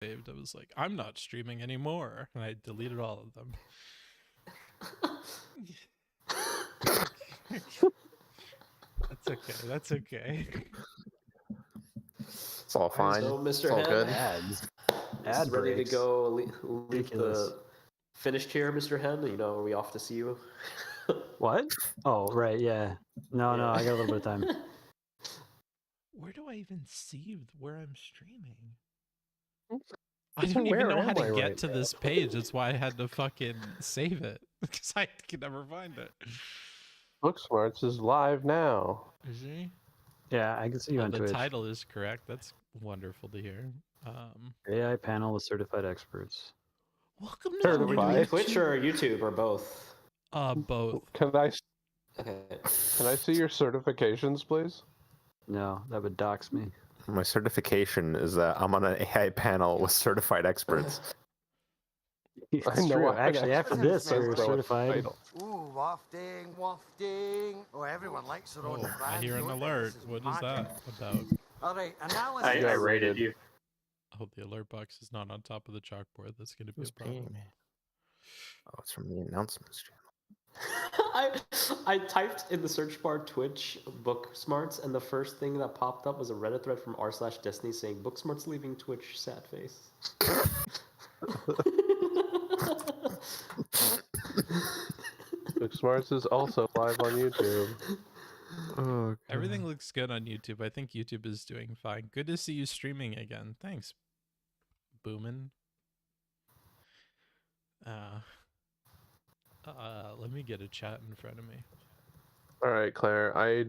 saved. I was like, I'm not streaming anymore, and I deleted all of them. That's okay. That's okay. It's all fine. So, It's Mr. all Head, good. is ready to go leave the finished here, Mr. Head? You know, are we off to see you? What? Oh, right, yeah. No, Yeah. I got a little bit of time. Where do I even see where I'm streaming? I don't even Where know how am to I get right to now? this page. That's why I had to fucking save it, because I could never find it. Booksmarts is live now. Is he? Yeah, I can see you on The Twitch. title is correct. That's wonderful to hear. AI panel with certified experts. Welcome to Certified. Are we doing Bye. Twitch or YouTube or both? Both. Can I Okay. see your certifications, please? No, that would dox me. My certification is that I'm on an AI panel with certified experts. It's I know true. I had Actually, after experts this, as you're though it's certified. title. Ooh, wafting, wafting. Oh, everyone likes their own Oh, I brand. hear an don't they? alert. This What is magic. that about? All right, analysis. I I rated rated you. Oh, the alert box is not on top of the chalkboard. That's going to be Who's a problem. paying me? Oh, it's from the announcements channel. I typed in the search bar Twitch Booksmarts, and the first thing that popped up was a Reddit thread from r/Destiny saying Booksmarts leaving Twitch, sad face. Booksmarts is also live on YouTube. Oh, Everything looks good on YouTube. I think YouTube is doing fine. Good to see you streaming again. Thanks, Boomin. Let me get a chat in front of me. All right, Claire. I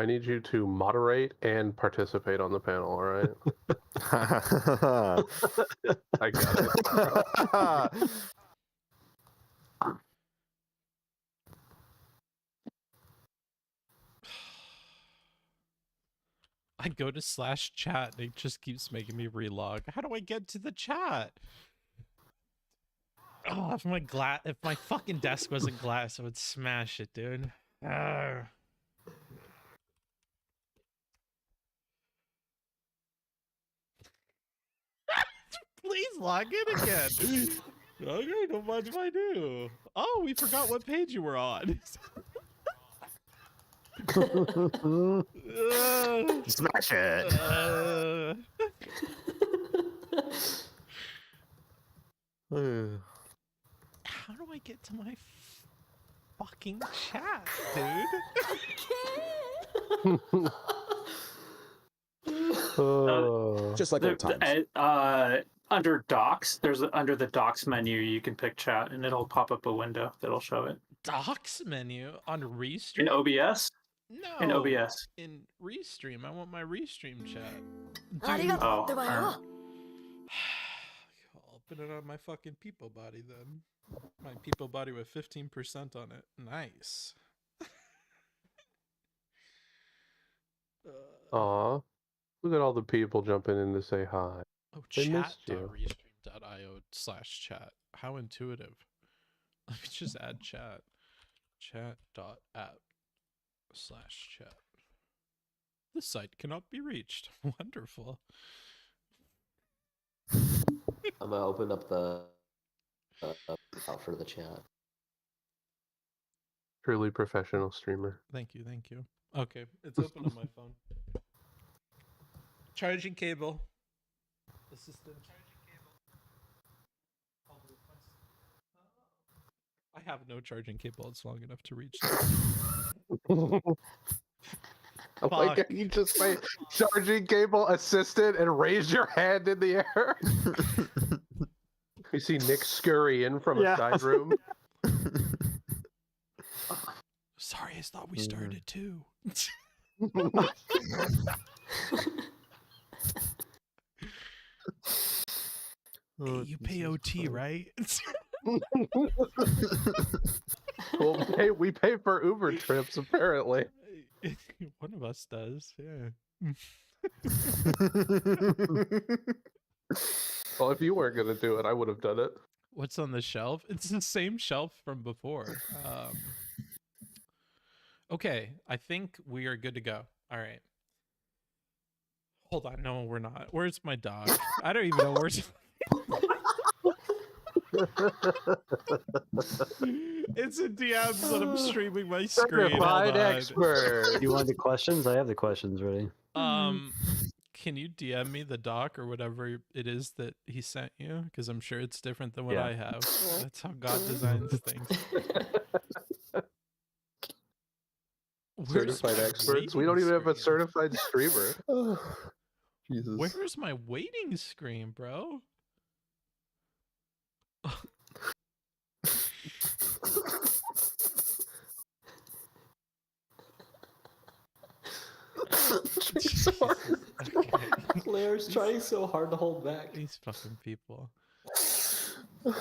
need you to moderate and participate on the panel. All right. I got it. I go to /chat and it just keeps making me relog. How do I get to the chat? Oh, if my fucking desk wasn't glass, I would smash it, dude. Arrgh. Please log in again. Okay, don't mind if I do. Oh, we forgot what page you were on. Smash it. How do I get to my fucking chat, dude? Oh. Just like old times. Under docs, under the docs menu, you can pick chat, and it'll pop up a window that'll show it. Docs menu on Restream? In OBS? No. In OBS. In Restream. I want my Restream chat. Oh, I'll open it on my fucking people body then. My people body with 15% on it. Nice. Aw. Look at all the people jumping in to say hi. Oh, They missed you. chat.restream.io/chat. How intuitive. Let me just add chat. Chat.app/chat. This site cannot be reached. Wonderful. I'm gonna open up the out for the chat. Truly professional streamer. Thank you, thank you. Okay, it's open on my phone. Charging cable. Assistant. I have no charging cable. It's long enough to reach. Oh my God, you just say charging cable assistant and raise your hand in the air. You see Nick scurry in from a side room. Sorry, I thought we started too. Hey, you pay OT, right? Well, we pay for Uber trips, apparently. One of us does, yeah. Well, if you weren't going to do it, I would have done it. What's on the shelf? It's the same shelf from before. Okay, I think we are good to go. All right. Hold on, no, we're not. Where's my dog? I don't even know where's. It's in DMs that I'm streaming my screen. Hold Certified on. expert. You want the questions? I have the questions ready. Can you DM me the doc or whatever it is that he sent you? Because I'm sure it's different than what Yeah. I have. That's how God designs things. Where's Certified my experts. We waiting don't even have a screen? certified streamer. Jesus. Where's my waiting screen, bro? Okay. Claire's trying so hard to hold back. These fucking people. What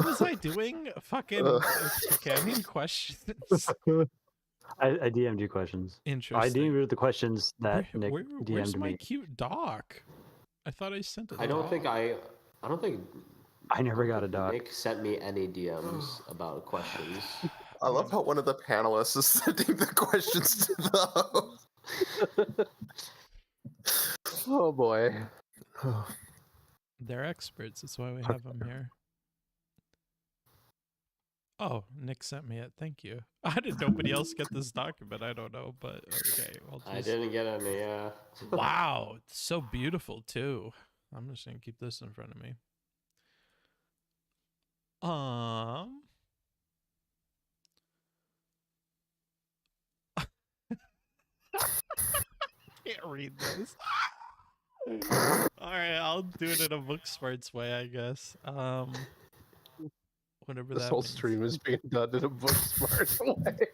was I doing? Fucking. Okay, I need questions. I DM'd you questions. Interesting. I DM'd you the questions that Nick where's DM'd my me. cute doc? I thought I sent it. I don't think I never got a doc. Nick sent me any DMs about questions. I love how one of the panelists is sending the questions to the host. Oh boy. They're experts. That's why we have them here. Oh, Nick sent me it. Thank you. How did nobody else get this document? I don't know, but okay. I didn't get any. Wow, it's so beautiful too. I'm just gonna keep this in front of me. Can't read this. All right, I'll do it in a book smarts way, I guess. Whatever This that whole means. stream is being done in a book smart way.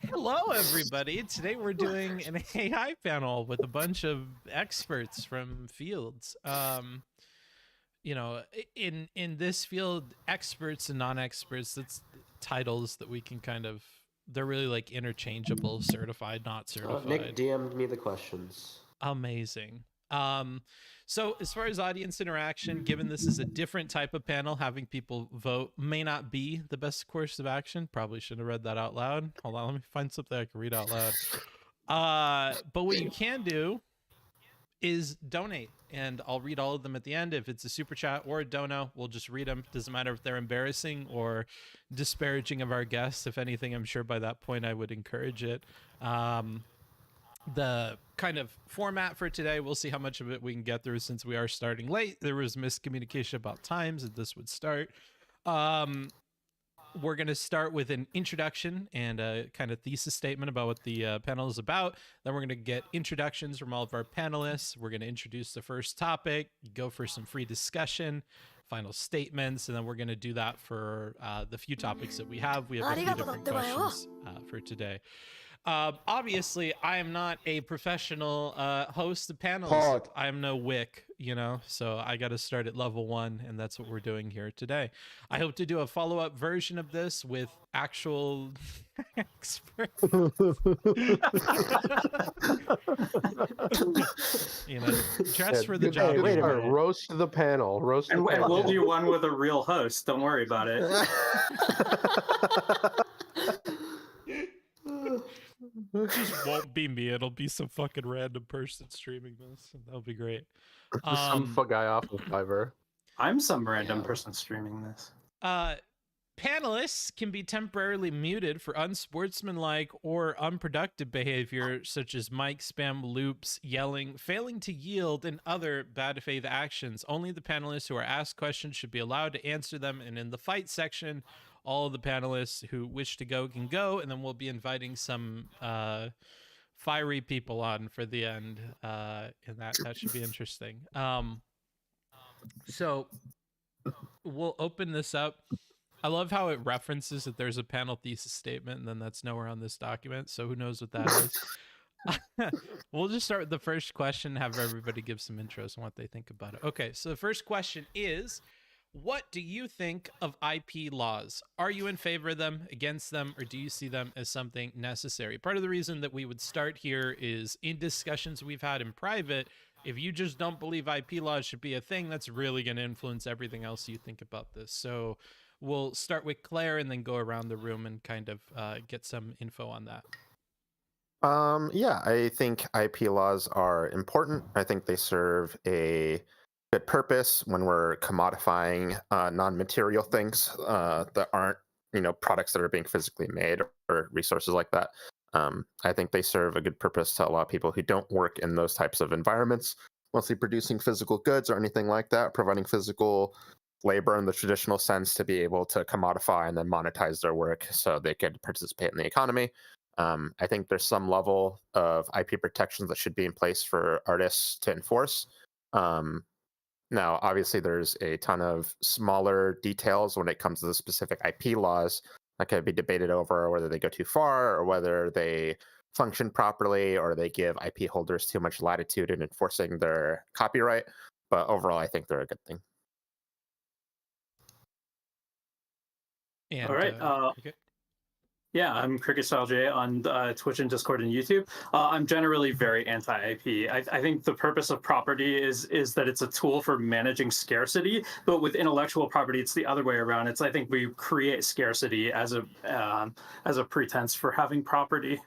Hello, everybody. Today we're doing an AI panel with a bunch of experts from fields. You know, in this field, experts and non-experts, that's titles that we can kind of, they're really like interchangeable, certified, not certified. Nick DM'd me the questions. Amazing. So as far as audience interaction, given this is a different type of panel, having people vote may not be the best course of action. Probably should have read that out loud. Hold on, let me find something I can read out loud. But what you can do is donate, and I'll read all of them at the end. If it's a super chat or a dono, we'll just read them. Doesn't matter if they're embarrassing or disparaging of our guests. If anything, I'm sure by that point I would encourage it. The kind of format for today, we'll see how much of it we can get through since we are starting late. There was miscommunication about times that this would start. We're going to start with an introduction and a kind of thesis statement about what the panel is about. Then we're going to get introductions from all of our panelists. We're going to introduce the first topic, go for some free discussion, final statements, and then we're going to do that for the few topics that we have. We have a few different questions for today. Obviously, I am not a professional host of panels. I'm no Wick, you know, so I got to start at level 1, and that's what we're doing here today. I hope to do a follow-up version of this with actual experts. You know, dress for the job. wait a minute. Roast the panel. Roast the And panel. we'll do one with a real host. Don't worry about it. It just won't be me. It'll be some fucking random person streaming this. That'll be great. Some guy off of Fiverr. I'm some random person streaming this. Panelists can be temporarily muted for unsportsmanlike or unproductive behavior, such as mic spam, loops, yelling, failing to yield, and other bad faith actions. Only the panelists who are asked questions should be allowed to answer them. And in the fight section, all of the panelists who wish to go can go, and then we'll be inviting some fiery people on for the end, and that should be interesting. So we'll open this up. I love how it references that there's a panel thesis statement, and then that's nowhere on this document, so who knows what that is. We'll just start with the first question, have everybody give some intros on what they think about it. Okay, so the first question is, what do you think of IP laws? Are you in favor of them, against them, or do you see them as something necessary? Part of the reason that we would start here is in discussions we've had in private, if you just don't believe IP laws should be a thing, that's really going to influence everything else you think about this. So we'll start with Claire and then go around the room and kind of get some info on that. Yeah, I think IP laws are important. I think they serve a good purpose when we're commodifying non-material things that aren't, products that are being physically made or resources like that. I think they serve a good purpose to allow people who don't work in those types of environments, mostly producing physical goods or anything like that, providing physical labor in the traditional sense, to be able to commodify and then monetize their work so they could participate in the economy. I think there's some level of IP protections that should be in place for artists to enforce. Now, obviously, there's a ton of smaller details when it comes to the specific IP laws that could be debated over whether they go too far or whether they function properly or they give IP holders too much latitude in enforcing their copyright. But overall, I think they're a good thing. And, All right. Cricket? Yeah, I'm Cricket Style J on Twitch and Discord and YouTube. I'm generally very anti-IP. I think the purpose of property is that it's a tool for managing scarcity, but with intellectual property, it's the other way around. I think we create scarcity as a pretense for having property.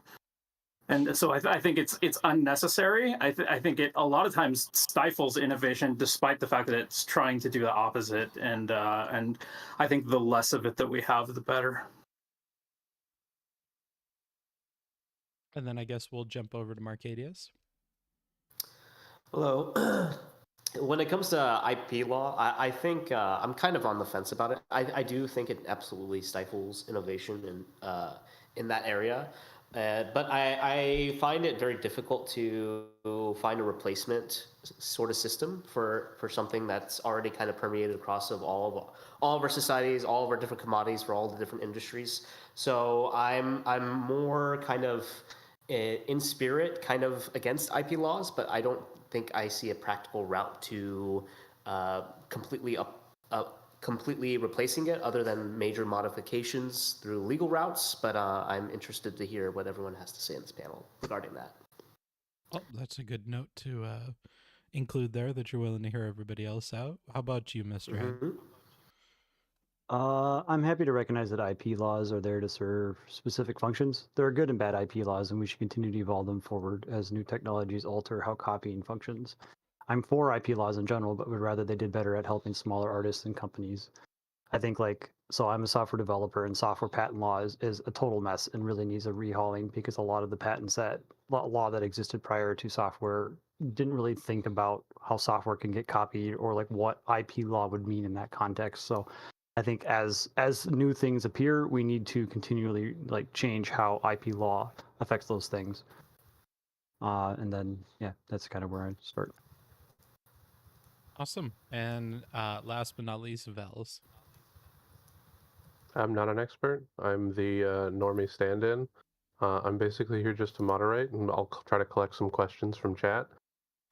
And so I think it's unnecessary. I think it a lot of times stifles innovation, despite the fact that it's trying to do the opposite. And I think the less of it that we have, the better. And then I guess we'll jump over to Marcadius. Hello. When it comes to IP law, I think I'm kind of on the fence about it. I do think it absolutely stifles innovation in that area. But I find it very difficult to find a replacement sort of system for something that's already kind of permeated across all of our societies, all of our different commodities for all the different industries. So I'm more kind of in spirit kind of against IP laws, but I don't think I see a practical route to completely replacing it, other than major modifications through legal routes. But I'm interested to hear what everyone has to say in this panel regarding that. Oh, that's a good note to include there, that you're willing to hear everybody else out. How about you, Mr. Hen? Mhm. I'm happy to recognize that IP laws are there to serve specific functions. There are good and bad IP laws, and we should continue to evolve them forward as new technologies alter how copying functions. I'm for IP laws in general, but would rather they did better at helping smaller artists and companies. I think so I'm a software developer, and software patent law is a total mess and really needs a rehauling, because a lot of the patents that law that existed prior to software didn't really think about how software can get copied or like what IP law would mean in that context. So I think as new things appear, we need to continually change how IP law affects those things. And then that's kind of where I start. Awesome. And last but not least, Vels. I'm not an expert. I'm the normie stand-in. I'm basically here just to moderate, and I'll try to collect some questions from chat.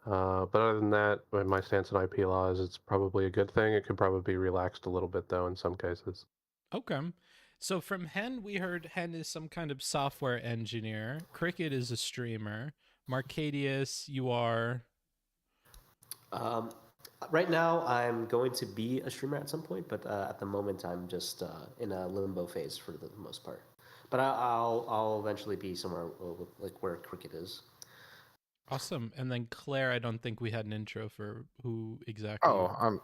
But other than that, my stance on IP law is it's probably a good thing. It could probably be relaxed a little bit, though, in some cases. Okay. So from Hen, we heard Hen is some kind of software engineer. Cricket is a streamer. Marcadius, you are... Right now, I'm going to be a streamer at some point, but at the moment, I'm just in a limbo phase for the most part. But I'll eventually be somewhere like where Cricket is. Awesome. And then Claire, I don't think we had an intro for who exactly. Oh, I'm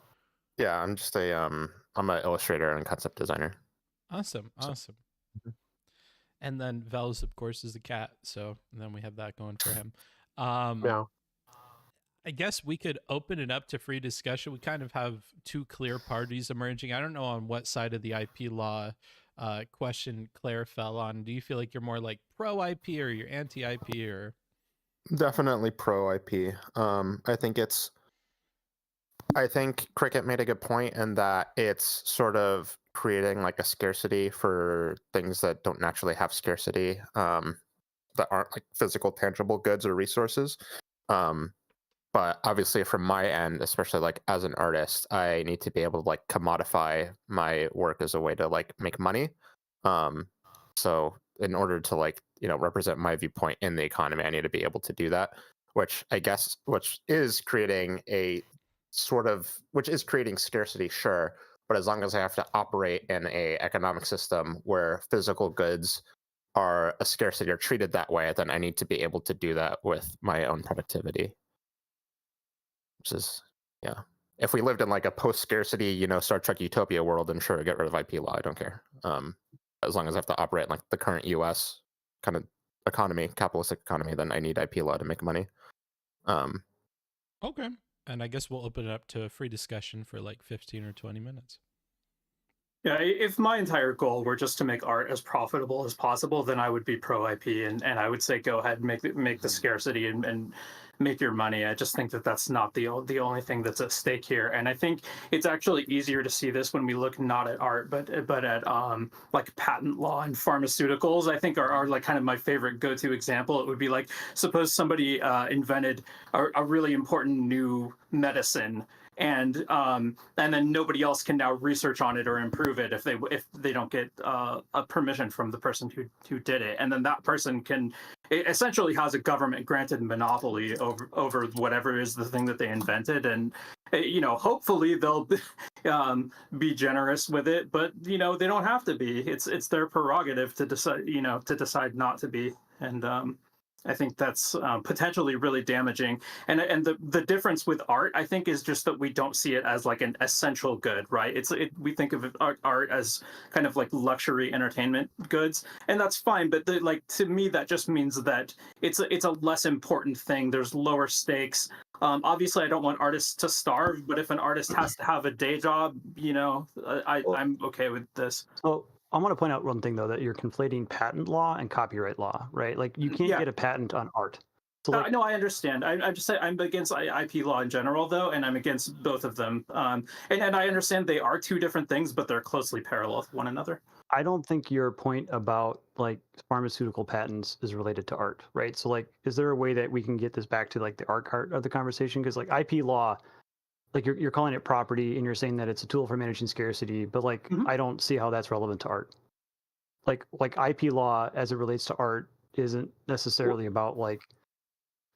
just I'm an illustrator and concept designer. Awesome. And then Vels, of course, is the cat. So then we have that going for him. Yeah. I guess we could open it up to free discussion. We kind of have two clear parties emerging. I don't know on what side of the IP law question Claire fell on. Do you feel like you're more like pro IP or you're anti IP or? Definitely pro IP. I think Cricket made a good point in that it's sort of creating like a scarcity for things that don't naturally have scarcity, that aren't like physical, tangible goods or resources. But obviously from my end, especially like as an artist, I need to be able to like commodify my work as a way to like make money. So in order to like, represent my viewpoint in the economy, I need to be able to do that, which is creating scarcity, sure. But as long as I have to operate in a economic system where physical goods are a scarcity or treated that way, then I need to be able to do that with my own productivity. Which is, yeah. If we lived in like a post-scarcity, you know, Star Trek Utopia world, then sure, get rid of IP law. I don't care. As long as I have to operate in like the current U.S. kind of economy, capitalistic economy, then I need IP law to make money. Okay. And I guess we'll open it up to a free discussion for like 15 or 20 minutes. Yeah, if my entire goal were just to make art as profitable as possible, then I would be pro IP, and I would say go ahead and make the scarcity and make your money. I just think that that's not the only thing that's at stake here, and I think it's actually easier to see this when we look not at art, but at like patent law and pharmaceuticals. I think are like kind of my favorite go-to example. It would be like, suppose somebody invented a really important new medicine, and then nobody else can now research on it or improve it if they don't get a permission from the person who did it, and then that person can essentially has a government granted monopoly over whatever is the thing that they invented, and you know, hopefully they'll be generous with it, but you know, they don't have to be. It's their prerogative to decide, you know, to decide not to be, and I think that's potentially really damaging. And the difference with art, I think, is just that we don't see it as like an essential good, right? We think of art as kind of like luxury entertainment goods, and that's fine. But like to me, that just means that it's a less important thing. There's lower stakes. Obviously, I don't want artists to starve, but if an artist has to have a day job, you know, I'm okay with this. So I want to point out one thing, though, that you're conflating patent law and copyright law, right? Like you can't get a patent on art. So like, no, I understand. I'm just saying I'm against IP law in general, though, and I'm against both of them. And I understand they are two different things, but they're closely parallel with one another. I don't think your point about like pharmaceutical patents is related to art, right? So like, is there a way that we can get this back to like the art part of the conversation? Because like IP law, like you're calling it property and you're saying that it's a tool for managing scarcity, but like I don't see how that's relevant to art. Like IP law as it relates to art isn't necessarily about like,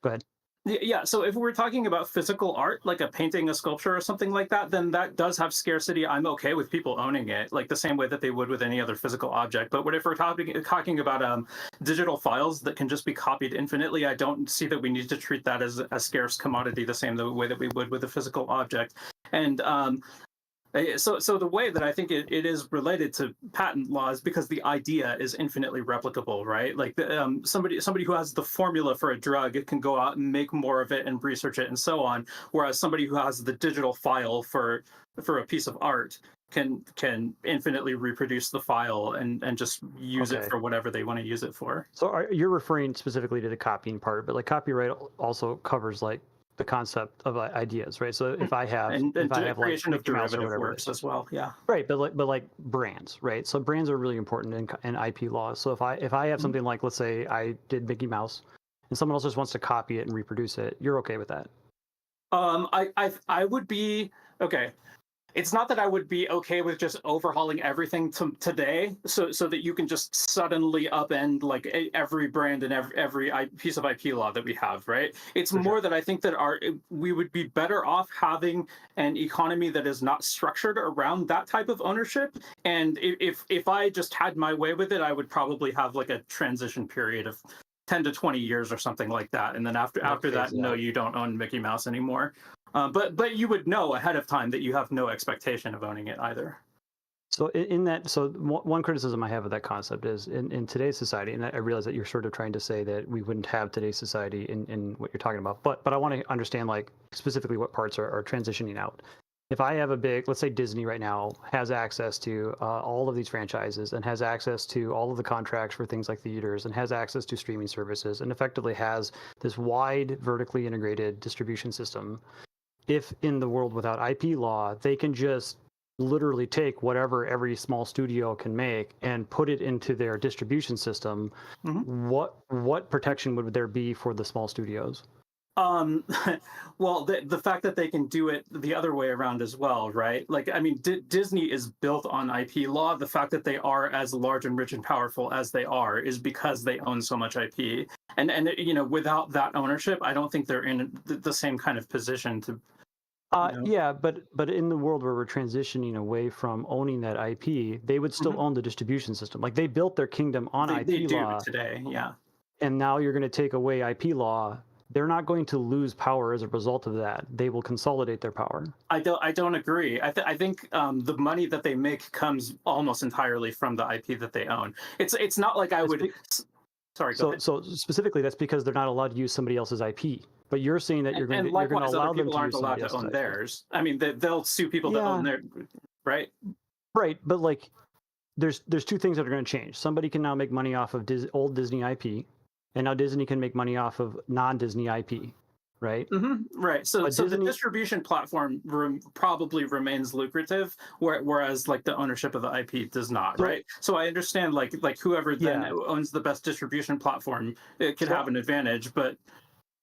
go ahead. Yeah, so if we're talking about physical art, like a painting, a sculpture, or something like that, then that does have scarcity. I'm okay with people owning it, like the same way that they would with any other physical object. But what if we're talking about digital files that can just be copied infinitely? I don't see that we need to treat that as a scarce commodity the same way that we would with a physical object. And so the way that I think it is related to patent law is because the idea is infinitely replicable, right? Like somebody who has the formula for a drug can go out and make more of it and research it and so on, whereas somebody who has the digital file for a piece of art can infinitely reproduce the file and just use it for whatever they want to use it for. So you're referring specifically to the copying part, but like copyright also covers like the concept of ideas, right? So if I have creation like of derivative works as well, yeah. Right, but like brands, right? So brands are really important in IP law. So if I have something like, let's say I did Mickey Mouse, and someone else just wants to copy it and reproduce it, you're okay with that? I would be okay. It's not that I would be okay with just overhauling everything today, so that you can just suddenly upend like every brand and every piece of IP law that we have, right? It's more that I think that we would be better off having an economy that is not structured around that type of ownership. And if I just had my way with it, I would probably have like a transition period of 10 to 20 years or something like that. And then after that, no, you don't own Mickey Mouse anymore. But you would know ahead of time that you have no expectation of owning it either. So one criticism I have of that concept is in today's society, and I realize that you're sort of trying to say that we wouldn't have today's society in what you're talking about, but I want to understand like specifically what parts are transitioning out. If I have let's say Disney right now has access to all of these franchises and has access to all of the contracts for things like theaters and has access to streaming services and effectively has this wide vertically integrated distribution system, if in the world without IP law, they can just literally take whatever every small studio can make and put it into their distribution system, what protection would there be for the small studios? Well, the fact that they can do it the other way around as well, right? Like, I mean, Disney is built on IP law. The fact that they are as large and rich and powerful as they are is because they own so much IP. And you know, without that ownership, I don't think they're in the same kind of position Yeah, but in the world where we're transitioning away from owning that IP, they would still own the distribution system. Like they built their kingdom on IP they do law today, yeah. And now you're going to take away IP law. They're not going to lose power as a result of that. They will consolidate their power. I don't agree. I think the money that they make comes almost entirely from the IP that they own. It's not like I would. Sorry, go ahead. So specifically, that's because they're not allowed to use somebody else's IP. But you're saying that you're going to allow them to aren't use allowed to own theirs. I mean, they'll sue people that own their, right? Right, but like, there's two things that are going to change. Somebody can now make money off of old Disney IP, and now Disney can make money off of non-Disney IP, right? Right. So the distribution platform probably remains lucrative, whereas like the ownership of the IP does not, right? So I understand like whoever then owns the best distribution platform, it could have an advantage, but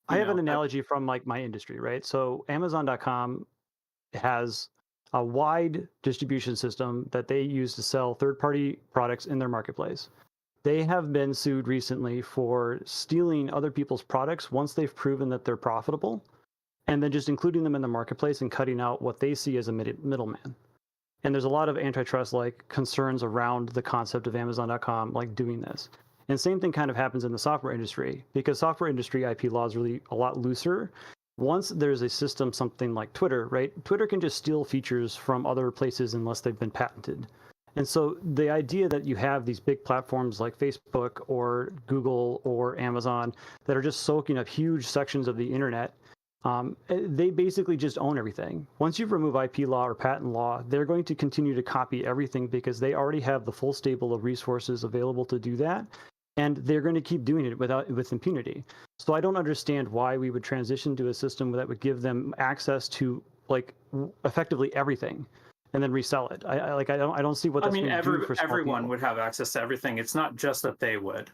I have an analogy from like my industry, right? So Amazon.com has a wide distribution system that they use to sell third-party products in their marketplace. They have been sued recently for stealing other people's products once they've proven that they're profitable, and then just including them in the marketplace and cutting out what they see as a middleman. And there's a lot of antitrust-like concerns around the concept of Amazon.com like doing this. And same thing kind of happens in the software industry, because software industry IP law is really a lot looser. Once there's a system, something like Twitter, right? Twitter can just steal features from other places unless they've been patented. And so the idea that you have these big platforms like Facebook or Google or Amazon that are just soaking up huge sections of the internet, they basically just own everything. Once you remove IP law or patent law, they're going to continue to copy everything because they already have the full stable of resources available to do that. And they're going to keep doing it with impunity. So I don't understand why we would transition to a system that would give them access to like effectively everything, and then resell it. I don't see what that's going to do for small everyone people. would have access to everything. It's not just that they would.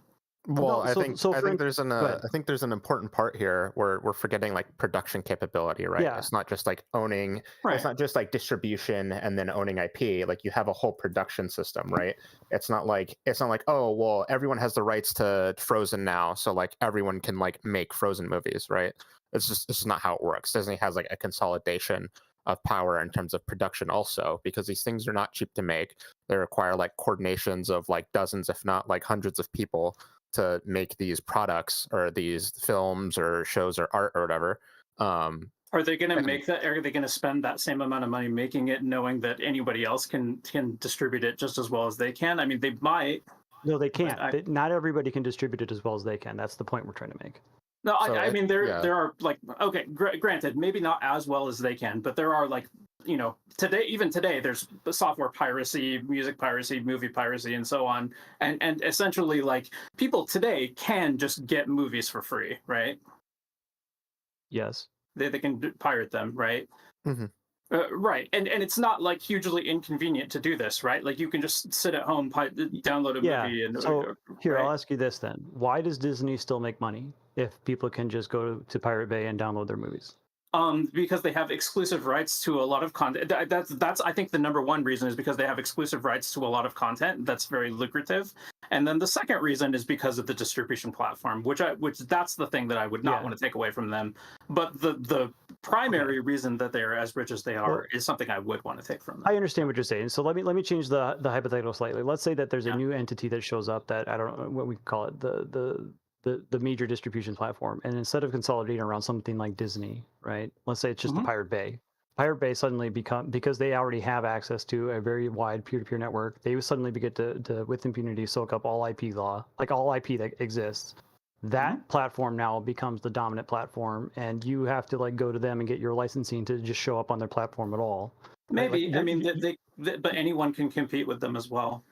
Well, No, I think there's an important part here where we're forgetting like production capability, right? Yeah. It's not just like owning, Right. It's not just like distribution and then owning IP. Like you have a whole production system, right? It's not like oh well, everyone has the rights to Frozen now, so like everyone can like make Frozen movies, right? It's just not how it works. Disney has like a consolidation of power in terms of production also, because these things are not cheap to make. They require like coordinations of like dozens, if not like hundreds of people to make these products or these films or shows or art or whatever. Are they going to make that? Are they going to spend that same amount of money making it, knowing that anybody else can distribute it just as well as they can? I mean, they might. No, they can't. Not everybody can distribute it as well as they can. That's the point we're trying to make. No, I mean there are like granted, maybe not as well as they can, but there are like today there's software piracy, music piracy, movie piracy, and so on, and essentially like people today can just get movies for free, right? Yes, they can pirate them, right? Mm-hmm. Right, and it's not like hugely inconvenient to do this, right? Like you can just sit at home, download a movie, and so here I'll ask you this then: why does Disney still make money if people can just go to Pirate Bay and download their movies? Because they have exclusive rights to a lot of content. That's I think the number one reason is because they have exclusive rights to a lot of content that's very lucrative. And then the second reason is because of the distribution platform, which that's the thing that I would not want to take away from them. But the primary reason that they're as rich as they are is something I would want to take from them. I understand what you're saying. So let me change the hypothetical slightly. Let's say that there's a new entity that shows up that I don't know what we call it, the major distribution platform, and instead of consolidating around something like Disney, right? Let's say it's just the Pirate Bay. Pirate Bay suddenly because they already have access to a very wide peer-to-peer network, they suddenly begin to with impunity soak up all IP law, like all IP that exists. That platform now becomes the dominant platform, and you have to like go to them and get your licensing to just show up on their platform at all. Maybe like, I mean but anyone can compete with them as well.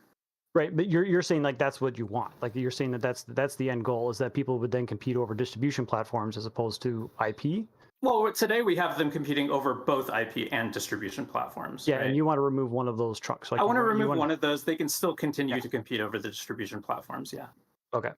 Right, but you're saying like that's what you want. Like you're saying that's the end goal, is that people would then compete over distribution platforms as opposed to IP. Well, today we have them competing over both IP and distribution platforms. Yeah, right? and you want to remove one of those trunks. Like I want to remove one of those. They can still continue to compete over the distribution platforms. Yeah. Okay.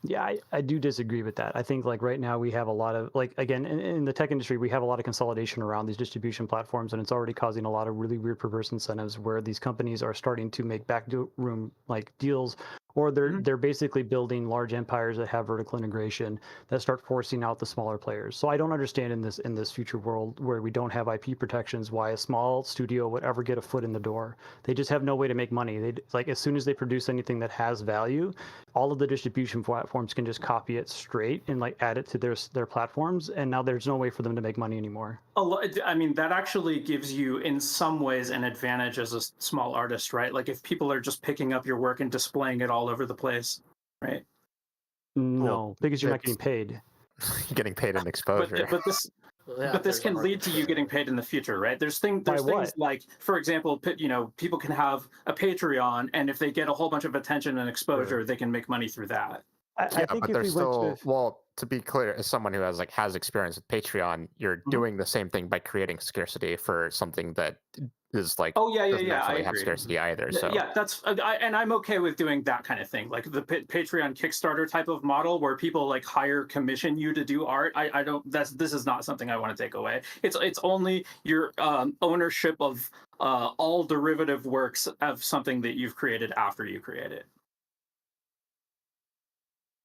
Yeah, I do disagree with that. I think like right now we have a lot of like, again, in the tech industry, we have a lot of consolidation around these distribution platforms, and it's already causing a lot of really weird perverse incentives where these companies are starting to make backroom like deals Or they're basically building large empires that have vertical integration that start forcing out the smaller players. So I don't understand in this future world where we don't have IP protections why a small studio would ever get a foot in the door. They just have no way to make money. They like as soon as they produce anything that has value, all of the distribution platforms can just copy it straight and like add it to their platforms, and now there's no way for them to make money anymore. I mean, that actually gives you, in some ways, an advantage as a small artist, right? Like if people are just picking up your work and displaying it all over the place, right? No, because you're not getting it's- paid. You're getting paid in exposure. But this Yeah, but this there's can art. lead to you getting paid in the future, right? There's things what? like, for example, people can have a Patreon, and if they get a whole bunch of attention and exposure, they can make money through that. I Yeah, think but if there's we went still to well, to be clear, as someone who has experience with Patreon, you're doing the same thing by creating scarcity for something that is like Oh yeah, doesn't I actually have agree. scarcity either. So Yeah, that's and I'm okay with doing that kind of thing, like the Patreon Kickstarter type of model where people like commission you to do art. I don't. This is not something I want to take away. It's only your ownership of all derivative works of something that you've created after you create it.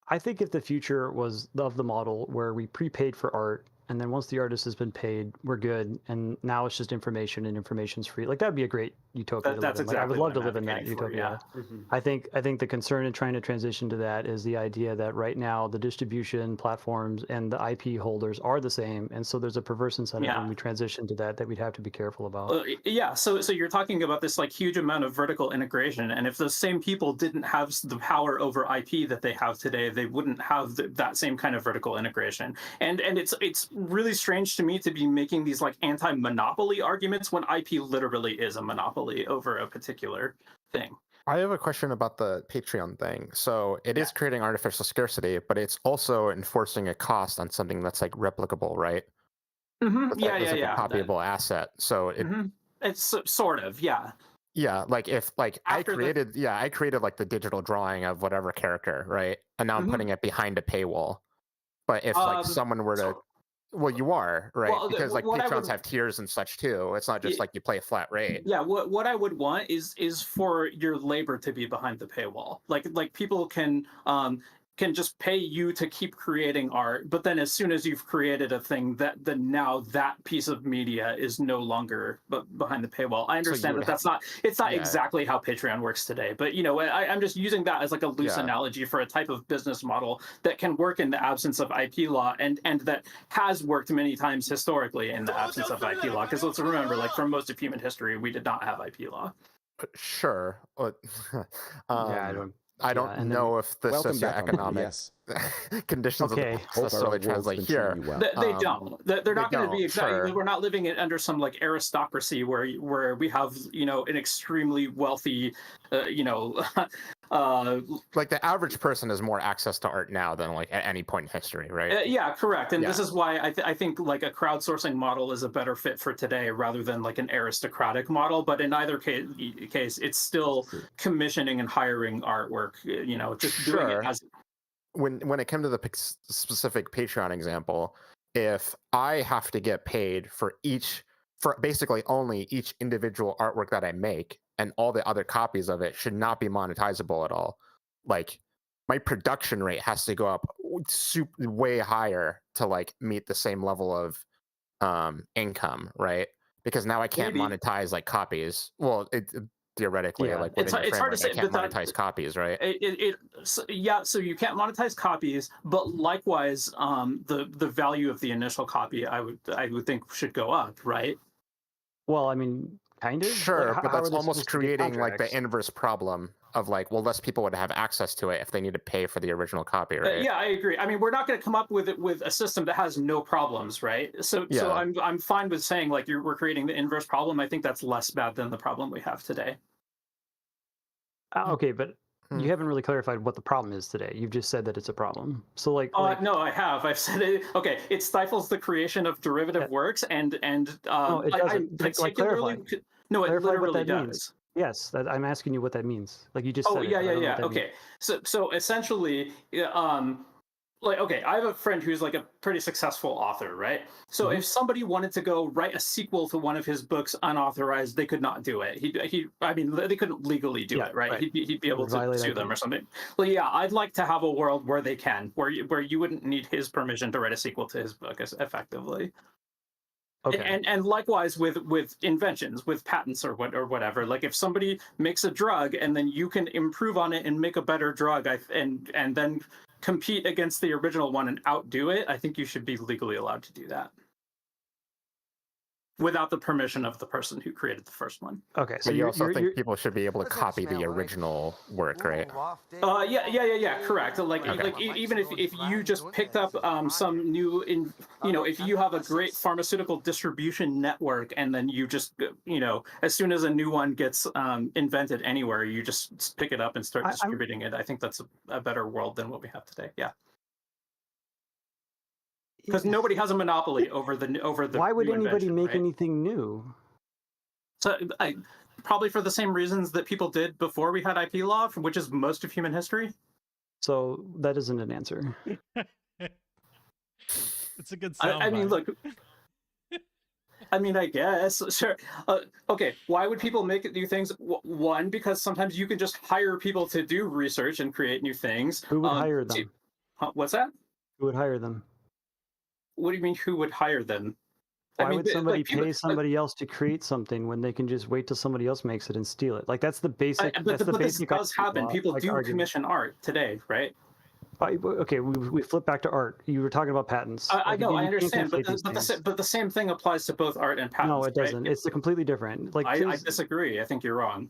I think if the future was of the model where we prepaid for art, and then once the artist has been paid, we're good, and now it's just information, and information's free. Like that'd be a great utopia to That's live in. Like, I would exactly love what to I'm live in that advocating for, utopia. yeah. I think the concern in trying to transition to that is the idea that right now the distribution platforms and the IP holders are the same, and so there's a perverse incentive Yeah. when we transition to that we'd have to be careful about. Yeah, so you're talking about this like huge amount of vertical integration, and if those same people didn't have the power over IP that they have today, they wouldn't have that same kind of vertical integration. And it's really strange to me to be making these like anti-monopoly arguments when IP literally is a monopoly over a particular thing. I have a question about the Patreon thing. So it is creating artificial scarcity, but it's also enforcing a cost on something that's like replicable, right? Mm-hmm. Yeah, It's like yeah. a copyable asset. So it, It's sort of, yeah. yeah, like if like I After the- created like the digital drawing of whatever character, right? And now I'm putting it behind a paywall. But if like someone were to well, you are, right? Well, because like what I Patrons would- have tiers and such too. It's not just like you play a flat rate. Yeah, what I would want is for your labor to be behind the paywall. Like people can just pay you to keep creating art, but then as soon as you've created a thing, then now that piece of media is no longer behind the paywall. I understand it's not exactly how Patreon works today, but I'm just using that as like a loose analogy for a type of business model that can work in the absence of IP law and that has worked many times historically in the absence of IP law. Because let's remember, like for most of human history, we did not have IP law. Sure. But, I don't and know if the Welcome back on socioeconomic yes. conditions of the Okay. book Hope our necessarily worlds translate here. continue well. They don't. They're not going to be exactly. Sure. We're not living under some like aristocracy where we have an extremely wealthy, like the average person has more access to art now than like at any point in history, right? yeah, correct. And this is why I think like a crowdsourcing model is a better fit for today rather than like an aristocratic model. But in either case, it's still commissioning and hiring artwork. Just doing it as. When it came to the specific Patreon example, if I have to get paid for basically only each individual artwork that I make, and all the other copies of it should not be monetizable at all. Like my production rate has to go up way higher to like meet the same level of income, right? Because now I can't monetize like copies. Well, theoretically, like within it's hard to say, I can't monetize copies, right? So you can't monetize copies, but likewise, the value of the initial copy, I would think should go up, right? Well, I mean, kind of. Sure, like, but how that's are they almost supposed to get creating like the contracts? inverse problem of like, well, less people would have access to it if they need to pay for the original copy, right? Yeah, I agree. I mean, we're not going to come up with a system that has no problems, right? So I'm fine with saying like we're creating the inverse problem. I think that's less bad than the problem we have today. Okay, but you haven't really clarified what the problem is today. You've just said that it's a problem. So like no, I have. I've said it. Okay, it stifles the creation of derivative works, and no, it doesn't. Particularly. No, it clarify literally what that does. Means. Yes, I'm asking you what that means. Like you just said. Oh, yeah. What that Okay, means. so essentially, like, okay, I have a friend who's like a pretty successful author, right? So if somebody wanted to go write a sequel to one of his books unauthorized, they could not do it. I mean, they couldn't legally do it, right? right. He'd be able to Violate sue IP. them or something. Well, yeah, I'd like to have a world where they can, where you wouldn't need his permission to write a sequel to his book effectively. Okay. And likewise with inventions, with patents or whatever. Like if somebody makes a drug and then you can improve on it and make a better drug, and then compete against the original one and outdo it, I think you should be legally allowed to do that without the permission of the person who created the first one. Okay. So But you also think you're, people should be able to What's that copy the smell, eh? original work, right? Yeah, correct. Like, Okay. even if you just picked up some new, if you have a great pharmaceutical distribution network, and then you just, as soon as a new one gets invented anywhere, you just pick it up and start distributing it. I think that's a better world than what we have today. Yeah. Because nobody has a monopoly over the why would new anybody invention, make right? anything new? So probably for the same reasons that people did before we had IP law, which is most of human history. So that isn't an answer. It's a good I mean, soundbite. look. I mean, I guess sure. Okay, why would people make new things? One, because sometimes you can just hire people to do research and create new things. Who would hire them? What's that? Who would hire them? What do you mean? Who would hire them? Why I mean, would somebody like, people, pay somebody else to create something when they can just wait till somebody else makes it and steal it? Like that's the basic. but That's the this basic. does happen. People like, do argument. commission art today, right? Okay, we flip back to art. You were talking about patents. I know, again, I you can't understand, conflate these things. but the same thing applies to both art and patents. No, it doesn't. Right? It's completely different. Like I disagree. I think you're wrong.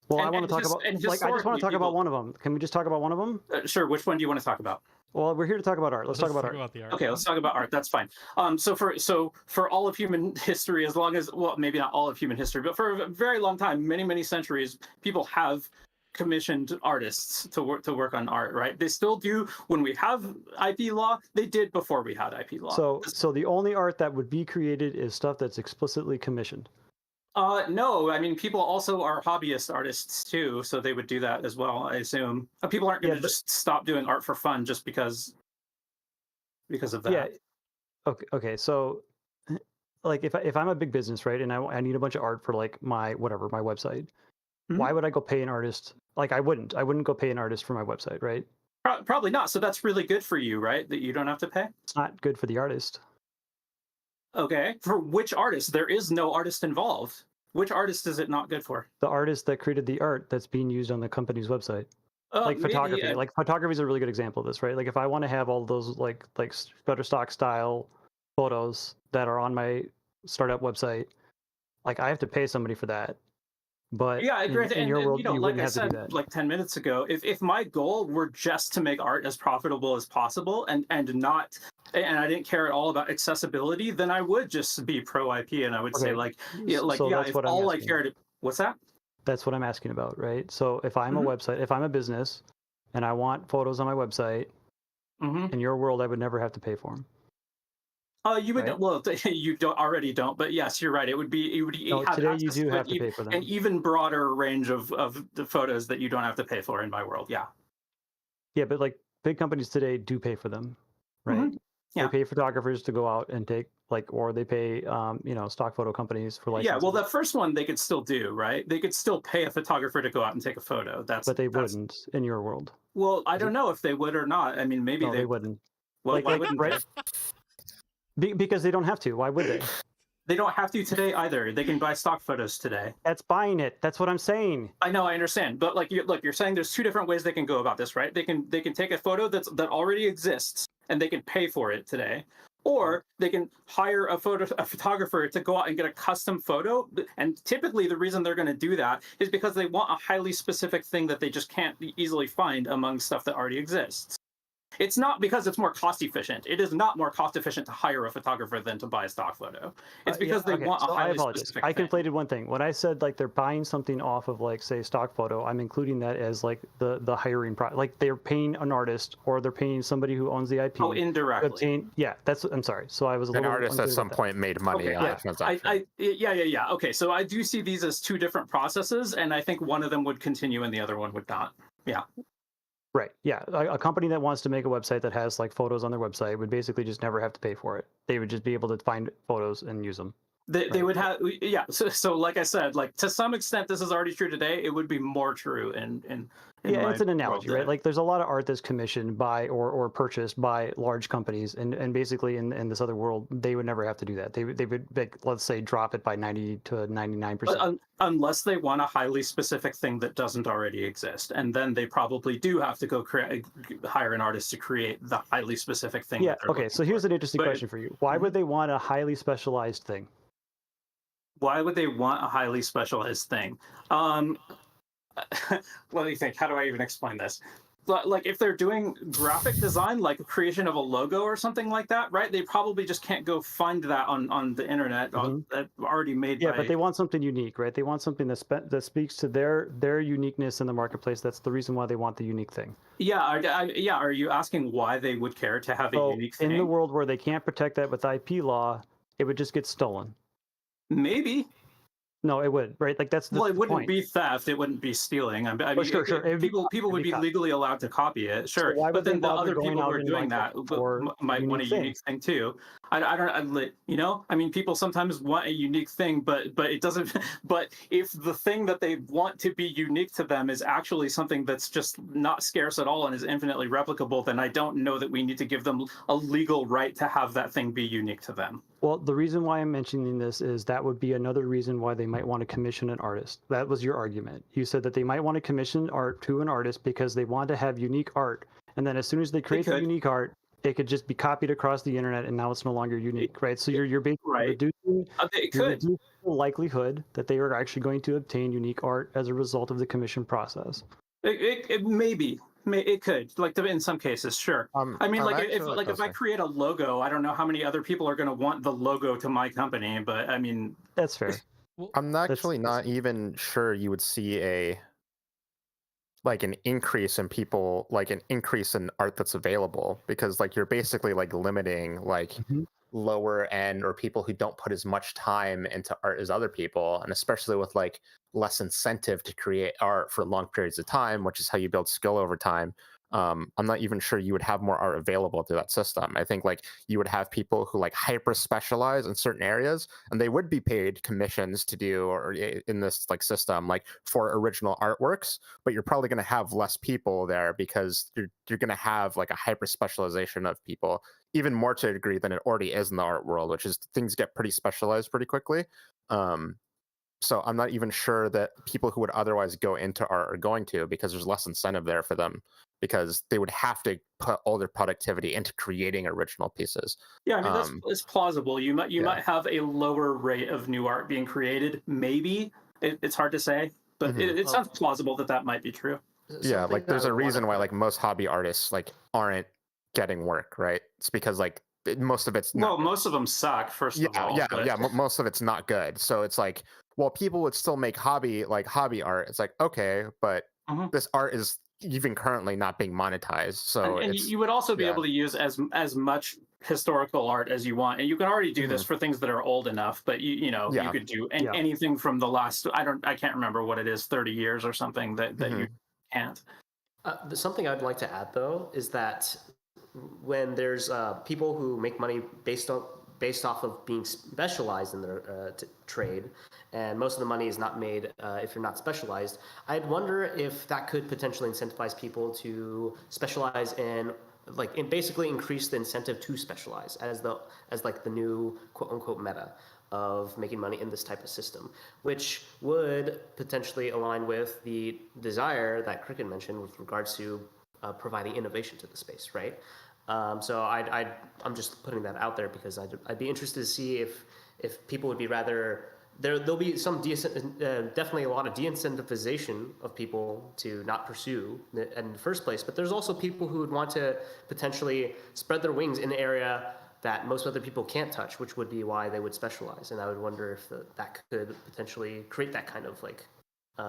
Well, And- I want and to talk just- about. and Like, I just want historically, to talk about people- one of them. Can we just talk about one of them? Sure. Which one do you want to talk about? Well, we're here to talk about art. Let's talk about art. the art. Okay, let's talk about art. That's fine. So for all of human history, as long as, well, maybe not all of human history, but for a very long time, many centuries, people have commissioned artists to work on art, right? They still do when we have IP law. They did before we had IP law. So the only art that would be created is stuff that's explicitly commissioned. No, I mean, people also are hobbyist artists too, so they would do that as well, I assume. People aren't going to just stop doing art for fun just because of that. Yeah. Okay. So, like, if I'm a big business, right, and I need a bunch of art for like my website, why would I go pay an artist? Like, I wouldn't go pay an artist for my website, right? Probably not. So that's really good for you, right? That you don't have to pay. It's not good for the artist. Okay. For which artist? There is no artist involved. Which artist is it not good for? The artist that created the art that's being used on the company's website. Like photography. Maybe, Like photography is a really good example of this, right? Like if I want to have all those like Shutterstock style photos that are on my startup website, like I have to pay somebody for that. But yeah, I agree. in your world, you like wouldn't I have to do said that. like 10 minutes ago, if my goal were just to make art as profitable as possible and I didn't care at all about accessibility, then I would just be pro IP and I would say like, So that's if what I'm all I asking. cared, what's that? That's what I'm asking about, right? So if I'm a website, if I'm a business and I want photos on my website, in your world, I would never have to pay for them. You would, right? well, you already don't, but yes, you're right. It would No, have today you access do to have to pay for them. an even broader range of the photos that you don't have to pay for in my world. Yeah. Yeah, but like big companies today do pay for them, right? Yeah. They pay photographers to go out and take or they pay stock photo companies for licensing. Yeah, well, that first one they could still do, right? They could still pay a photographer to go out and take a photo. But they wouldn't in your world. Well, I don't know if they would or not. I mean, maybe they wouldn't. Well, why wouldn't right? Because they don't have to. Why would they? They don't have to today either. They can buy stock photos today. That's buying it. That's what I'm saying. I know, I understand, but like, you're saying there's two different ways they can go about this, right? They can take a photo that already exists and they can pay for it today, or they can hire a photographer to go out and get a custom photo. And typically, the reason they're going to do that is because they want a highly specific thing that they just can't easily find among stuff that already exists. It's not because it's more cost efficient. It is not more cost efficient to hire a photographer than to buy a stock photo. It's because they want a highly specific I thing. conflated one thing. When I said like they're buying something off of like say stock photo, I'm including that as like the hiring like they're paying an artist or they're paying somebody who owns the IP. Oh, indirectly. I'm sorry. So I was a little An artist at some point made money on a transaction. Yeah. Okay, so I do see these as two different processes, and I think one of them would continue and the other one would not. Yeah. Right. Yeah. A company that wants to make a website that has like photos on their website would basically just never have to pay for it. They would just be able to find photos and use them. They would have, yeah. So like I said, like to some extent, this is already true today. It would be more true in Yeah, my it's an world analogy, right? then. Like there's a lot of art that's commissioned by or purchased by large companies, and basically in this other world, they would never have to do that. They would like, let's say drop it by 90 to 99%. Unless they want a highly specific thing that doesn't already exist, and then they probably do have to go hire an artist to create the highly specific thing. Yeah. That they're Okay. looking So here's for. an interesting But- question for you. Why would they want a highly specialized thing? Why would they want a highly specialized thing? Let me think. How do I even explain this? Like if they're doing graphic design, like creation of a logo or something like that, right? They probably just can't go find that on the internet that already made. Yeah, by... but they want something unique, right? They want something that speaks to their uniqueness in the marketplace. That's the reason why they want the unique thing. Yeah, Are you asking why they would care to have a unique thing? In the world where they can't protect that with IP law, it would just get stolen. Maybe. No, it would, right? Like that's the Well, it wouldn't point. be theft. It wouldn't be stealing. I mean, sure. People would be legally allowed to copy it, sure. So why but would they then the bother other going people who out are and, doing like, that looking for might a want a unique unique thing too. I don't, you know. I mean, people sometimes want a unique thing, but it doesn't. But if the thing that they want to be unique to them is actually something that's just not scarce at all and is infinitely replicable, then I don't know that we need to give them a legal right to have that thing be unique to them. Well, the reason why I'm mentioning this is that would be another reason why they might want to commission an artist. That was your argument. You said that they might want to commission art to an artist because they want to have unique art. And then as soon as they create the unique art, it could just be copied across the internet and now it's no longer unique, right? So you're basically reducing the likelihood that they are actually going to obtain unique art as a result of the commission process. It maybe. It could, like in some cases, sure. I mean, like if I create a logo, I don't know how many other people are going to want the logo to my company, but I mean, that's fair. I'm actually not even sure you would see an increase in people, like an increase in art that's available, because like you're basically like limiting like lower end or people who don't put as much time into art as other people, and especially with like less incentive to create art for long periods of time, which is how you build skill over time. I'm not even sure you would have more art available through that system. I think like you would have people who like hyper specialize in certain areas, and they would be paid commissions to do or in this like system like for original artworks, but you're probably going to have less people there because you're going to have like a hyper specialization of people, even more to a degree than it already is in the art world, which is things get pretty specialized pretty quickly. So I'm not even sure that people who would otherwise go into art are going to, because there's less incentive there for them, because they would have to put all their productivity into creating original pieces. Yeah, I mean it's plausible. You might have a lower rate of new art being created. Maybe it's hard to say, but it sounds plausible that might be true. Yeah, like there's a reason why like most hobby artists like aren't getting work, right? It's because like most of it's not most of them suck. First of all, most of it's not good. So it's like, well, people would still make hobby art. It's like, okay, but this art is even currently not being monetized. So and you would also be able to use as much historical art as you want, and you can already do this for things that are old enough. But you could do anything from the last I can't remember what it is, 30 years or something that you can't. Something I'd like to add though is that when there's people who make money based off of being specialized in their trade, and most of the money is not made if you're not specialized, I'd wonder if that could potentially incentivize people to specialize in basically increase the incentive to specialize as like the new quote unquote meta of making money in this type of system, which would potentially align with the desire that Cricket mentioned with regards to providing innovation to the space, right? So I'm just putting that out there because I'd be interested to see if people would be rather there'll be some definitely a lot of de-incentivization of people to not pursue it in the first place, but there's also people who would want to potentially spread their wings in an area that most other people can't touch, which would be why they would specialize. And I would wonder if that could potentially create that kind of like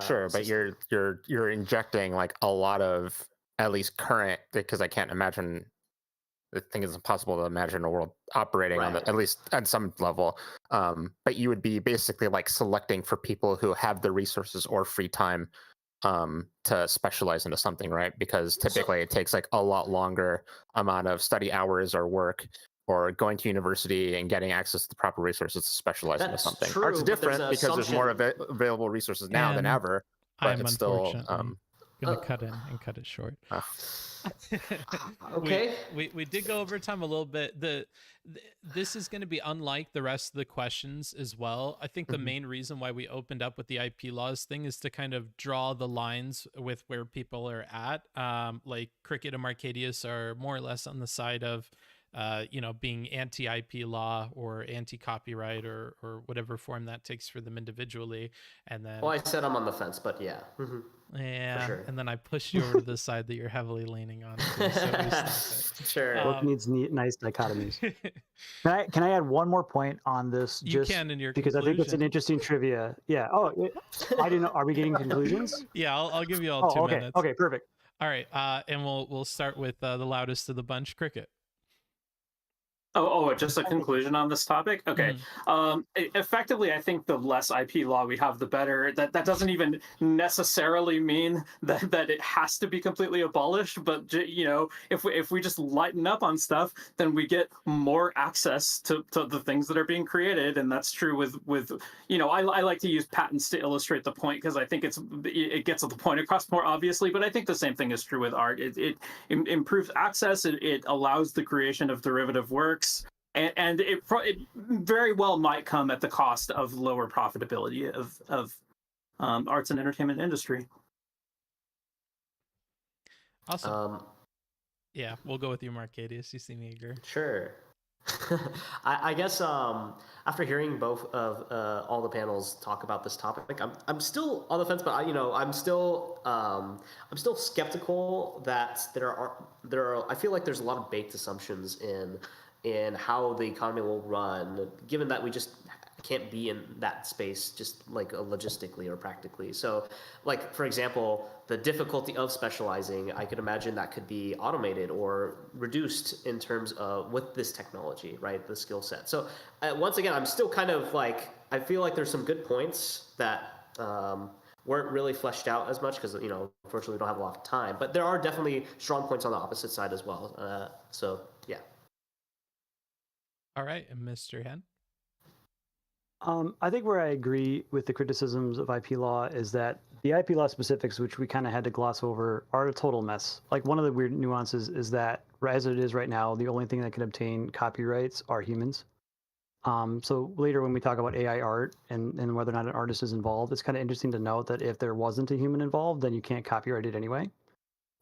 sure, but you're injecting like a lot of at least current, because I can't imagine. I think it's impossible to imagine a world operating on that, at least at some level. But you would be basically like selecting for people who have the resources or free time to specialize into something, right? Because typically it takes like a lot longer amount of study hours or work or going to university and getting access to the proper resources to specialize into That's something. true, Art's but there's different an because there's more available resources now than And ever, but I'm it's still unfortunately gonna cut in and cut it short. Okay. We did go over time a little bit. This is going to be unlike the rest of the questions as well. I think the main reason why we opened up with the IP laws thing is to kind of draw the lines with where people are at. Like Cricket and Marcadius are more or less on the side of being anti-IP law or anti-copyright or whatever form that takes for them individually. And then Well, I said I'm on the fence, but yeah. yeah, sure. and then I pushed you over to the side that you're heavily leaning on too, so we stop it. Sure. Book needs nice dichotomies. Can I add one more point on this? You can in your because I think it's an conclusion. interesting trivia. Yeah. Oh, I didn't know. Are we getting conclusions? Yeah, I'll give you all 2 okay. minutes. Okay, perfect. All right, and we'll start with the loudest of the bunch, Cricket. Just a conclusion on this topic. Okay. Effectively, I think the less IP law we have, the better. That doesn't even necessarily mean that it has to be completely abolished. But if we just lighten up on stuff, then we get more access to the things that are being created, and that's true with I like to use patents to illustrate the point because I think it gets the point across more obviously. But I think the same thing is true with art. It improves access. It allows the creation of derivative works. And it very well might come at the cost of lower profitability of arts and entertainment industry. Awesome. Yeah, we'll go with you, Marcadius. You seem eager. Sure. I guess after hearing both of all the panels talk about this topic, I'm still on the fence, but I'm still skeptical that there are. I feel like there's a lot of baked assumptions in how the economy will run, given that we just can't be in that space just like logistically or practically. So like, for example, the difficulty of specializing, I could imagine that could be automated or reduced in terms of with this technology, right? The skill set. So once again, I'm still kind of like, I feel like there's some good points that weren't really fleshed out as much because, unfortunately we don't have a lot of time, but there are definitely strong points on the opposite side as well. So yeah. All right, and Mr. Hen? I think where I agree with the criticisms of IP law is that the IP law specifics, which we kind of had to gloss over, are a total mess. Like one of the weird nuances is that, as it is right now, the only thing that can obtain copyrights are humans. So later when we talk about AI art and whether or not an artist is involved, it's kind of interesting to note that if there wasn't a human involved, then you can't copyright it anyway.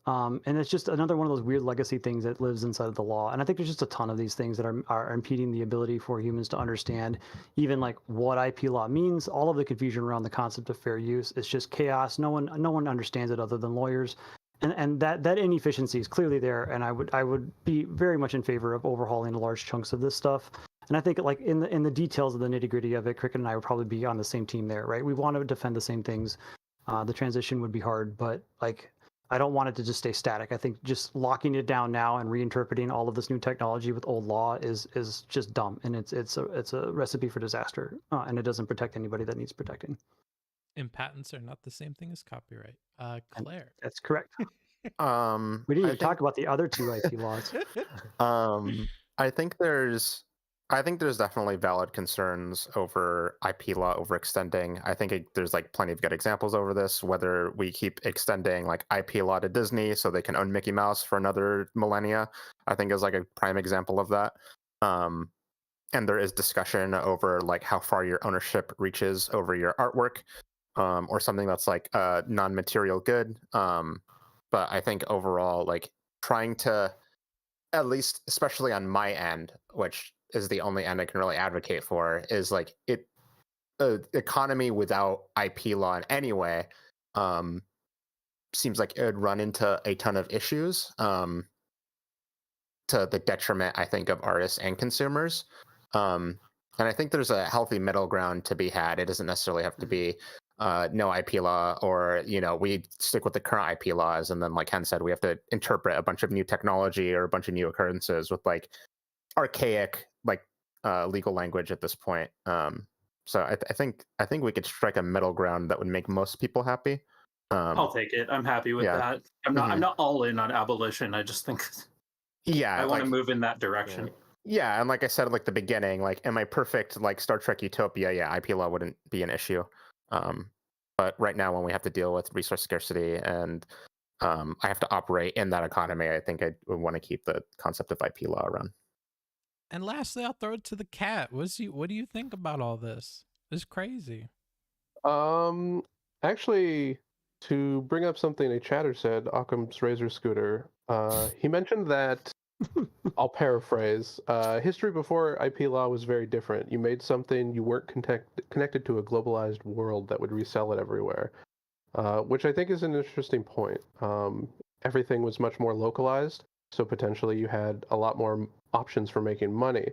And it's just another one of those weird legacy things that lives inside of the law. And I think there's just a ton of these things that are impeding the ability for humans to understand even like what IP law means. All of the confusion around the concept of fair use is just chaos. No one understands it other than lawyers. And that inefficiency is clearly there. And I would be very much in favor of overhauling large chunks of this stuff. And I think like in the details of the nitty gritty of it, Cricket and I would probably be on the same team there, right? We want to defend the same things. The transition would be hard, but like, I don't want it to just stay static. I think just locking it down now and reinterpreting all of this new technology with old law is just dumb, and it's a recipe for disaster, and it doesn't protect anybody that needs protecting. And patents are not the same thing as copyright. Claire. That's correct. We didn't even talk about the other two IP laws. I think there's definitely valid concerns over IP law overextending. I think there's like plenty of good examples over this, whether we keep extending like IP law to Disney so they can own Mickey Mouse for another millennia, I think is like a prime example of that. And there is discussion over like how far your ownership reaches over your artwork, or something that's like a non-material good. But I think overall, like trying to, at least especially on my end, which is the only end I can really advocate for, is like economy without IP law in any way seems like it would run into a ton of issues to the detriment, I think, of artists and consumers. And I think there's a healthy middle ground to be had. It doesn't necessarily have to be no IP law, or we stick with the current IP laws, and then like Ken said, we have to interpret a bunch of new technology or a bunch of new occurrences with like archaic like legal language at this point. So I think we could strike a middle ground that would make most people happy. I'll take it. I'm happy with Yeah. that. I'm not all in on abolition. I just think Yeah, I want to like, move in that direction. Right. yeah, and like I said at like the beginning, like in my perfect like Star Trek utopia, yeah, IP law wouldn't be an issue. But right now, when we have to deal with resource scarcity and I have to operate in that economy, I think I would want to keep the concept of IP law around. And lastly, I'll throw it to the cat. What do you think about all this? It's crazy. Actually, to bring up something a chatter said, Occam's Razor Scooter, he mentioned that, I'll paraphrase, history before IP law was very different. You made something, you weren't connected to a globalized world that would resell it everywhere, which I think is an interesting point. Everything was much more localized, so potentially you had a lot more options for making money.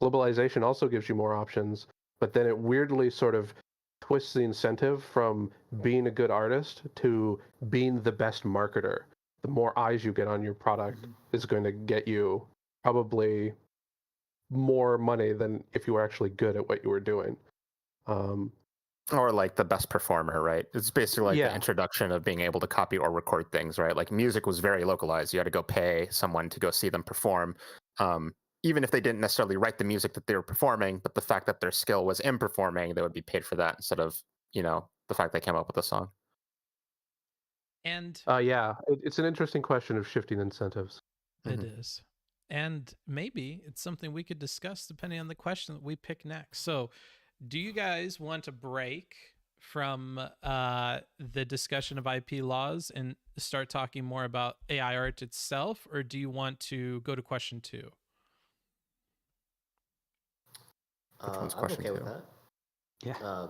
Globalization also gives you more options, but then it weirdly sort of twists the incentive from being a good artist to being the best marketer. The more eyes you get on your product is going to get you probably more money than if you were actually good at what you were doing. Or like the best performer, right? It's basically like the introduction of being able to copy or record things, right? Like music was very localized. You had to go pay someone to go see them perform. Even if they didn't necessarily write the music that they were performing, but the fact that their skill was in performing, they would be paid for that instead of, the fact they came up with a song. And it's an interesting question of shifting incentives. it is. And maybe it's something we could discuss depending on the question that we pick next. So, do you guys want to break from the discussion of IP laws and start talking more about AI art itself, or do you want to go to question 2? I'm okay with that. Yeah.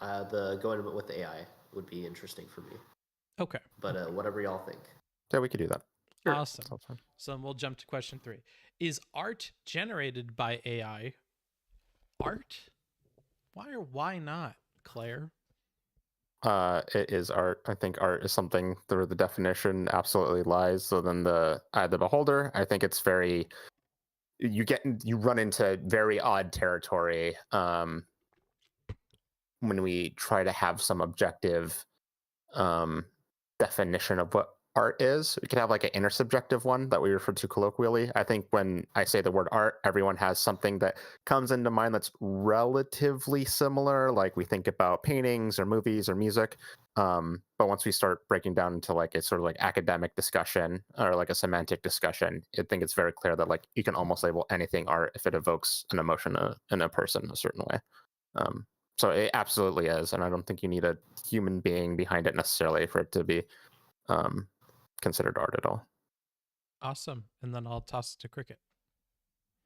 The going with the AI would be interesting for me. Okay. But whatever y'all think. Yeah, we could do that. Sure. Awesome. So we'll jump to question 3. Is art generated by AI art? Why or why not, Claire? It is art. I think art is something where the definition absolutely lies. So then the eye of the beholder, I think it's very, you run into very odd territory when we try to have some objective definition of what art is. We could have like an intersubjective one that we refer to colloquially. I think when I say the word art, everyone has something that comes into mind that's relatively similar. Like we think about paintings or movies or music. But once we start breaking down into like a sort of like academic discussion or like a semantic discussion, I think it's very clear that like you can almost label anything art if it evokes an emotion in a person a certain way. So it absolutely is, and I don't think you need a human being behind it necessarily for it to be considered art at all. Awesome. And then I'll toss it to Cricket.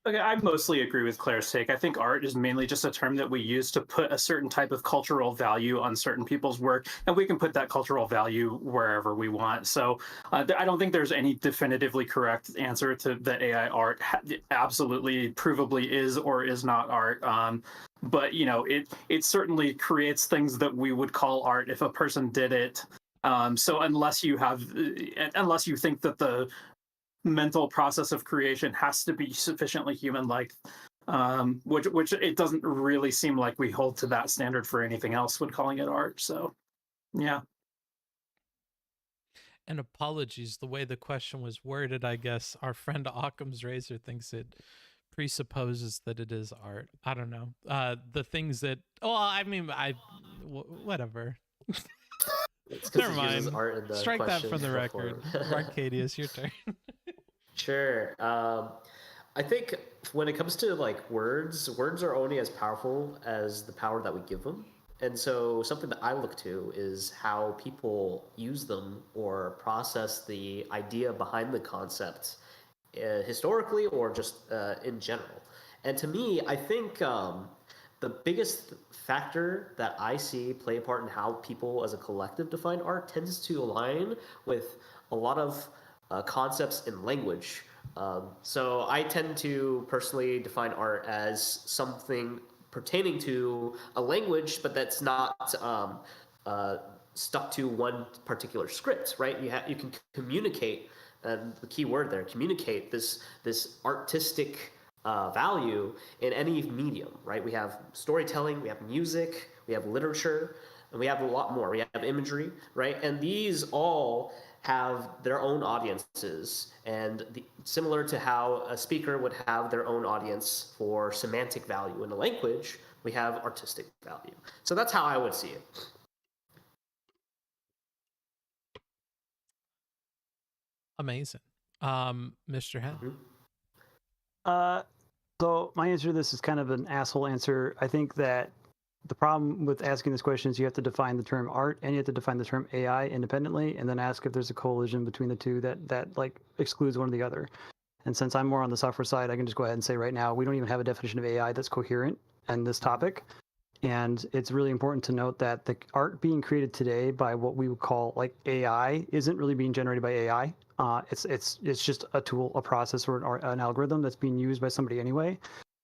Okay, I mostly agree with Claire's take. I think art is mainly just a term that we use to put a certain type of cultural value on certain people's work, and we can put that cultural value wherever we want. So I don't think there's any definitively correct answer to the AI art absolutely provably is or is not art. But it certainly creates things that we would call art if a person did it. So unless you think that the mental process of creation has to be sufficiently human-like, which it doesn't really seem like we hold to that standard for anything else when calling it art. So, yeah. And apologies, the way the question was worded, I guess our friend Occam's Razor thinks it presupposes that it is art. I don't know. The things that, whatever. Never mind. Art in the Strike that from the record. Arcadius, your turn. Sure. I think when it comes to like words are only as powerful as the power that we give them. And so something that I look to is how people use them or process the idea behind the concept historically or just in general. And to me, I think the biggest factor that I see play a part in how people as a collective define art tends to align with a lot of concepts in language. So I tend to personally define art as something pertaining to a language, but that's not stuck to one particular script, right? You can communicate, and the key word there, communicate this artistic value in any medium, right? We have storytelling, we have music, we have literature. and we have a lot more. We have imagery, right? And these all have their own audiences, and similar to how a speaker would have their own audience for semantic value in a language, we have artistic value. So that's how I would see it. Amazing. Mr. Hen. So my answer to this is kind of an asshole answer. I think that the problem with asking this question is you have to define the term art and you have to define the term AI independently, and then ask if there's a collision between the two that like excludes one or the other. And since I'm more on the software side, I can just go ahead and say right now we don't even have a definition of AI that's coherent in this topic. And it's really important to note that the art being created today by what we would call like AI isn't really being generated by AI. It's just a tool, a process, or an algorithm that's being used by somebody anyway.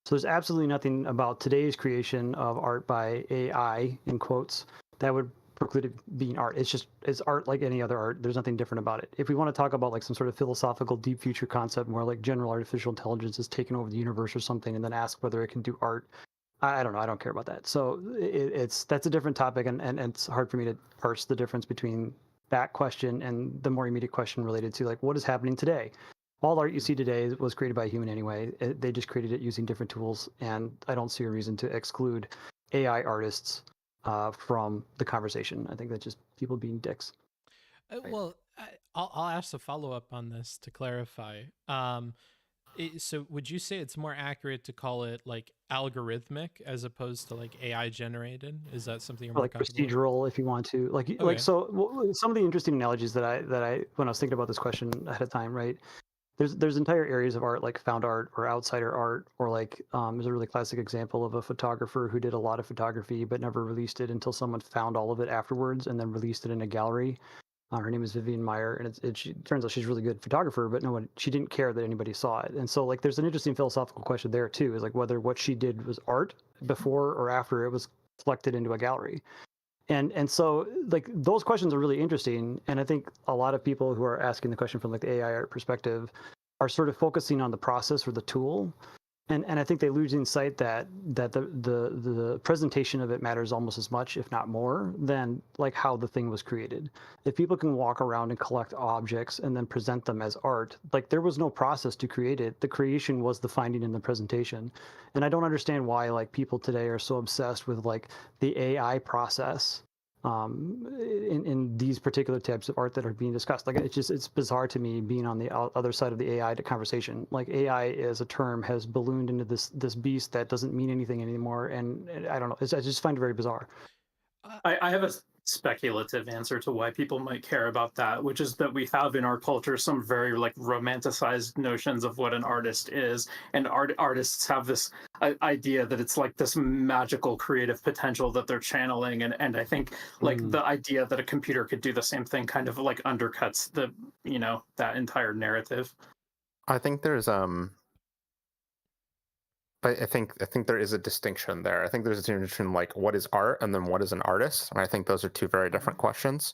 So there's absolutely nothing about today's creation of art by AI, in quotes, that would preclude it being art. It's art like any other art. There's nothing different about it. If we want to talk about like some sort of philosophical deep future concept where like general artificial intelligence has taken over the universe or something, and then ask whether it can do art, I don't know. I don't care about that. So that's a different topic, and it's hard for me to parse the difference between that question and the more immediate question related to like what is happening today. All art you see today was created by a human anyway. They just created it using different tools, and I don't see a reason to exclude AI artists from the conversation. I think that's just people being dicks. Well, I'll ask a follow up on this to clarify. So would you say it's more accurate to call it like algorithmic as opposed to like AI generated? Is that something you're Or more like comfortable with? procedural, if you want to, like so. Some of the interesting analogies that I when I was thinking about this question ahead of time, right? There's entire areas of art like found art or outsider art, or like there's a really classic example of a photographer who did a lot of photography but never released it until someone found all of it afterwards and then released it in a gallery. Her name is Vivian Meyer, and it turns out she's a really good photographer, but she didn't care that anybody saw it. And so like there's an interesting philosophical question there too, is like whether what she did was art before or after it was collected into a gallery. And so like those questions are really interesting, and I think a lot of people who are asking the question from like the AI art perspective are sort of focusing on the process or the tool, and I think they lose in sight that the presentation of it matters almost as much, if not more, than like how the thing was created. If people can walk around and collect objects and then present them as art, like there was no process to create it. The creation was the finding in the presentation. And I don't understand why like people today are so obsessed with like the AI process in these particular types of art that are being discussed. Like it's bizarre to me being on the other side of the AI conversation. Like AI as a term has ballooned into this beast that doesn't mean anything anymore, and I don't know. I just find it very bizarre. I have a speculative answer to why people might care about that, which is that we have in our culture some very like romanticized notions of what an artist is, and artists have this idea that it's like this magical creative potential that they're channeling, and I think like the idea that a computer could do the same thing kind of like undercuts the that entire narrative. I think there's I think there is a distinction there. I think there's a distinction between like what is art and then what is an artist, and I think those are two very different questions.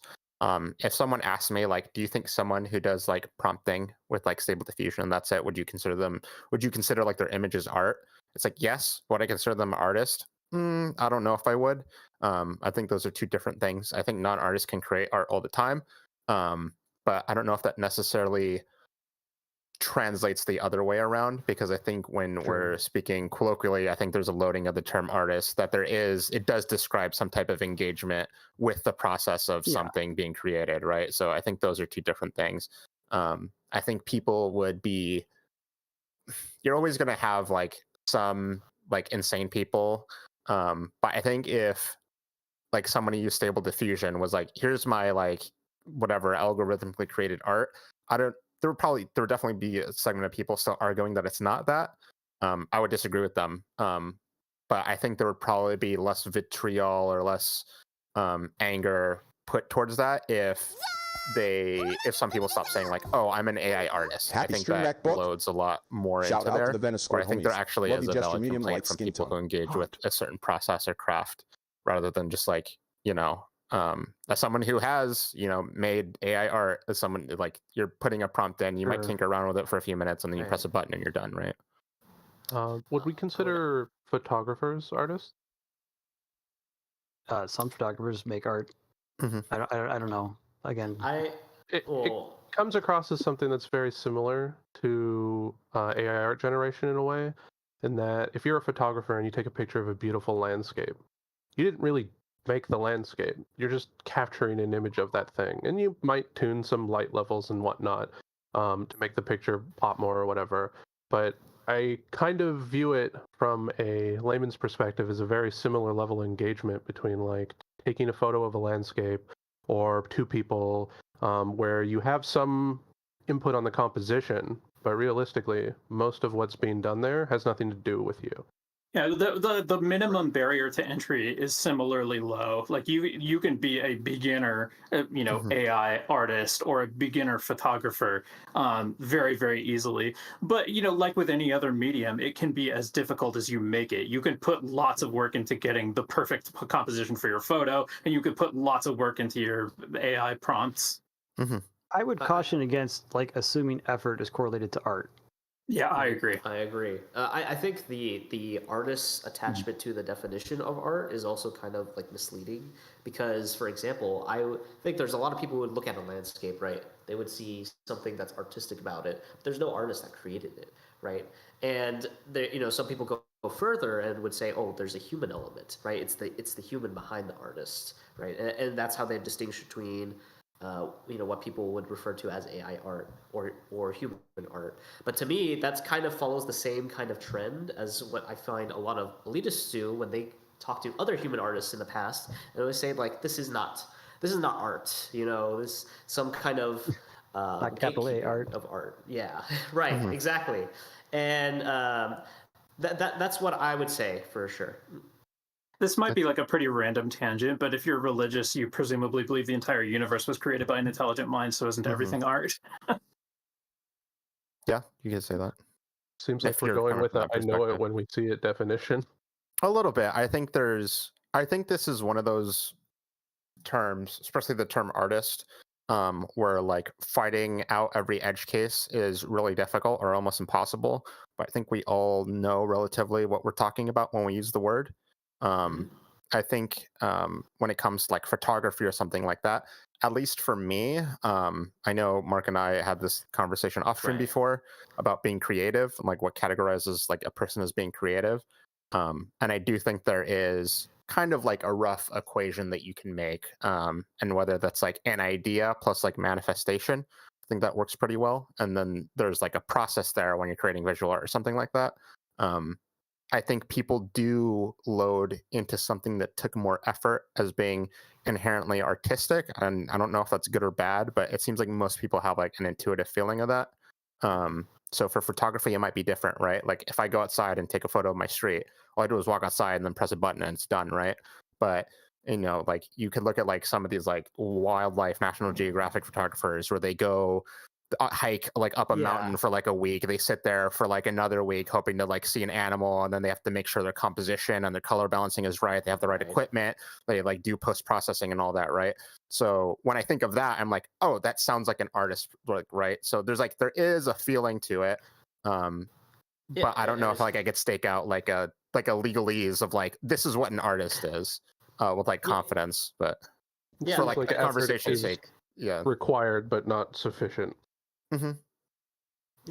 If someone asks me like, do you think someone who does like prompting with like stable diffusion, that's it, would you consider like their image as art? It's like, yes. Would I consider them an artist? I don't know if I would. I think those are two different things. I think non-artists can create art all the time, but I don't know if that necessarily translates the other way around, because I think when we're speaking colloquially, I think there's a loading of the term artist that it does describe some type of engagement with the process of something being created, right? So I think those are two different things. I think people you're always going to have like some like insane people, but I think if like somebody used stable diffusion was like, here's my like whatever algorithmically created art, there would definitely be a segment of people still arguing that it's not that. I would disagree with them, but I think there would probably be less vitriol or less anger put towards that if some people stop saying like, oh, I'm an AI artist. Happy I think Stream that Rack book. loads a lot more Shout into out there. to the Venice Square Where I think there homies. actually Love is you, a Gesture valid Medium, complaint light from skin people who tone. engage with a certain process or craft, rather than just like, as someone who has, made AI art, as someone like you're putting a prompt in, you might tinker around with it for a few minutes and then you press a button and you're done, right? Would we consider photographers artists? some photographers make art. Mhm. I don't know. Again, It Well, comes across as something that's very similar to AI art generation in a way, in that if you're a photographer and you take a picture of a beautiful landscape, you didn't really make the landscape. You're just capturing an image of that thing, and you might tune some light levels and whatnot to make the picture pop more or whatever. But I kind of view it from a layman's perspective as a very similar level of engagement between like taking a photo of a landscape or two people, where you have some input on the composition, but realistically, most of what's being done there has nothing to do with you. Yeah, the minimum barrier to entry is similarly low. Like you can be a beginner, Mhm. AI artist or a beginner photographer, very easily. But like with any other medium, it can be as difficult as you make it. You can put lots of work into getting the perfect composition for your photo, and you could put lots of work into your AI prompts. Mhm. I would caution against like assuming effort is correlated to art. Yeah, I agree. I agree. I think the artist's attachment to the definition of art is also kind of like misleading because, for example, think there's a lot of people who would look at a landscape, right? They would see something that's artistic about it. But there's no artist that created it, right? And some people go further and would say, oh, there's a human element, right? It's the human behind the artist, right? And that's how they distinguish between what people would refer to as AI art or human art. But to me, that's kind of follows the same kind of trend as what I find a lot of elitists do when they talk to other human artists in the past, and always say like, this is not art. This some kind of Not capital A gatekeeping art. of art. Yeah, right, Mhm. exactly. And that's what I would say for sure. This might be like a pretty random tangent, but if you're religious, you presumably believe the entire universe was created by an intelligent mind, so isn't Mhm. everything art? Yeah, you can say that. Seems If like we're you're going coming with from a that I know it perspective. when we see it definition. A little bit. I think this is one of those terms, especially the term artist, where like fighting out every edge case is really difficult or almost impossible. But I think we all know relatively what we're talking about when we use the word. I think when it comes to like photography or something like that, at least for me, I know Mark and I had this conversation off stream Right. before about being creative, like what categorizes like a person as being creative. And I do think there is kind of like a rough equation that you can make, and whether that's like an idea plus like manifestation, I think that works pretty well. And then there's like a process there when you're creating visual art or something like that. I think people do load into something that took more effort as being inherently artistic, and I don't know if that's good or bad, but it seems like most people have like an intuitive feeling of that. So for photography, it might be different, right? Like if I go outside and take a photo of my street, all I do is walk outside and then press a button and it's done, right? But like you could look at like some of these like wildlife National Geographic photographers where they go hike like up a mountain for like a week. They sit there for like another week hoping to like see an animal, and then they have to make sure their composition and their color balancing is right. They have the right equipment. They like do post processing and all that, right? So when I think of that, I'm like, oh, that sounds like an artist, like, right? So there is a feeling to it, but I don't know if like I could stake out like a legalese of like this is what an artist is with like confidence, but Yeah, for like like a effort conversation's is sake, yeah. required but not sufficient. Mm-hmm.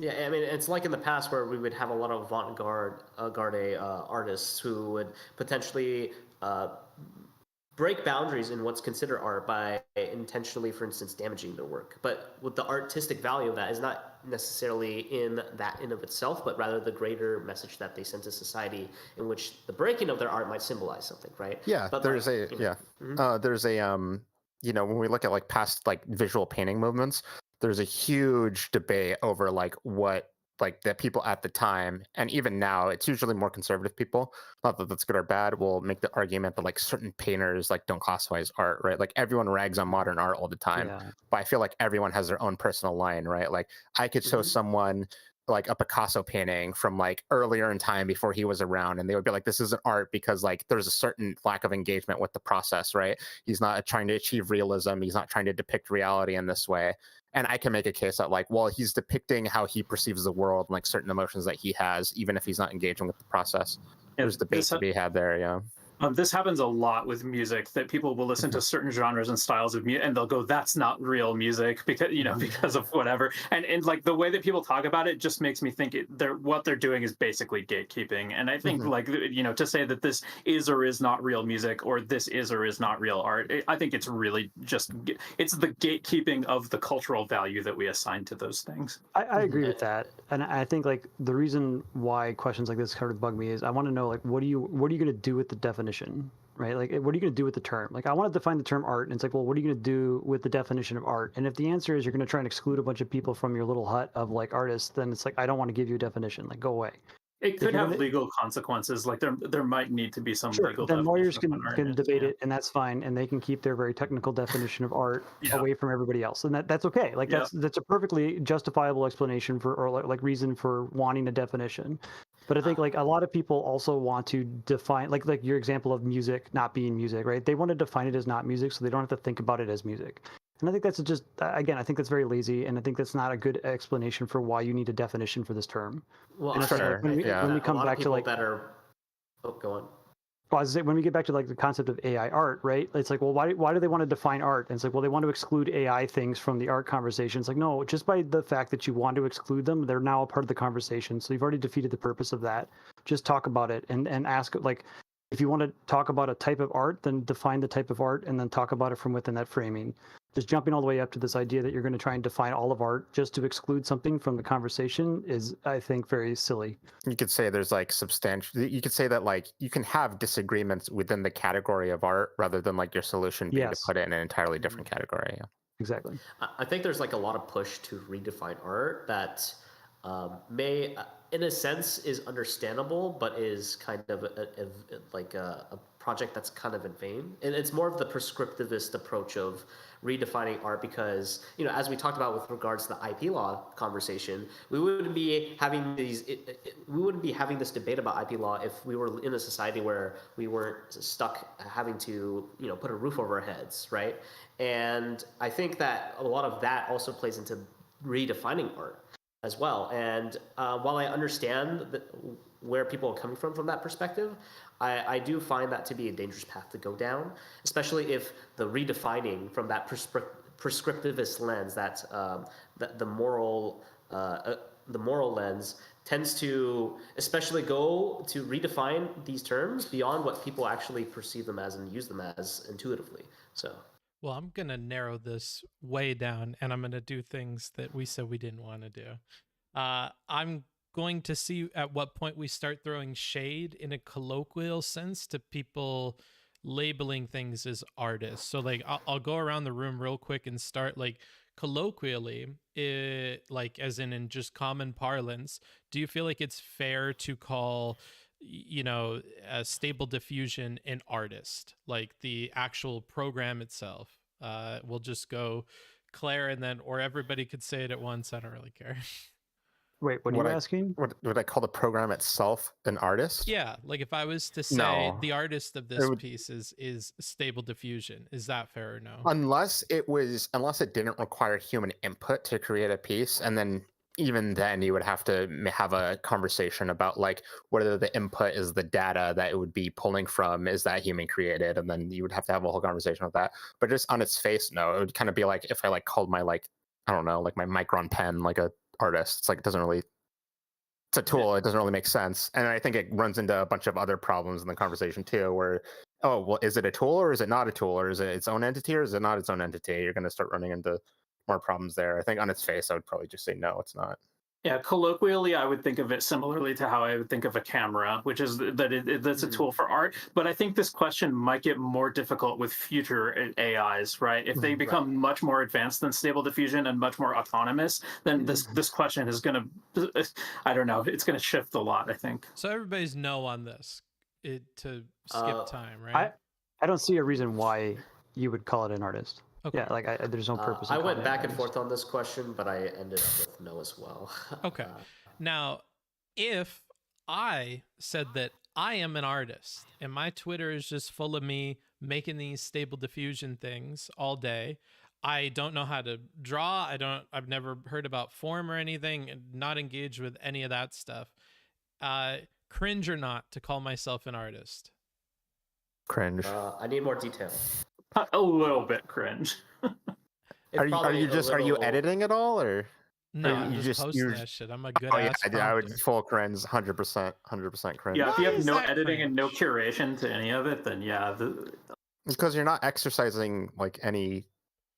Yeah, I mean, it's like in the past where we would have a lot of avant-garde artists who would potentially break boundaries in what's considered art by intentionally, for instance, damaging their work. But with the artistic value of that is not necessarily in that in of itself, but rather the greater message that they send to society, in which the breaking of their art might symbolize something, right? Yeah, but there's like, there's a when we look at like past like visual painting movements, there's a huge debate over like what like the people at the time, and even now it's usually more conservative people, not that that's good or bad, will make the argument that like certain painters like don't classify as art, right? Like everyone rags on modern art all the time, but I feel like everyone has their own personal line, right? Like I could show someone like a Picasso painting from like earlier in time before he was around, and they would be like, this isn't art because like there's a certain lack of engagement with the process, right? He's not trying to achieve realism, he's not trying to depict reality in this way. And I can make a case that like, well, he's depicting how he perceives the world and like certain emotions that he has, even if he's not engaging with the process. There's debate to be had there. This happens a lot with music, that people will listen to certain genres and styles of music and they'll go, that's not real music because, because of whatever. And like the way that people talk about it just makes me think what they're doing is basically gatekeeping. And I think like, to say that this is or is not real music or this is or is not real art, I think it's really just, it's the gatekeeping of the cultural value that we assign to those things. I agree with that. And I think like the reason why questions like this sort of bug me is I want to know like, what are you going to do with the definition, right? Like, what are you going to do with the term? Like, I want to define the term art, and it's like, well, what are you going to do with the definition of art? And if the answer is you're going to try and exclude a bunch of people from your little hut of like artists, then it's like, I don't want to give you a definition. Like, go away. It could have legal consequences. Like there might need to be some legal. Then lawyers can artist, debate it, and that's fine, and they can keep their very technical definition of art away from everybody else, and that's okay. Like that's a perfectly justifiable explanation for, or like reason for wanting a definition. But I think like a lot of people also want to define like your example of music not being music, right? They want to define it as not music, so they don't have to think about it as music. And I think that's just, again, I think that's very lazy, and I think that's not a good explanation for why you need a definition for this term. Well, and sure. when we come back to like go on. Well, I was saying, when we get back to like the concept of AI art, right? It's like, well, why do they want to define art? And it's like, well, they want to exclude AI things from the art conversation. It's like, no, just by the fact that you want to exclude them, they're now a part of the conversation. So you've already defeated the purpose of that. Just talk about it and ask, like, if you want to talk about a type of art, then define the type of art and then talk about it from within that framing. Just jumping all the way up to this idea that you're going to try and define all of art just to exclude something from the conversation is, I think, very silly. You could say there's like you could say that like you can have disagreements within the category of art rather than like your solution being to put it in an entirely different category. Yeah. Exactly. I think there's like a lot of push to redefine art that may, in a sense, is understandable, but is kind of a project that's kind of in vain. And it's more of the prescriptivist approach of redefining art because, as we talked about with regards to the IP law conversation, we wouldn't be having this debate about IP law if we were in a society where we weren't stuck having to, put a roof over our heads, right? And I think that a lot of that also plays into redefining art as well. And while I understand where people are coming from that perspective, I do find that to be a dangerous path to go down, especially if the redefining from that prescriptivist lens, that the moral lens tends to especially go to redefine these terms beyond what people actually perceive them as and use them as intuitively. So. Well, I'm going to narrow this way down, and I'm going to do things that we said we didn't want to do. I'm going to see at what point we start throwing shade in a colloquial sense to people labeling things as artists. So like I'll go around the room real quick and start like colloquially, like as in just common parlance, do you feel like it's fair to call a stable diffusion an artist, like the actual program itself? We'll just go Claire and then, or everybody could say it at once. I don't really care. Wait, what are you asking? What would I call the program itself an artist? Yeah, like if I was to say the artist of this piece is stable diffusion, is that fair or no? Unless it didn't require human input to create a piece, and then even then you would have to have a conversation about like whether the input is the data that it would be pulling from, is that human created, and then you would have to have a whole conversation with that. But just on its face, no, it would kind of be like if I like called my like, I don't know, like my Micron pen like a artist. It's like it's a tool. It doesn't really make sense. And I think it runs into a bunch of other problems in the conversation too, where, oh, well, is it a tool or is it not a tool, or is it its own entity or is it not its own entity? You're going to start running into more problems there. I think on its face, I would probably just say no, it's not. Yeah, colloquially, I would think of it similarly to how I would think of a camera, which is that that's a tool for art. But I think this question might get more difficult with future AIs, right? If they become much more advanced than stable diffusion and much more autonomous, then this question is going to, I don't know, it's going to shift a lot, I think. So everybody's no on this to skip time, right? I don't see a reason why you would call it an artist. Okay. Yeah, like there's no purpose. I went back and forth on this question, but I ended up with no as well. Okay. Now, if I said that I am an artist and my Twitter is just full of me making these stable diffusion things all day, I don't know how to draw. I've never heard about form or anything, not engaged with any of that stuff. Cringe or not to call myself an artist? Cringe. I need more detail. A little bit cringe. Are you editing at all, or No, you I'm just just- posting you're- that shit. I'm a good oh yeah, ass I would prompter. full cringe, 100% cringe. Yeah, if you Why have is no that editing and no cringe? curation to any of it, then yeah. Because you're not exercising like any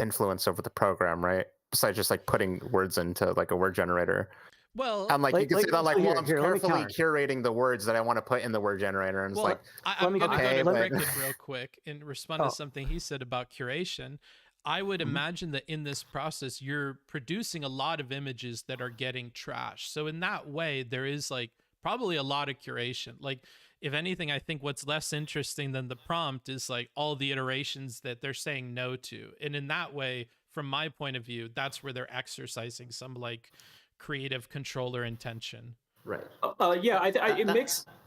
influence over the program, right? Besides just like putting words into like a word generator. Well, And like you can say that like, so well, I'm here, let me carefully counter. curating the words that I want to put in the word generator, and it's well, like, I'm me going to okay, go to but- Cricket real quick and respond Oh. to something he said about curation. I would imagine that in this process, you're producing a lot of images that are getting trashed. So in that way, there is like probably a lot of curation. Like, if anything, I think what's less interesting than the prompt is like all the iterations that they're saying no to. And in that way, from my point of view, that's where they're exercising some like creative controller intention. Right. Yeah,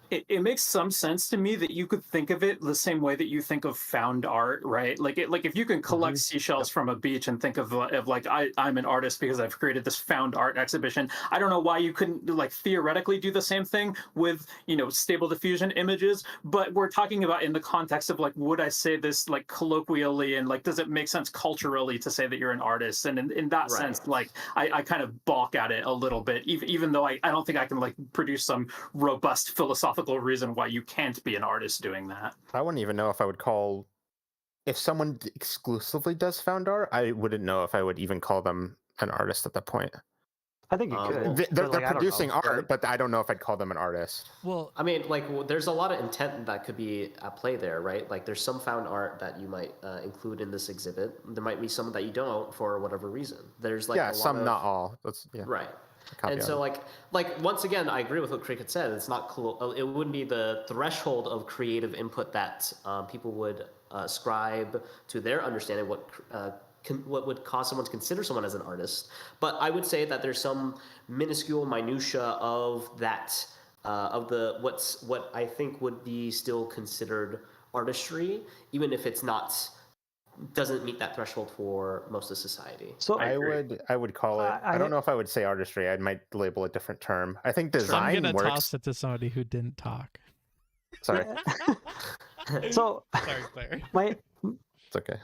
it makes some sense to me that you could think of it the same way that you think of found art, right? Like if you can collect seashells from a beach and think of like I'm an artist because I've created this found art exhibition. I don't know why you couldn't like theoretically do the same thing with stable diffusion images, but we're talking about in the context of like, would I say this like colloquially, and like does it make sense culturally to say that you're an artist? And in that sense, like I kind of balk at it a little bit, even though I don't think I can like produce some robust philosophical reason why you can't be an artist doing that. I wouldn't even know if I would call, if someone exclusively does found art, I wouldn't know if I would even call them an artist at that point. I think you could. They're but, like, I don't producing know. art, but I don't know if I'd call them an artist. Well, I mean, like, there's a lot of intent that could be at play there, right? Like, there's some found art that you might include in this exhibit. There might be some that you don't for whatever reason. There's like some, not all. That's right. And so, like once again, I agree with what Cricket said. It's not cool. It wouldn't be the threshold of creative input that people would ascribe to their understanding what would cause someone to consider someone as an artist. But I would say that there's some minuscule minutia of that of what I think would be still considered artistry, even if it's not. Doesn't meet that threshold for most of society. So I would call it. I don't know if I would say artistry. I might label a different term. I think design I'm gonna works. toss it to somebody who didn't talk. Sorry, So Sorry, Claire. it's okay.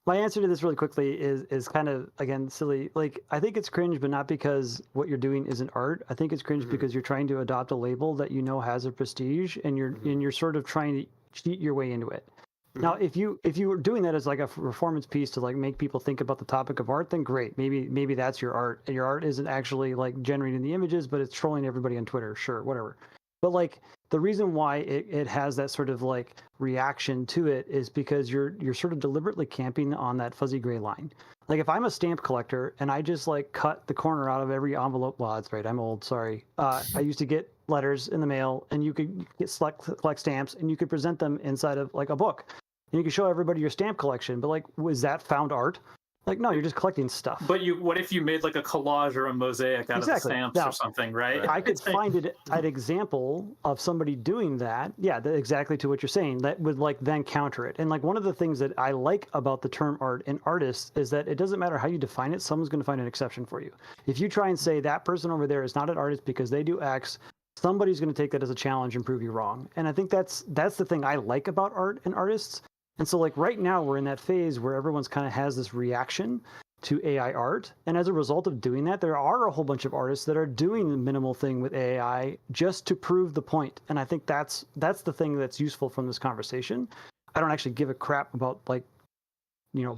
my answer to this really quickly is kind of, again, silly. Like, I think it's cringe, but not because what you're doing isn't art. I think it's cringe because you're trying to adopt a label that has a prestige, and you're sort of trying to cheat your way into it. Now, if you were doing that as like a performance piece to like make people think about the topic of art, then great. Maybe that's your art. And your art isn't actually like generating the images, but it's trolling everybody on Twitter. Sure, whatever. But like the reason why it has that sort of like reaction to it is because you're sort of deliberately camping on that fuzzy gray line. Like if I'm a stamp collector and I just like cut the corner out of every envelope, well, that's right, I'm old, sorry. I used to get letters in the mail, and you could collect stamps, and you could present them inside of like a book. And you can show everybody your stamp collection, but like, was that found art? Like, no, you're just collecting stuff. But what if you made like a collage or a mosaic out of the stamps or something, right? I could find an example of somebody doing that. Yeah, exactly to what you're saying. That would like then counter it. And like one of the things that I like about the term art and artist is that it doesn't matter how you define it. Someone's going to find an exception for you. If you try and say that person over there is not an artist because they do X, somebody's going to take that as a challenge and prove you wrong. And I think that's the thing I like about art and artists. And so like right now we're in that phase where everyone's kind of has this reaction to AI art. And as a result of doing that, there are a whole bunch of artists that are doing the minimal thing with AI just to prove the point. And I think that's the thing that's useful from this conversation. I don't actually give a crap about like,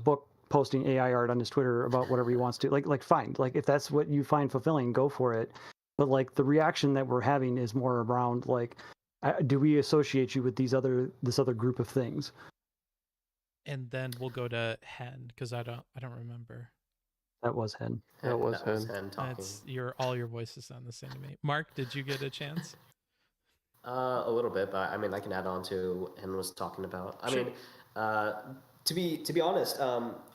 book posting AI art on his Twitter about whatever he wants to. Like fine. Like if that's what you find fulfilling, go for it. But like the reaction that we're having is more around like, do we associate you with this other group of things? And then we'll go to Hen because I don't remember. That was Hen. That was Hen. talking. That's all your voices sound the same to me. Mark, did you get a chance? A little bit, but I mean, I can add on to what Hen was talking about. I mean, to be honest,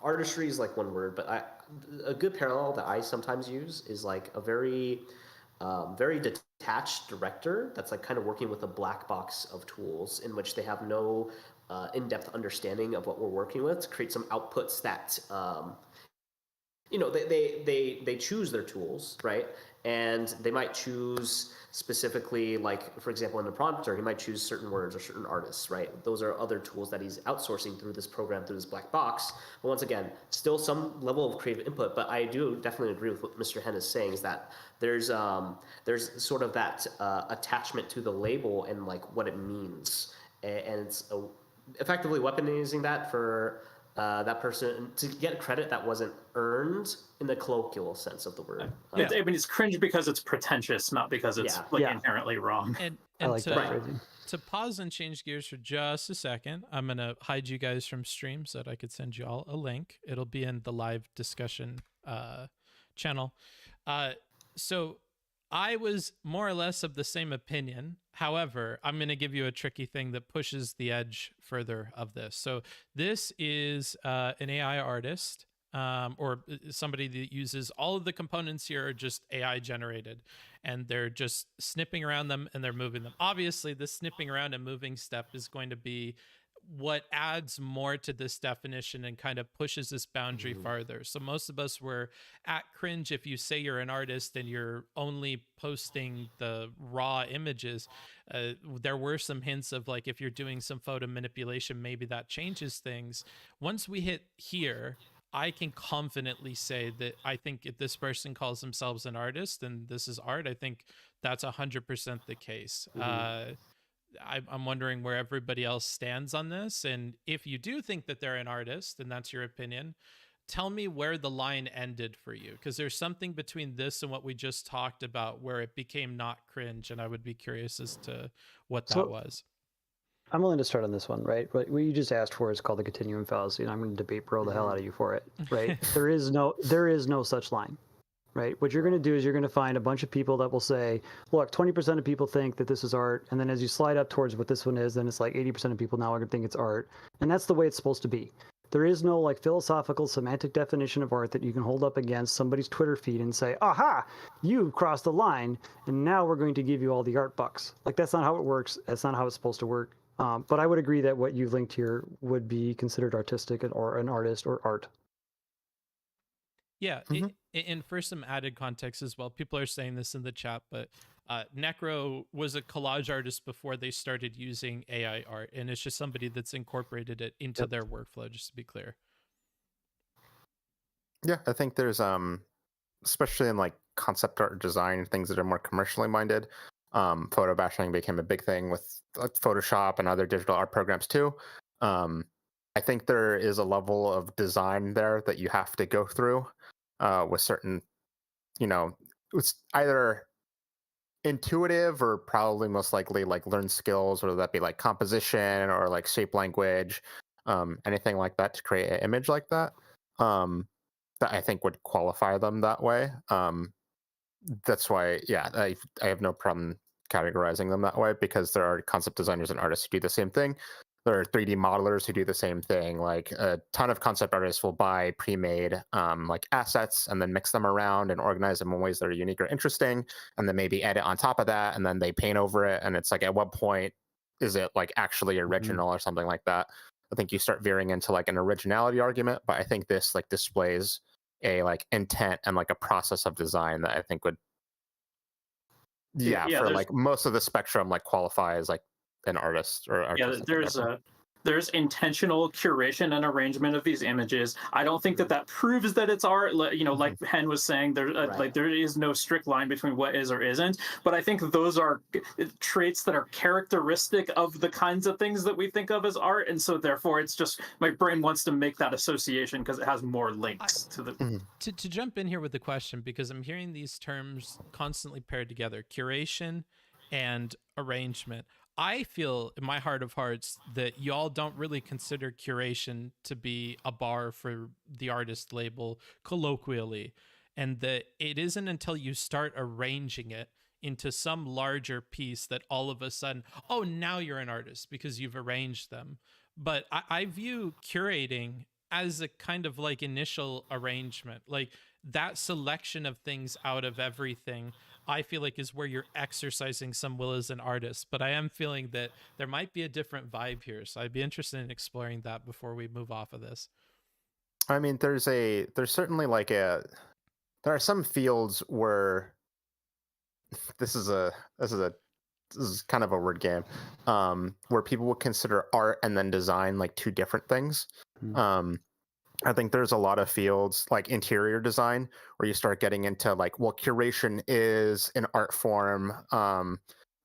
artistry is like one word, but a good parallel that I sometimes use is like a very detached director that's like kind of working with a black box of tools in which they have no in-depth understanding of what we're working with to create some outputs that they choose their tools, right? and they might choose specifically, like, for example, in the prompter, he might choose certain words or certain artists, right? Those are other tools that he's outsourcing through this program, through this black box. But once again, still some level of creative input. But I do definitely agree with what Mr. Hen is saying, is that there's sort of that attachment to the label and like what it means, and it's effectively weaponizing that for that person to get credit that wasn't earned in the colloquial sense of the word. I mean, it's cringe because it's pretentious, not because it's inherently wrong. And I like that phrasing. To pause and change gears for just a second, I'm going to hide you guys from stream so that I could send you all a link. It'll be in the live discussion channel. So I was more or less of the same opinion. However, I'm going to give you a tricky thing that pushes the edge further of this. So this is an AI artist, or somebody that uses all of the components here are just AI generated, and they're just snipping around them and they're moving them. Obviously, the snipping around and moving step is going to be what adds more to this definition and kind of pushes this boundary farther. So most of us were at Cringe. If you say you're an artist and you're only posting the raw images, there were some hints of like, if you're doing some photo manipulation, maybe that changes things. Once we hit here, I can confidently say that I think if this person calls themselves an artist and this is art, I think that's 100% the case. I'm wondering where everybody else stands on this. And if you do think that they're an artist and that's your opinion, tell me where the line ended for you. Because there's something between this and what we just talked about where it became not cringe. And I would be curious as to what that was. I'm willing to start on this one, right? What you just asked for is called the continuum fallacy, and I'm going to debate bro the hell out of you for it, right? There is no such line. Right. What you're going to do is you're going to find a bunch of people that will say, look, 20% of people think that this is art. And then as you slide up towards what this one is, then it's like 80% of people now are going to think it's art. And that's the way it's supposed to be. There is no like philosophical semantic definition of art that you can hold up against somebody's Twitter feed and say, aha, you crossed the line. And now we're going to give you all the art bucks. Like, that's not how it works. That's not how it's supposed to work. But I would agree that what you've linked here would be considered artistic or an artist or art. Yeah, and for some added context as well, people are saying this in the chat, but Necro was a collage artist before they started using AI art, and it's just somebody that's incorporated it into their workflow, just to be clear. Yeah, I think there's, especially in like concept art design and things that are more commercially minded, photo bashing became a big thing with like Photoshop and other digital art programs too. I think there is a level of design there that you have to go through with certain, it's either intuitive or probably most likely like learned skills, whether that be like composition or like shape language, anything like that to create an image like that, that I think would qualify them that way. That's why, I have no problem categorizing them that way, because there are concept designers and artists who do the same thing. There are 3D modelers who do the same thing. Like a ton of concept artists will buy pre-made like assets and then mix them around and organize them in ways that are unique or interesting, and then maybe edit on top of that, and then they paint over it. And it's like, at what point is it like actually original or something like that? I think you start veering into like an originality argument, but I think this like displays a like intent and like a process of design that I think would, for like most of the spectrum, like qualify as like an artist or there's intentional curation and arrangement of these images. I don't think that proves that it's art. Like Hen was saying, there is no strict line between what is or isn't. But I think those are traits that are characteristic of the kinds of things that we think of as art, and so therefore it's just my brain wants to make that association because it has more links to the. To jump in here with the question, because I'm hearing these terms constantly paired together: curation and arrangement. I feel in my heart of hearts that y'all don't really consider curation to be a bar for the artist label colloquially, and that it isn't until you start arranging it into some larger piece that all of a sudden, oh, now you're an artist because you've arranged them. But I view curating as a kind of like initial arrangement, like that selection of things out of everything, I feel like is where you're exercising some will as an artist. But I am feeling that there might be a different vibe here, so I'd be interested in exploring that before we move off of this. I mean, there's certainly like there are some fields where this is kind of a word game, where people would consider art and then design like two different things. I think there's a lot of fields like interior design where you start getting into like, well, curation is an art form,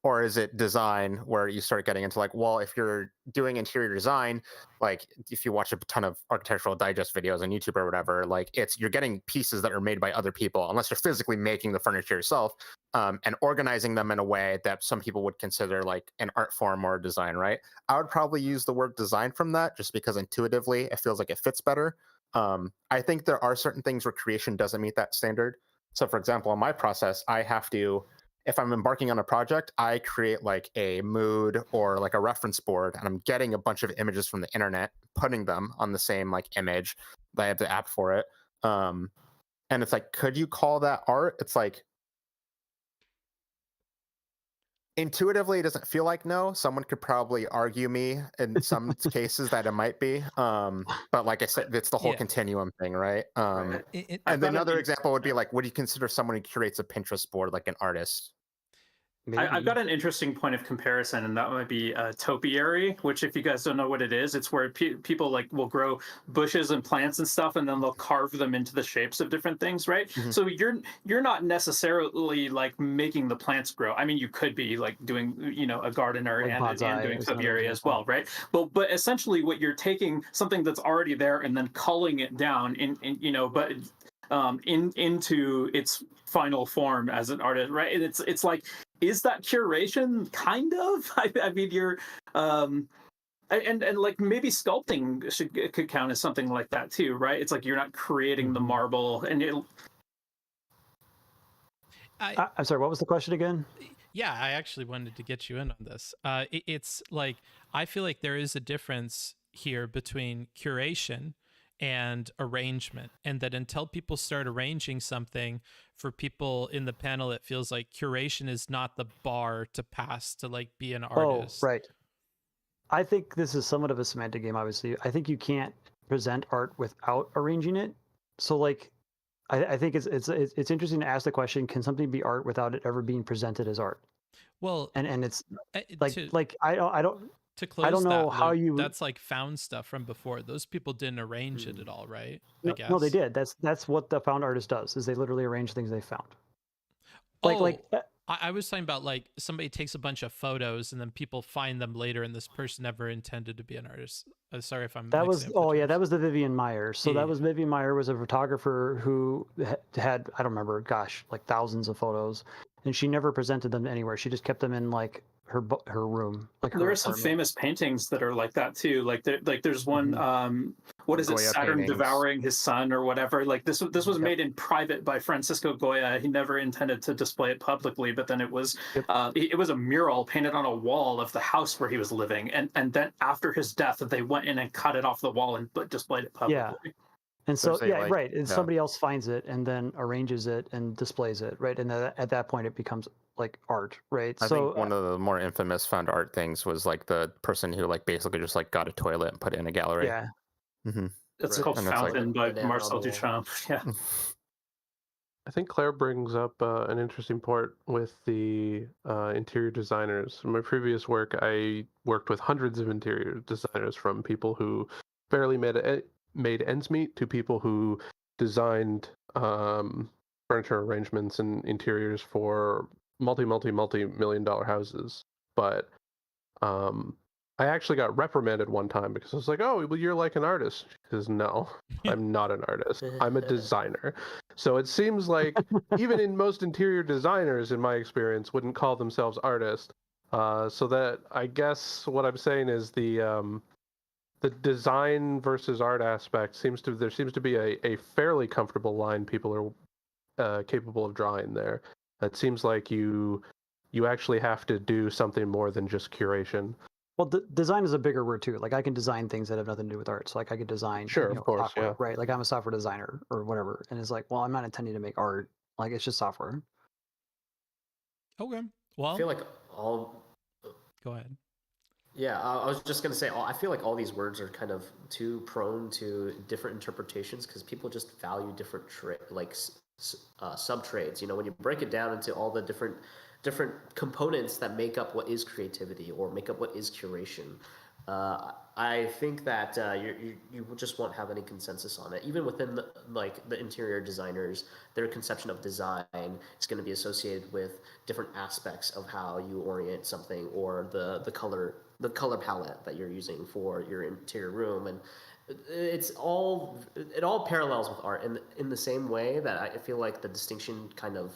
or is it design, where you start getting into like, well, if you're doing interior design, like if you watch a ton of architectural digest videos on YouTube or whatever, like you're getting pieces that are made by other people, unless you're physically making the furniture yourself, and organizing them in a way that some people would consider like an art form or design, right? I would probably use the word design from that just because intuitively it feels like it fits better. I think there are certain things where creation doesn't meet that standard. So for example, in my process, I have to, if I'm embarking on a project, I create like a mood or like a reference board, and I'm getting a bunch of images from the internet, putting them on the same like image. I have the app for it. And it's like, could you call that art? It's like, intuitively it doesn't feel like no. Someone could probably argue me in some cases that it might be, but like I said, it's the whole continuum thing, right? And then another example would be like, would you consider someone who curates a Pinterest board like an artist? I've got an interesting point of comparison, and that might be topiary, which, if you guys don't know what it is, it's where people like will grow bushes and plants and stuff, and then they'll carve them into the shapes of different things, right? So you're not necessarily like making the plants grow. I mean, you could be like doing, you know, a gardener Like and doing topiary as well, right? But essentially, what you're taking something that's already there and then culling it down in you know, but into its final form as an artist, right? And it's like, is that curation? Kind of. I mean, you're and like maybe sculpting could count as something like that too, right? It's like you're not creating the marble, and I'm sorry, what was the question again? Yeah, I actually wanted to get you in on this. It's like, I feel like there is a difference here between curation and arrangement, and that until people start arranging something, for people in the panel, it feels like curation is not the bar to pass to like be an artist. Oh, right. I think this is somewhat of a semantic game, obviously. I think you can't present art without arranging it. So like, I think it's interesting to ask the question: can something be art without it ever being presented as art? Well, and it's like to, like I don't to close I don't know that how loop, you. that's like found stuff from before. Those people didn't arrange it at all, right? No, I guess. no, they did. That's what the found artist does. Is they literally arrange things they found. Like I was talking about like somebody takes a bunch of photos and then people find them later, and this person never intended to be an artist. Sorry if I'm. That was terms. that was the Vivian Meyer. So that was Vivian Meyer was a photographer who had, I don't remember, gosh, like thousands of photos, and she never presented them anywhere. She just kept them in like her room. Like there are some famous paintings that are like that too. Like there's one. What is it? Goya Saturn paintings. devouring his son or whatever. Like this was made in private by Francisco Goya. He never intended to display it publicly, but then it was it was a mural painted on a wall of the house where he was living, and then after his death, they went in and cut it off the wall and displayed it publicly. Yeah. And so right, and somebody else finds it and then arranges it and displays it, right? And at that point, it becomes like art, right? I think one of the more infamous found art things was like the person who like basically just like got a toilet and put it in a gallery. Yeah. It's called Fountain by Marcel Duchamp. Yeah. I think Claire brings up an interesting part with the interior designers. In my previous work, I worked with hundreds of interior designers, from people who barely made ends meet to people who designed furniture arrangements and interiors for multi-million dollar houses. But I actually got reprimanded one time because I was like, oh, well, you're like an artist. Because no, I'm not an artist. I'm a designer. So it seems like even in most interior designers, in my experience, wouldn't call themselves artists. So that, I guess what I'm saying is the design versus art aspect there seems to be a fairly comfortable line people are capable of drawing there. It seems like you actually have to do something more than just curation. Well, design is a bigger word too. Like I can design things that have nothing to do with art. So like I could design, of course, software, right? Like I'm a software designer or whatever, and it's like, well, I'm not intending to make art. Like it's just software. Okay. Well, I feel like all. Go ahead. Yeah, I was just gonna say, I feel like all these words are kind of too prone to different interpretations because people just value different sub trades. You know, when you break it down into all the different components that make up what is creativity or make up what is curation, I think that you just won't have any consensus on it. Even within the interior designers, their conception of design is going to be associated with different aspects of how you orient something or the color palette that you're using for your interior room, and it all parallels with art in the same way that I feel like the distinction kind of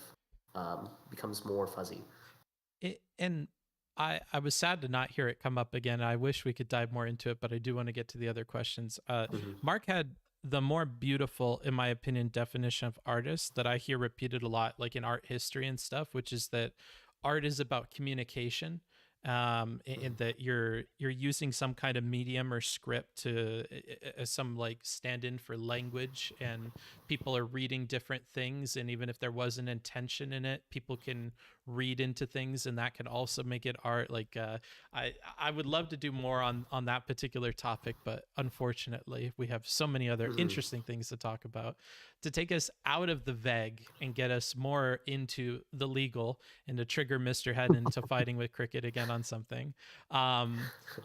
becomes more fuzzy. And I was sad to not hear it come up again. I wish we could dive more into it, but I do want to get to the other questions. Mark had the more beautiful, in my opinion, definition of artist that I hear repeated a lot, like in art history and stuff, which is that art is about communication. And that you're using some kind of medium or script to as some like stand-in for language, and people are reading different things, and even if there was an intention in it, people can read into things, and that can also make it art. Like I would love to do more on that particular topic, but unfortunately we have so many other interesting things to talk about. To take us out of the veg and get us more into the legal and to trigger Mr. Head into fighting with Cricket again on something,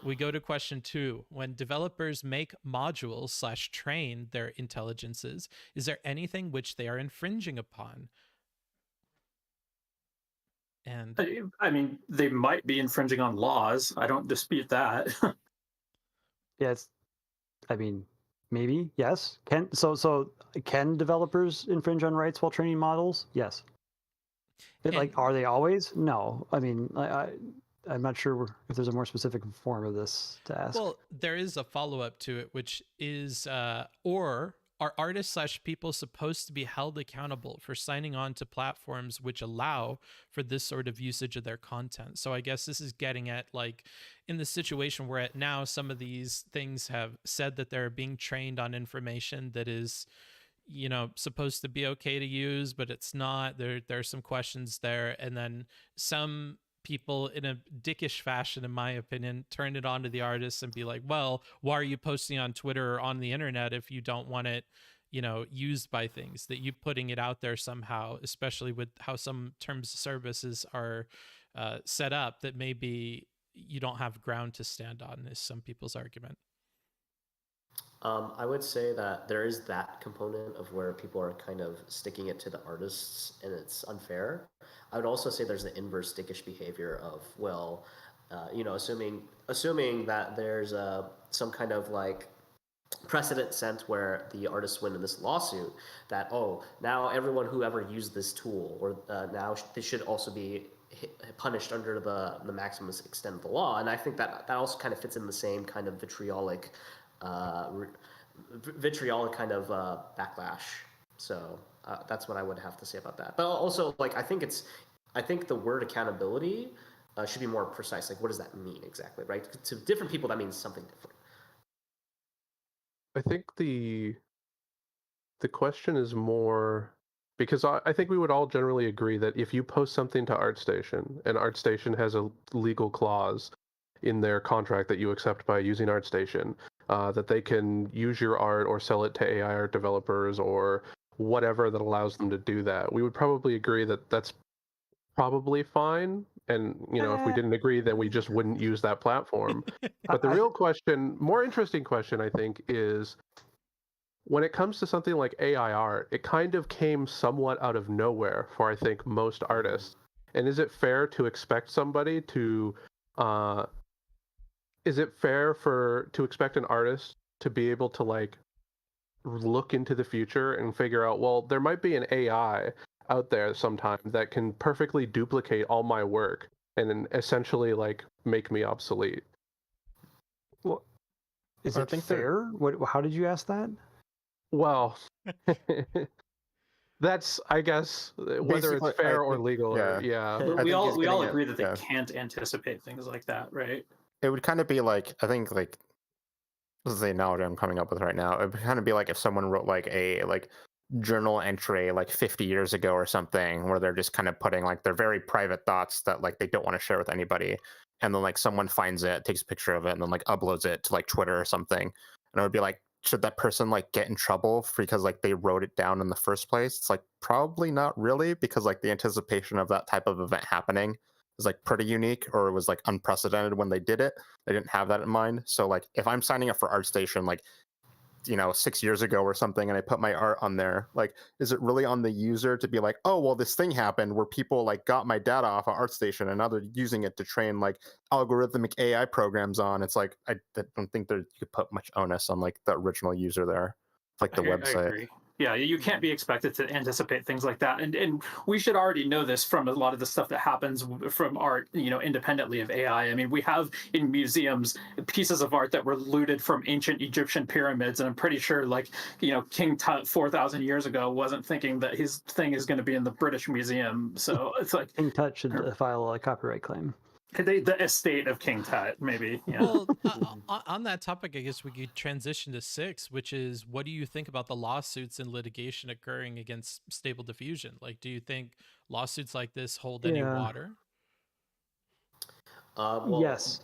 we go to question 2. When developers make modules / train their intelligences, is there anything which they are infringing upon? And I mean, they might be infringing on laws. I don't dispute that. Yeah, I mean, maybe yes. Can developers infringe on rights while training models? Yes. Like, are they always? No. I mean, I'm not sure if there's a more specific form of this to ask. Well, there is a follow-up to it, which is, or are artists / people supposed to be held accountable for signing on to platforms which allow for this sort of usage of their content? So I guess this is getting at, like, in the situation we're at now, some of these things have said that they're being trained on information that is, you know, supposed to be okay to use, but it's not. There's some questions there, and then some people in a dickish fashion, in my opinion, turn it on to the artists and be like, well, why are you posting on Twitter or on the internet if you don't want it, you know, used by things? That you putting it out there somehow, especially with how some terms of services are set up, that maybe you don't have ground to stand on, is some people's argument. I would say that there is that component of where people are kind of sticking it to the artists, and it's unfair. I would also say there's the inverse dickish behavior of, well, you know, assuming that there's some kind of like precedent set where the artists win in this lawsuit, that, oh, now everyone who ever used this tool, or now they should also be punished under the maximum extent of the law. And I think that also kind of fits in the same kind of vitriolic kind of backlash. So that's what I would have to say about that. But also, like, I think the word accountability should be more precise. Like, what does that mean exactly, right? To different people, that means something different. I think the question is more, because I think we would all generally agree that if you post something to ArtStation, and ArtStation has a legal clause in their contract that you accept by using ArtStation, that they can use your art or sell it to AI art developers or whatever that allows them to do that. We would probably agree that that's probably fine. And, you know, if we didn't agree, then we just wouldn't use that platform. But the real question, more interesting question, I think, is when it comes to something like AI art, it kind of came somewhat out of nowhere for, I think, most artists. And is it fair to expect somebody to is it fair to expect an artist to be able to, like, look into the future and figure out, well, there might be an AI out there sometime that can perfectly duplicate all my work and then essentially, like, make me obsolete? Well, is I it think fair? How did you ask that? Well, that's, I guess, whether Basically, it's fair I or think- legal, yeah. or yeah. I we think all he's we all getting agree that they yeah. can't anticipate things like that, right? It would kind of be like, I think, like, this is the analogy I'm coming up with right now. It would kind of be like if someone wrote like a journal entry like 50 years ago or something, where they're just kind of putting like their very private thoughts that like they don't want to share with anybody and then like someone finds it, takes a picture of it, and then like uploads it to like Twitter or something, and it would be like, should that person like get in trouble because like they wrote it down in the first place? It's like probably not really, because like the anticipation of that type of event happening is like pretty unique, or it was like unprecedented when they did it. They didn't have that in mind. So like if I'm signing up for ArtStation like 6 years ago or something, and I put my art on there, like is it really on the user to be like, oh well, this thing happened where people like got my data off of ArtStation and now they're using it to train like algorithmic AI programs on? It's like I don't think that you could put much onus on like the original user there, like the I website. agree. Yeah, you can't be expected to anticipate things like that, and we should already know this from a lot of the stuff that happens from art, independently of AI. I mean, we have in museums pieces of art that were looted from ancient Egyptian pyramids, and I'm pretty sure, like, King Tut 4,000 years ago wasn't thinking that his thing is going to be in the British Museum. So it's like King Tut should file a copyright claim. the estate of King Tut, maybe. Yeah. Well, on that topic, I guess we could transition to 6, which is, what do you think about the lawsuits and litigation occurring against Stable Diffusion? Like, do you think lawsuits like this hold any water? Well, Yes.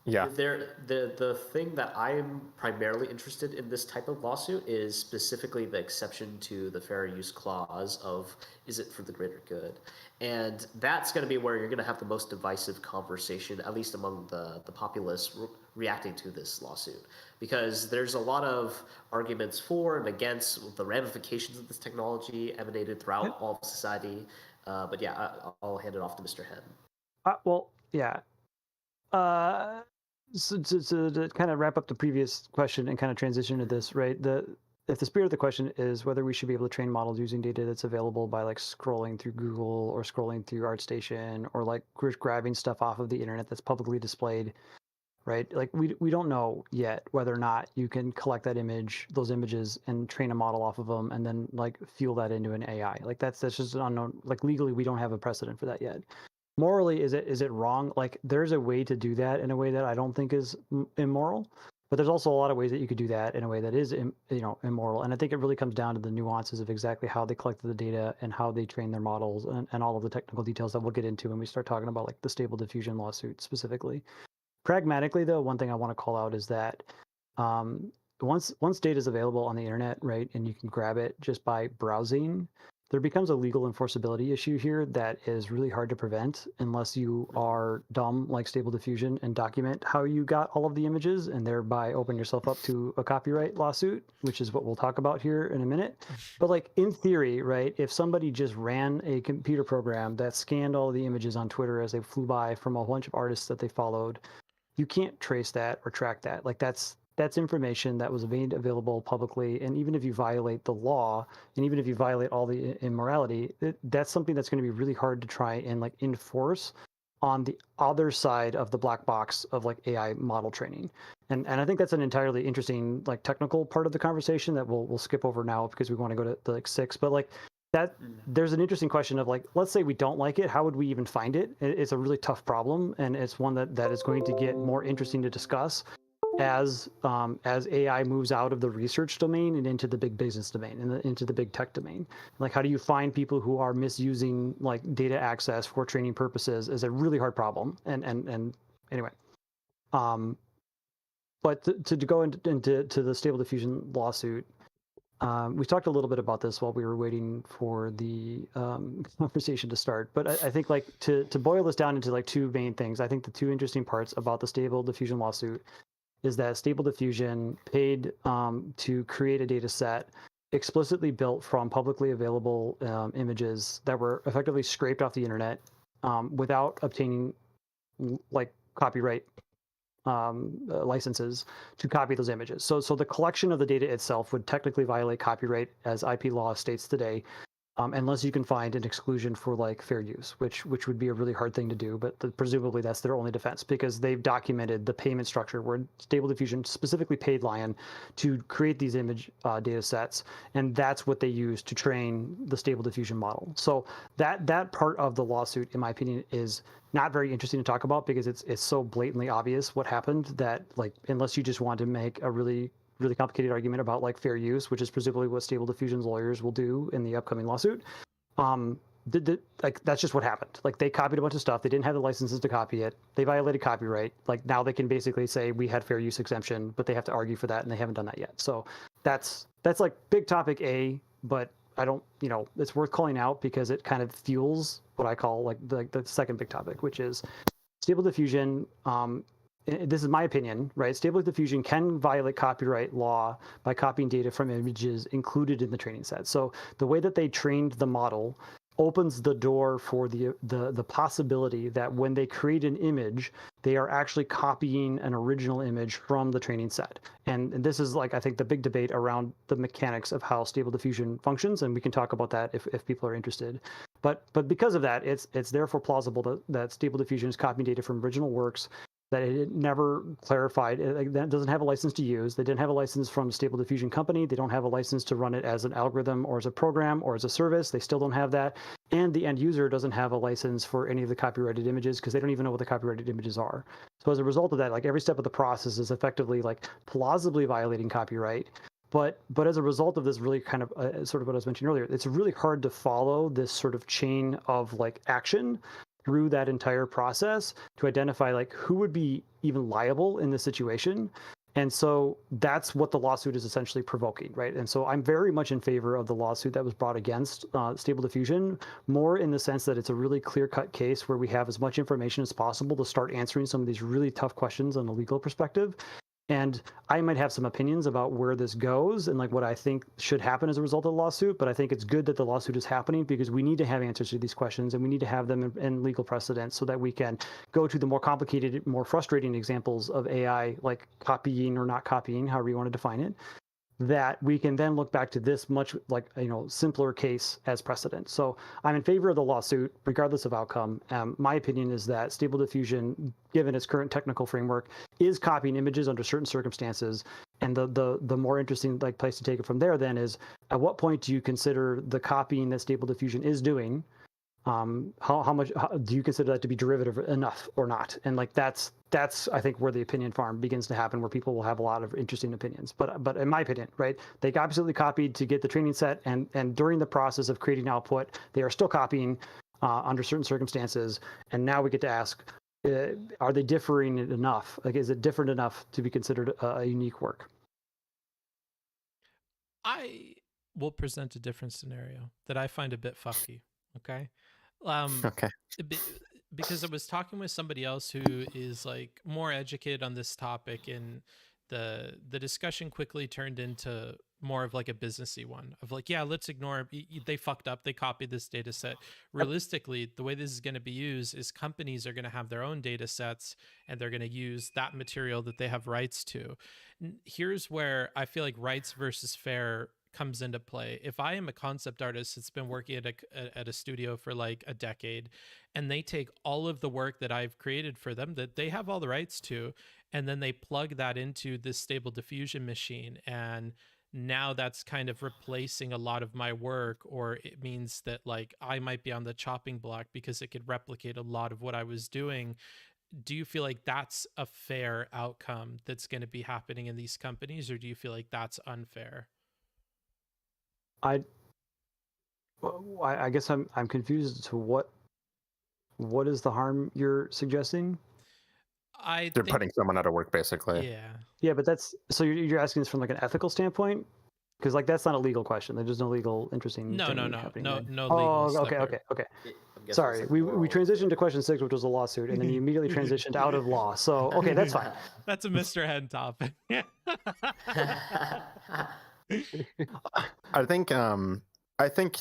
Yeah. The thing that I'm primarily interested in this type of lawsuit is specifically the exception to the fair use clause of, is it for the greater good? And that's going to be where you're going to have the most divisive conversation, at least among the populace reacting to this lawsuit, because there's a lot of arguments for and against the ramifications of this technology emanated throughout all of society. But yeah, I'll hand it off to Mr. Hen. Well, yeah. So to kind of wrap up the previous question and kind of transition to this, right? If the spirit of the question is whether we should be able to train models using data that's available by like scrolling through Google or scrolling through ArtStation, or like grabbing stuff off of the internet that's publicly displayed, right? Like we don't know yet whether or not you can collect those images and train a model off of them and then like fuel that into an AI. Like that's just an unknown. Like legally, we don't have a precedent for that yet. Morally, is it wrong? Like there's a way to do that in a way that I don't think is immoral, but there's also a lot of ways that you could do that in a way that is immoral. And I think it really comes down to the nuances of exactly how they collected the data and how they train their models, and all of the technical details that we'll get into when we start talking about like the Stable Diffusion lawsuit specifically. Pragmatically, though, one thing I want to call out is that once data is available on the internet, right, and you can grab it just by browsing, there becomes a legal enforceability issue here that is really hard to prevent unless you are dumb like Stable Diffusion and document how you got all of the images and thereby open yourself up to a copyright lawsuit, which is what we'll talk about here in a minute. But like in theory, right, if somebody just ran a computer program that scanned all of the images on Twitter as they flew by from a bunch of artists that they followed, you can't trace that or track that. Like that's information that was made available publicly, and even if you violate the law, and even if you violate all the immorality, that's something that's going to be really hard to try and like enforce on the other side of the black box of like AI model training. And I think that's an entirely interesting like technical part of the conversation that we'll skip over now because we want to go to the like 6. But like that, there's an interesting question of like, let's say we don't like it, how would we even find it? It's a really tough problem, and it's one that is going to get more interesting to discuss as AI moves out of the research domain and into the big business domain and into the big tech domain. Like, how do you find people who are misusing like data access for training purposes is a really hard problem. And anyway, but to go into the Stable Diffusion lawsuit, we talked a little bit about this while we were waiting for the conversation to start. But I think like to boil this down into like two main things, I think the two interesting parts about the Stable Diffusion lawsuit is that Stable Diffusion paid to create a data set explicitly built from publicly available images that were effectively scraped off the internet without obtaining like copyright licenses to copy those images. So the collection of the data itself would technically violate copyright as IP law states today, unless you can find an exclusion for like fair use, which would be a really hard thing to do, but presumably that's their only defense because they've documented the payment structure where Stable Diffusion specifically paid Lion to create these image data sets, and that's what they use to train the Stable Diffusion model. So that part of the lawsuit, in my opinion, is not very interesting to talk about because it's so blatantly obvious what happened that like unless you just want to make a really complicated argument about like fair use, which is presumably what Stable Diffusion's lawyers will do in the upcoming lawsuit, like that's just what happened. Like they copied a bunch of stuff. They didn't have the licenses to copy it. They violated copyright. Like now they can basically say we had fair use exemption, but they have to argue for that, and they haven't done that yet. So that's like big topic A, but I don't, it's worth calling out because it kind of fuels what I call like the second big topic, which is stable diffusion. This is my opinion, right? Stable diffusion can violate copyright law by copying data from images included in the training set. So the way that they trained the model opens the door for the possibility that when they create an image, they are actually copying an original image from the training set. And this is like, I think, the big debate around the mechanics of how stable diffusion functions, and we can talk about that if people are interested. But because of that, it's therefore plausible that stable diffusion is copying data from original works that it never clarified. That doesn't have a license to use. They didn't have a license from Stable Diffusion Company. They don't have a license to run it as an algorithm or as a program or as a service. They still don't have that. And the end user doesn't have a license for any of the copyrighted images because they don't even know what the copyrighted images are. So as a result of that, like every step of the process is effectively like plausibly violating copyright. But as a result of this really kind of sort of what I was mentioning earlier, it's really hard to follow this sort of chain of like action through that entire process to identify like who would be even liable in this situation. And so that's what the lawsuit is essentially provoking, right? And so I'm very much in favor of the lawsuit that was brought against Stable Diffusion, more in the sense that it's a really clear-cut case where we have as much information as possible to start answering some of these really tough questions on a legal perspective. And I might have some opinions about where this goes and like what I think should happen as a result of the lawsuit, but I think it's good that the lawsuit is happening because we need to have answers to these questions and we need to have them in legal precedent so that we can go to the more complicated, more frustrating examples of AI, like copying or not copying, however you want to define it, that we can then look back to this much like, simpler case as precedent. So I'm in favor of the lawsuit, regardless of outcome. My opinion is that Stable Diffusion, given its current technical framework, is copying images under certain circumstances. And the more interesting like place to take it from there then is, at what point do you consider the copying that Stable Diffusion is doing? How much do you consider that to be derivative enough or not? And like that's I think where the opinion farm begins to happen, where people will have a lot of interesting opinions. But in my opinion, right, they absolutely copied to get the training set, and during the process of creating output, they are still copying under certain circumstances. And now we get to ask, are they differing enough? Like, is it different enough to be considered a unique work? I will present a different scenario that I find a bit fucky. Okay. Okay. Because I was talking with somebody else who is like more educated on this topic, and the discussion quickly turned into more of like a businessy one of like, yeah, let's ignore, they fucked up, they copied this data set. Realistically, the way this is going to be used is companies are going to have their own data sets and they're going to use that material that they have rights to. Here's where I feel like rights versus fair comes into play. If I am a concept artist that's been working at a studio for like a decade, and they take all of the work that I've created for them that they have all the rights to, and then they plug that into this Stable Diffusion machine, and now that's kind of replacing a lot of my work, or it means that like I might be on the chopping block because it could replicate a lot of what I was doing. Do you feel like that's a fair outcome that's going to be happening in these companies, or do you feel like that's unfair? I guess I'm confused as to what is the harm you're suggesting? They're think, putting someone out of work, basically. Yeah, but that's so you're asking this from like an ethical standpoint, because like that's not a legal question. There's no legal interesting. No legal Oh, stuff okay. Guess Sorry, it's we moral. transitioned to question 6, which was a lawsuit, and then you immediately transitioned out of law. So okay, that's fine. That's a Mr. Head topic. I think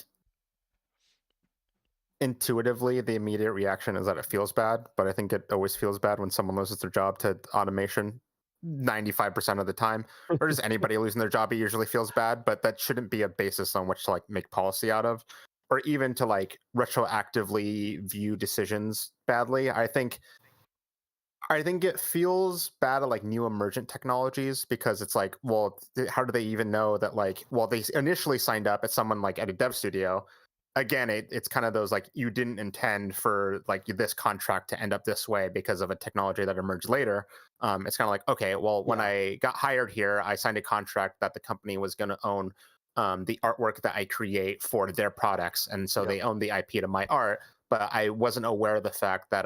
intuitively the immediate reaction is that it feels bad, but I think it always feels bad when someone loses their job to automation 95% of the time, or just anybody losing their job. It usually feels bad, but that shouldn't be a basis on which to like make policy out of, or even to like retroactively view decisions badly. I think it feels bad at like new emergent technologies, because it's like, well, how do they even know that like, well, they initially signed up as someone like at a dev studio. Again, it's kind of those like, you didn't intend for like this contract to end up this way because of a technology that emerged later. It's kind of like, okay, well, when I got hired here, I signed a contract that the company was going to own the artwork that I create for their products, and so they own the IP to my art. But I wasn't aware of the fact that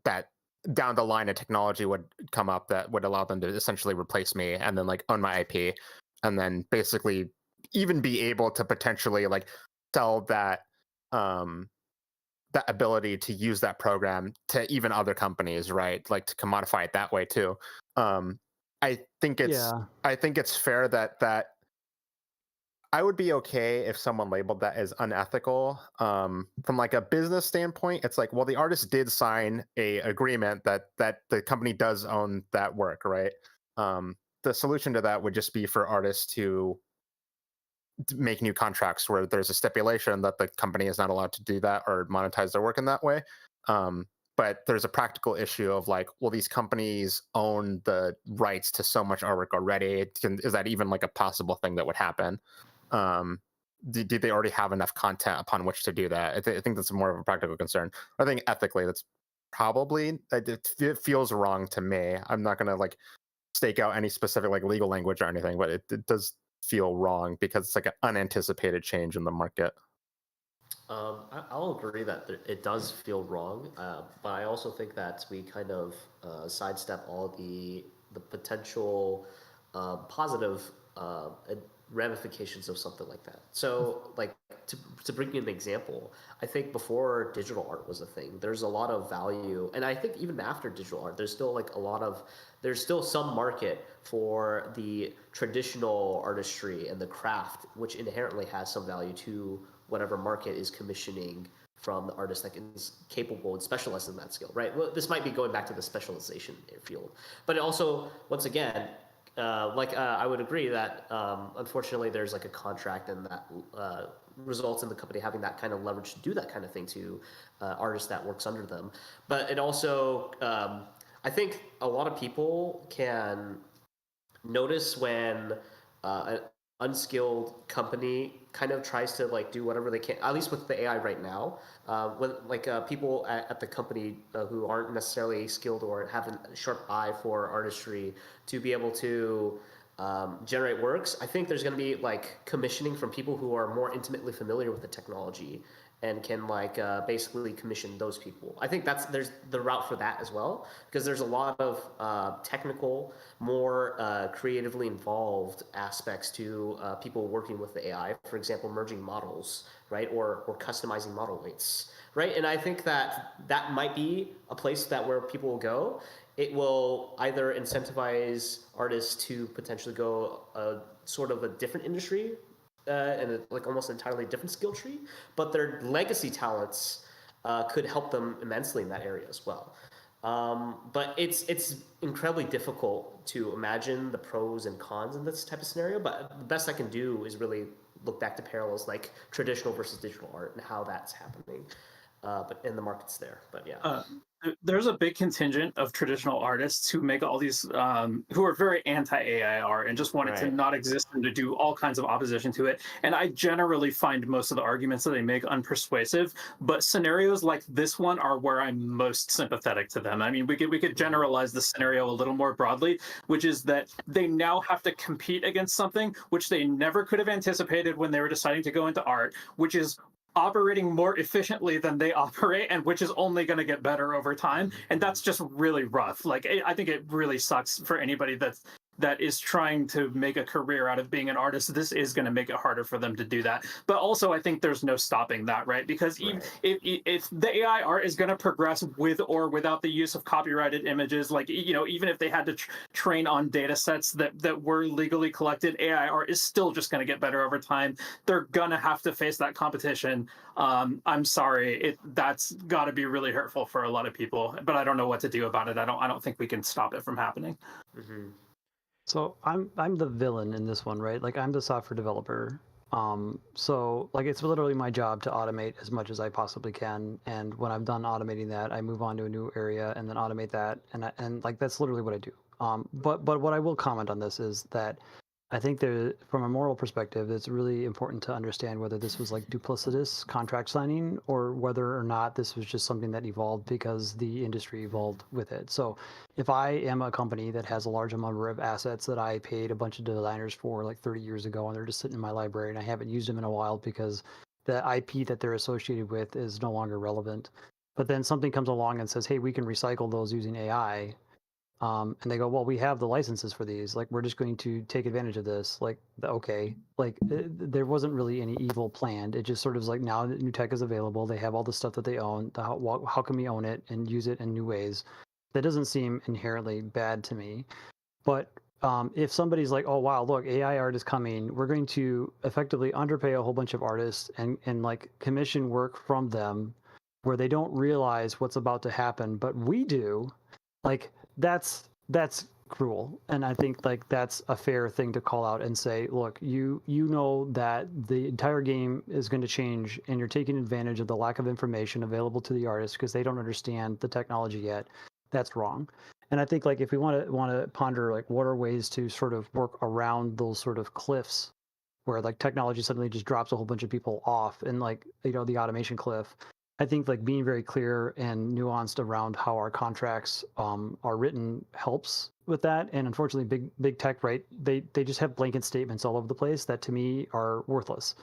that down the line a technology would come up that would allow them to essentially replace me and then like own my IP, and then basically even be able to potentially like sell that that ability to use that program to even other companies, right? Like to commodify it that way too. I think it's fair that I would be okay if someone labeled that as unethical. From like a business standpoint, it's like, well, the artist did sign a agreement that the company does own that work, right? The solution to that would just be for artists to make new contracts where there's a stipulation that the company is not allowed to do that or monetize their work in that way. But there's a practical issue of like, well, these companies own the rights to so much artwork already. Is that even like a possible thing that would happen? Did they already have enough content upon which to do that? I think that's more of a practical concern. I think ethically, that's probably, it feels wrong to me. I'm not going to like stake out any specific like legal language or anything, but it does feel wrong because it's like an unanticipated change in the market. I'll agree that it does feel wrong, but I also think that we kind of sidestep all the potential positive ramifications of something like that. So, like to bring you an example, I think before digital art was a thing, there's a lot of value, and I think even after digital art, there's still some market for the traditional artistry and the craft, which inherently has some value to whatever market is commissioning from the artist that is capable and specialized in that skill, right? Well, this might be going back to the specialization field, but it also, once again, I would agree that unfortunately there's like a contract, and that results in the company having that kind of leverage to do that kind of thing to artists that works under them. But it also, I think a lot of people can notice when an unskilled company kind of tries to like do whatever they can, at least with the AI right now, when like people at the company who aren't necessarily skilled or have a sharp eye for artistry to be able to generate works. I think there's going to be like commissioning from people who are more intimately familiar with the technology and can like basically commission those people. I think there's the route for that as well, because there's a lot of technical, more creatively involved aspects to people working with the AI. For example, merging models, right, or customizing model weights, right. And I think that might be a place where people will go. It will either incentivize artists to potentially go sort of a different industry and like almost entirely different skill tree, but their legacy talents could help them immensely in that area as well. But it's incredibly difficult to imagine the pros and cons in this type of scenario. But the best I can do is really look back to parallels like traditional versus digital art and how that's happening. But in the market's there. But yeah. There's a big contingent of traditional artists who make all these, who are very anti-AI art and just want it to not exist and to do all kinds of opposition to it. And I generally find most of the arguments that they make unpersuasive, but scenarios like this one are where I'm most sympathetic to them. I mean, we could generalize the scenario a little more broadly, which is that they now have to compete against something which they never could have anticipated when they were deciding to go into art, which is operating more efficiently than they operate, and which is only going to get better over time. And that's just really rough. Like, I think it really sucks for anybody that is trying to make a career out of being an artist. This is going to make it harder for them to do that. But also, I think there's no stopping that, right? Because if the AI art is going to progress with or without the use of copyrighted images, like, you know, even if they had to train on data sets that were legally collected, AI art is still just going to get better over time. They're going to have to face that competition. I'm sorry, that's got to be really hurtful for a lot of people, but I don't know what to do about it. I don't think we can stop it from happening. Mm-hmm. So I'm the villain in this one, right? Like I'm the software developer. So like it's literally my job to automate as much as I possibly can. And when I'm done automating that, I move on to a new area and then automate that. And like that's literally what I do. But what I will comment on this is that I think there, from a moral perspective, it's really important to understand whether this was like duplicitous contract signing or whether or not this was just something that evolved because the industry evolved with it. So if I am a company that has a large number of assets that I paid a bunch of designers for like 30 years ago and they're just sitting in my library and I haven't used them in a while because the IP that they're associated with is no longer relevant. But then something comes along and says, hey, we can recycle those using AI. And they go, well, we have the licenses for these. Like, we're just going to take advantage of this. Like, okay, like there wasn't really any evil planned. It just sort of was like, now that new tech is available, they have all the stuff that they own. How can we own it and use it in new ways? That doesn't seem inherently bad to me. But if somebody's like, oh, wow, look, AI art is coming, we're going to effectively underpay a whole bunch of artists and like commission work from them where they don't realize what's about to happen, but we do, like, that's cruel. And I think like that's a fair thing to call out and say, look, you know that the entire game is going to change and you're taking advantage of the lack of information available to the artists because they don't understand the technology yet. That's wrong. And I think like if we want to ponder like what are ways to sort of work around those sort of cliffs where like technology suddenly just drops a whole bunch of people off and like, you know, the automation cliff. I think like being very clear and nuanced around how our contracts are written helps with that. And unfortunately, big tech, right? They just have blanket statements all over the place that to me are worthless.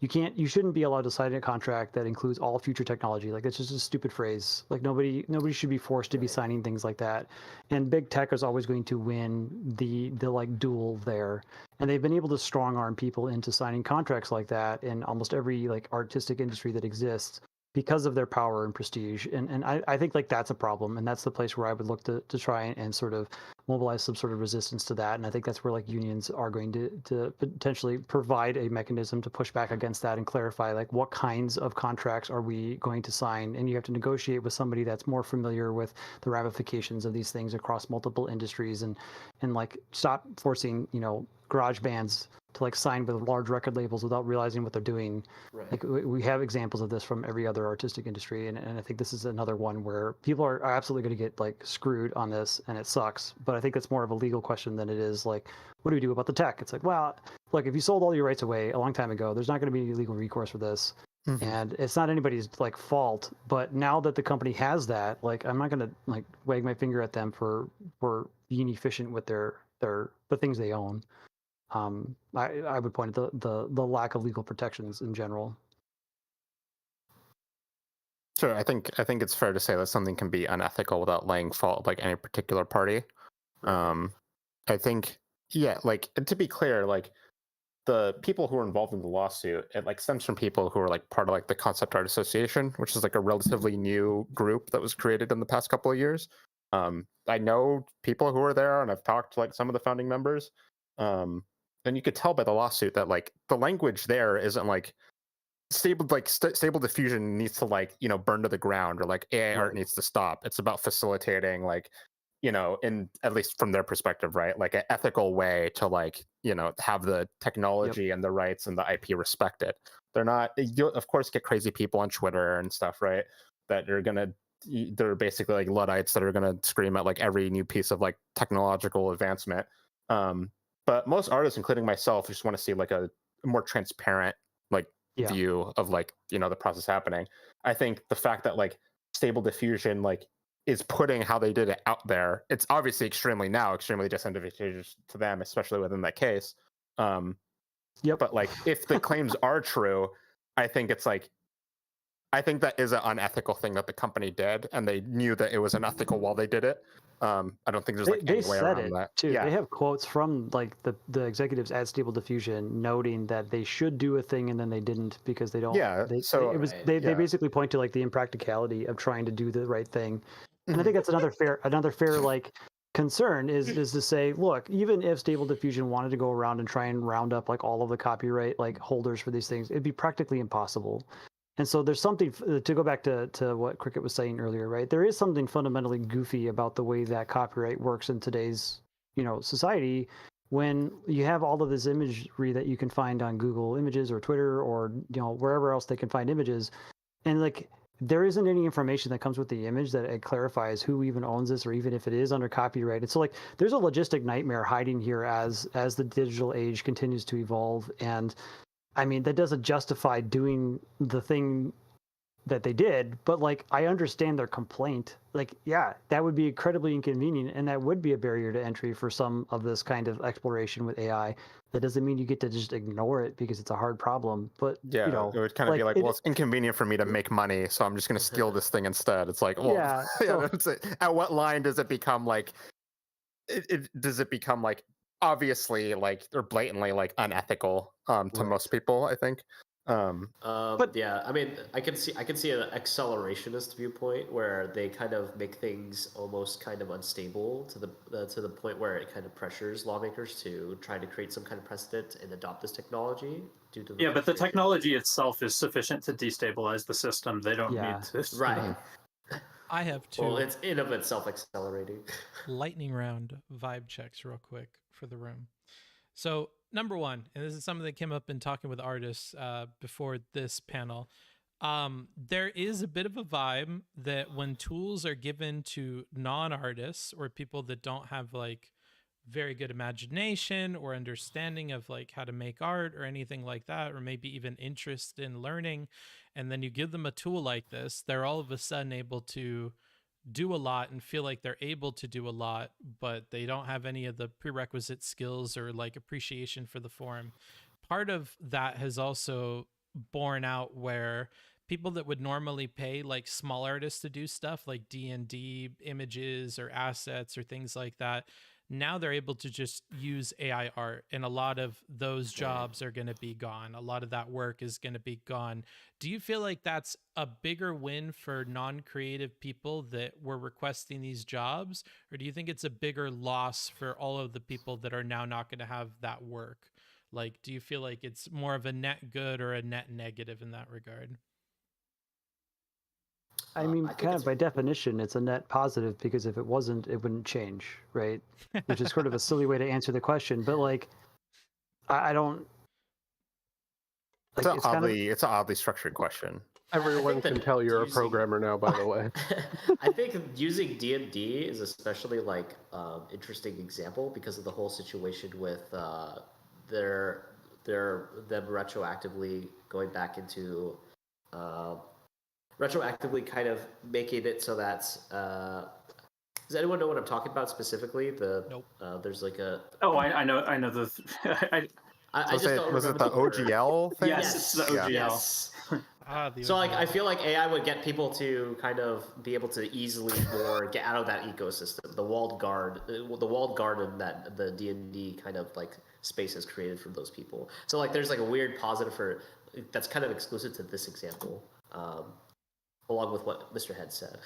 You shouldn't be allowed to sign a contract that includes all future technology. Like, it's just a stupid phrase. Like, nobody should be forced to be signing things like that. And big tech is always going to win the like duel there. And they've been able to strong arm people into signing contracts like that in almost every like artistic industry that exists because of their power and prestige. And I think like that's a problem. And that's the place where I would look to try and sort of mobilize some sort of resistance to that. And I think that's where like unions are going to potentially provide a mechanism to push back against that and clarify like what kinds of contracts are we going to sign. And you have to negotiate with somebody that's more familiar with the ramifications of these things across multiple industries and like stop forcing, you know, garage bands to like sign with large record labels without realizing what they're doing. Right. Like we have examples of this from every other artistic industry, and I think this is another one where people are absolutely going to get like screwed on this, and it sucks. But I think it's more of a legal question than it is like, what do we do about the tech? It's like, well, look, if you sold all your rights away a long time ago, there's not going to be any legal recourse for this. Mm-hmm. And it's not anybody's like fault. But now that the company has that, like, I'm not going to like wag my finger at them for being efficient with the things they own. I would point at the lack of legal protections in general. Sure, I think it's fair to say that something can be unethical without laying fault like any particular party. I think, yeah, like to be clear, like the people who are involved in the lawsuit, it like stems from people who are like part of like the Concept Art Association, which is like a relatively new group that was created in the past couple of years. I know people who are there, and I've talked to like some of the founding members. And you could tell by the lawsuit that like the language there isn't like stable diffusion needs to like, you know, burn to the ground or like AI art needs to stop. It's about facilitating like, you know, in at least from their perspective, right, like an ethical way to like, you know, have the technology and the rights and the IP respected. They're not, you'll of course get crazy people on Twitter and stuff, right, that are gonna, they're basically like Luddites that are gonna scream at like every new piece of like technological advancement. But most artists, including myself, just want to see like a more transparent like view of like, you know, the process happening. I think the fact that like Stable Diffusion like is putting how they did it out there, it's obviously extremely disadvantageous to them, especially within that case. But like if the claims are true, I think it's like, I think that is an unethical thing that the company did, and they knew that it was unethical while they did it. I don't think there's like any way around that. Too. Yeah. They have quotes from like the executives at Stable Diffusion noting that they should do a thing and then they didn't because they don't. Yeah. They basically point to like the impracticality of trying to do the right thing, and I think that's another fair like concern is to say, look, even if Stable Diffusion wanted to go around and try and round up like all of the copyright like holders for these things, it'd be practically impossible. And so there's something, to go back to what Cricket was saying earlier, right? There is something fundamentally goofy about the way that copyright works in today's, you know, society when you have all of this imagery that you can find on Google Images or Twitter or, you know, wherever else they can find images. And like there isn't any information that comes with the image that it clarifies who even owns this, or even if it is under copyright. It's so like there's a logistic nightmare hiding here as the digital age continues to evolve. And I mean, that doesn't justify doing the thing that they did, but like I understand their complaint. Like, yeah, that would be incredibly inconvenient, and that would be a barrier to entry for some of this kind of exploration with AI. That doesn't mean you get to just ignore it because it's a hard problem. But Yeah, you know, it would kind of be like, well, it's inconvenient for me to make money, so I'm just going to steal this thing instead. It's like, well, Yeah, so- at what line does it become like? Does it become like obviously like or blatantly like unethical to most people? I think. But yeah, I mean, I can see an accelerationist viewpoint where they kind of make things almost kind of unstable to the point where it kind of pressures lawmakers to try to create some kind of precedent and adopt this technology due to the Yeah, but the technology itself is sufficient to destabilize the system. They don't need to. Right. I have two. Well, it's in of itself accelerating. lightning round vibe checks real quick for the room. So number one, and this is something that came up in talking with artists before this panel. There is a bit of a vibe that when tools are given to non-artists or people that don't have like very good imagination or understanding of like how to make art or anything like that, or maybe even interest in learning, and then you give them a tool like this, they're all of a sudden able to do a lot and feel like they're able to do a lot, but they don't have any of the prerequisite skills or like appreciation for the form. Part of that has also borne out where people that would normally pay like small artists to do stuff like D&D images or assets or things like that, now they're able to just use AI art, and a lot of those jobs are going to be gone. A lot of that work is going to be gone. Do you feel like that's a bigger win for non-creative people that were requesting these jobs, or do you think it's a bigger loss for all of the people that are now not going to have that work? Like, do you feel like it's more of a net good or a net negative in that regard? I mean, kind of by definition, it's a net positive, because if it wasn't, it wouldn't change, right? Which is sort of a silly way to answer the question, but like, I don't. Like, it's an oddly structured question. Everyone can tell you're a programmer now, by the way. I think using D&D is especially like interesting example because of the whole situation with them retroactively going back into retroactively kind of making it so that does anyone know what I'm talking about specifically? Nope. There's like a I know the I just don't was it remember the OGL thing? Yes, it's the OGL. Yes. The So like OGL. I feel like AI would get people to kind of be able to easily more get out of that ecosystem, the walled garden that the D&D kind of like space has created for those people. So like there's like a weird positive for that's kind of exclusive to this example, along with what Mr. Head said.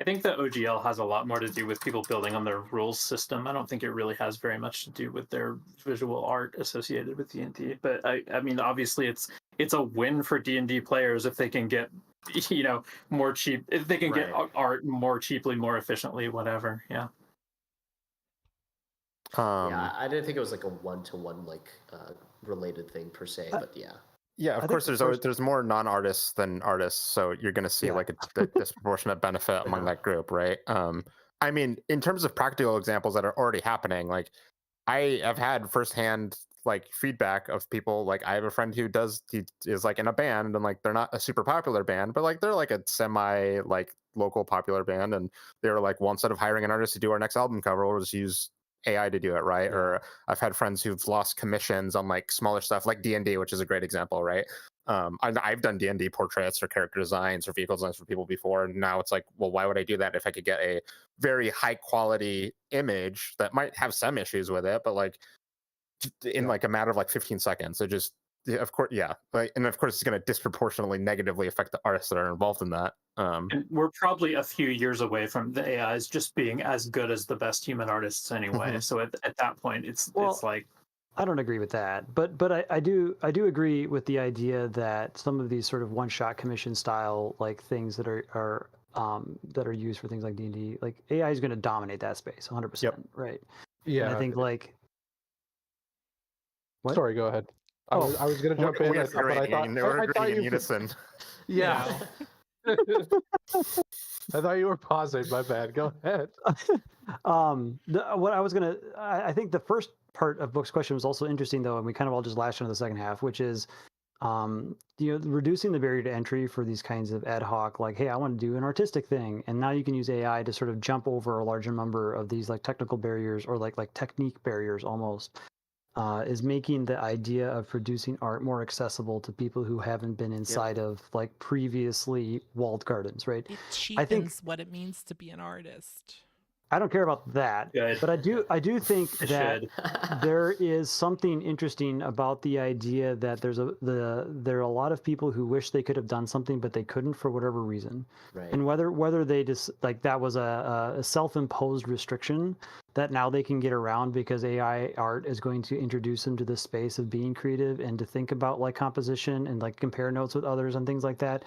I think the OGL has a lot more to do with people building on their rules system. I don't think it really has very much to do with their visual art associated with D&D. But I mean, obviously, it's a win for D&D players if they can get, more cheap, if they can get art more cheaply, more efficiently, whatever. Yeah. Yeah, I didn't think it was like a one-to-one like related thing per se, but yeah. Yeah, of course. There's more non-artists than artists, so you're going to see like a disproportionate benefit among that group, right? I mean, in terms of practical examples that are already happening, like I have had firsthand like feedback of people. Like I have a friend who is like in a band, and like they're not a super popular band, but like they're like a semi like local popular band, and they were like, well, instead of hiring an artist to do our next album cover, we'll just use AI to do it, right? Yeah. Or I've had friends who've lost commissions on like smaller stuff like D&D, which is a great example, right? I've done D&D portraits or character designs or vehicle designs for people before, and now it's like, well, why would I do that if I could get a very high quality image that might have some issues with it, but like in like a matter of like 15 seconds? So just, of course, and of course it's going to disproportionately negatively affect the artists that are involved in that. And we're probably a few years away from the AIs just being as good as the best human artists anyway. Mm-hmm. So at that point, it's like, I don't agree with that, but I do agree with the idea that some of these sort of one-shot commission style like things that are used for things like D&D, like AI is going to dominate that space 100%. Yep. Right. Yeah. And I think like. What? Sorry, go ahead. I was going to jump in, We are but I thought we're I thought agreeing in you. unison. Yeah. I thought you were pausing. My bad. Go ahead. What I was gonna, I think the first part of Book's question was also interesting though, and we kind of all just latched onto the second half, which is, reducing the barrier to entry for these kinds of ad hoc, like, hey, I want to do an artistic thing, and now you can use AI to sort of jump over a larger number of these like technical barriers or like technique barriers almost. Is making the idea of producing art more accessible to people who haven't been inside of like previously walled gardens, right? It I think cheapens what it means to be an artist. I don't care about that, Good. but I do think It that should. there is something interesting about the idea that there are a lot of people who wish they could have done something but they couldn't for whatever reason, Right. and whether they just like that was a self-imposed restriction that now they can get around because AI art is going to introduce them to the space of being creative and to think about like composition and like compare notes with others and things like that.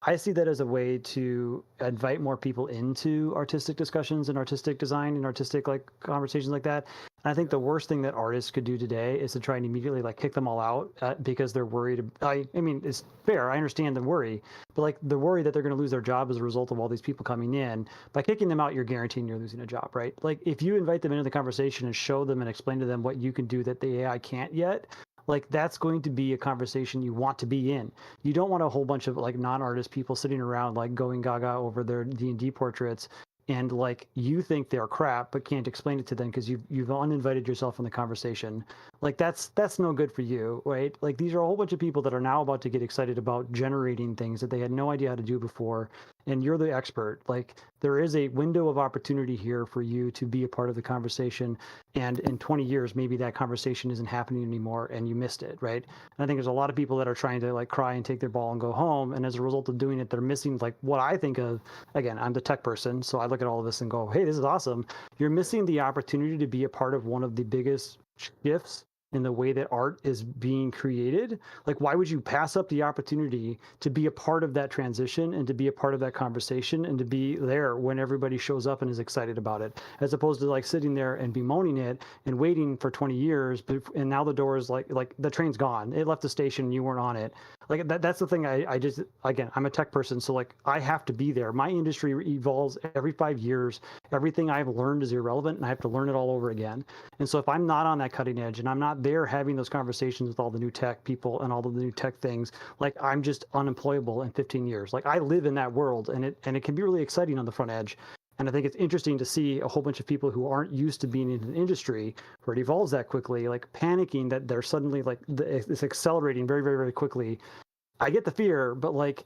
I see that as a way to invite more people into artistic discussions and artistic design and artistic like conversations like that. And I think the worst thing that artists could do today is to try and immediately like kick them all out because they're worried. I mean, it's fair. I understand the worry, but like the worry that they're going to lose their job as a result of all these people coming in. By kicking them out, you're guaranteeing you're losing a job, right? Like if you invite them into the conversation and show them and explain to them what you can do that the AI can't yet, like that's going to be a conversation you want to be in. You don't want a whole bunch of like non-artist people sitting around like going gaga over their D&D portraits and like you think they're crap but can't explain it to them because you've uninvited yourself in the conversation. Like that's no good for you, right? Like these are a whole bunch of people that are now about to get excited about generating things that they had no idea how to do before, and you're the expert. Like there is a window of opportunity here for you to be a part of the conversation, and in 20 years maybe that conversation isn't happening anymore and you missed it, right? And I think there's a lot of people that are trying to like cry and take their ball and go home, and as a result of doing it they're missing like what I think of. Again, I'm the tech person, so I look at all of this and go, hey, this is awesome. You're missing the opportunity to be a part of one of the biggest shifts in the way that art is being created. Like, why would you pass up the opportunity to be a part of that transition and to be a part of that conversation and to be there when everybody shows up and is excited about it, as opposed to like sitting there and bemoaning it and waiting for 20 years, and now the door is like the train's gone. It left the station and you weren't on it. Like that's the thing. I just, again, I'm a tech person, so like I have to be there. My industry evolves every 5 years. Everything I've learned is irrelevant and I have to learn it all over again. And so if I'm not on that cutting edge and I'm not there having those conversations with all the new tech people and all the new tech things, like I'm just unemployable in 15 years. Like I live in that world, and it can be really exciting on the front edge. And I think it's interesting to see a whole bunch of people who aren't used to being in an industry where it evolves that quickly, like panicking that they're suddenly like it's accelerating very, very, very quickly. I get the fear, but like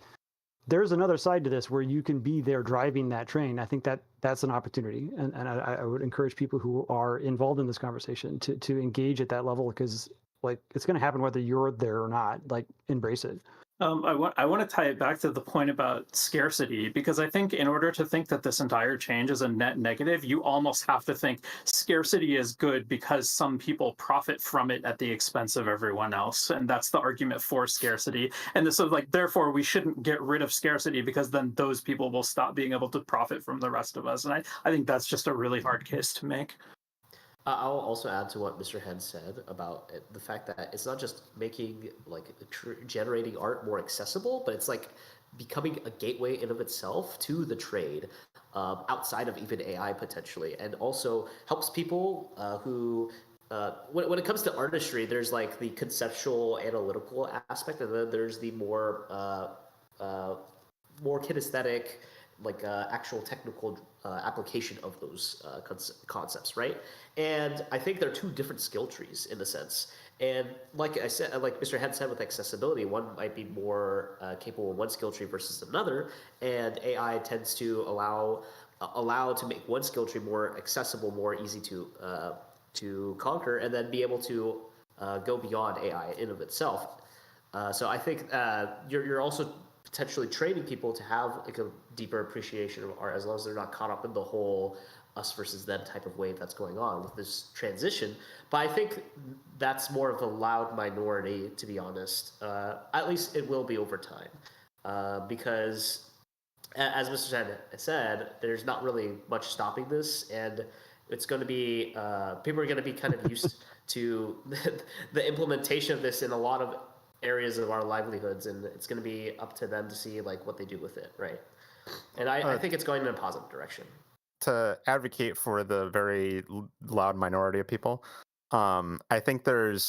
there's another side to this where you can be there driving that train. I think that's an opportunity, and I would encourage people who are involved in this conversation to engage at that level, because like it's going to happen whether you're there or not. Like embrace it. I want to tie it back to the point about scarcity, because I think in order to think that this entire change is a net negative, you almost have to think scarcity is good because some people profit from it at the expense of everyone else. And that's the argument for scarcity. And this is like, therefore, we shouldn't get rid of scarcity because then those people will stop being able to profit from the rest of us. And I think that's just a really hard case to make. I'll also add to what Mr. Hen said about the fact that it's not just making like generating art more accessible, but it's like becoming a gateway in of itself to the trade, outside of even AI potentially, and also helps people who. When it comes to artistry, there's like the conceptual, analytical aspect, and then there's the more kinesthetic, like actual technical application of those concepts, right? And I think they're two different skill trees in a sense. And like I said, like Mr. Head said with accessibility, one might be more capable in one skill tree versus another, and AI tends to allow to make one skill tree more accessible, more easy to conquer, and then be able to go beyond AI in of itself. So I think you're also potentially training people to have like a deeper appreciation of art, as long as they're not caught up in the whole us versus them type of wave that's going on with this transition. But I think that's more of a loud minority, to be honest. At least it will be over time, because as Mr. said, there's not really much stopping this, and it's going to be people are going to be kind of used to the implementation of this in a lot of areas of our livelihoods, and it's going to be up to them to see like what they do with it, right? And I think it's going in a positive direction. To advocate for the very loud minority of people, I think the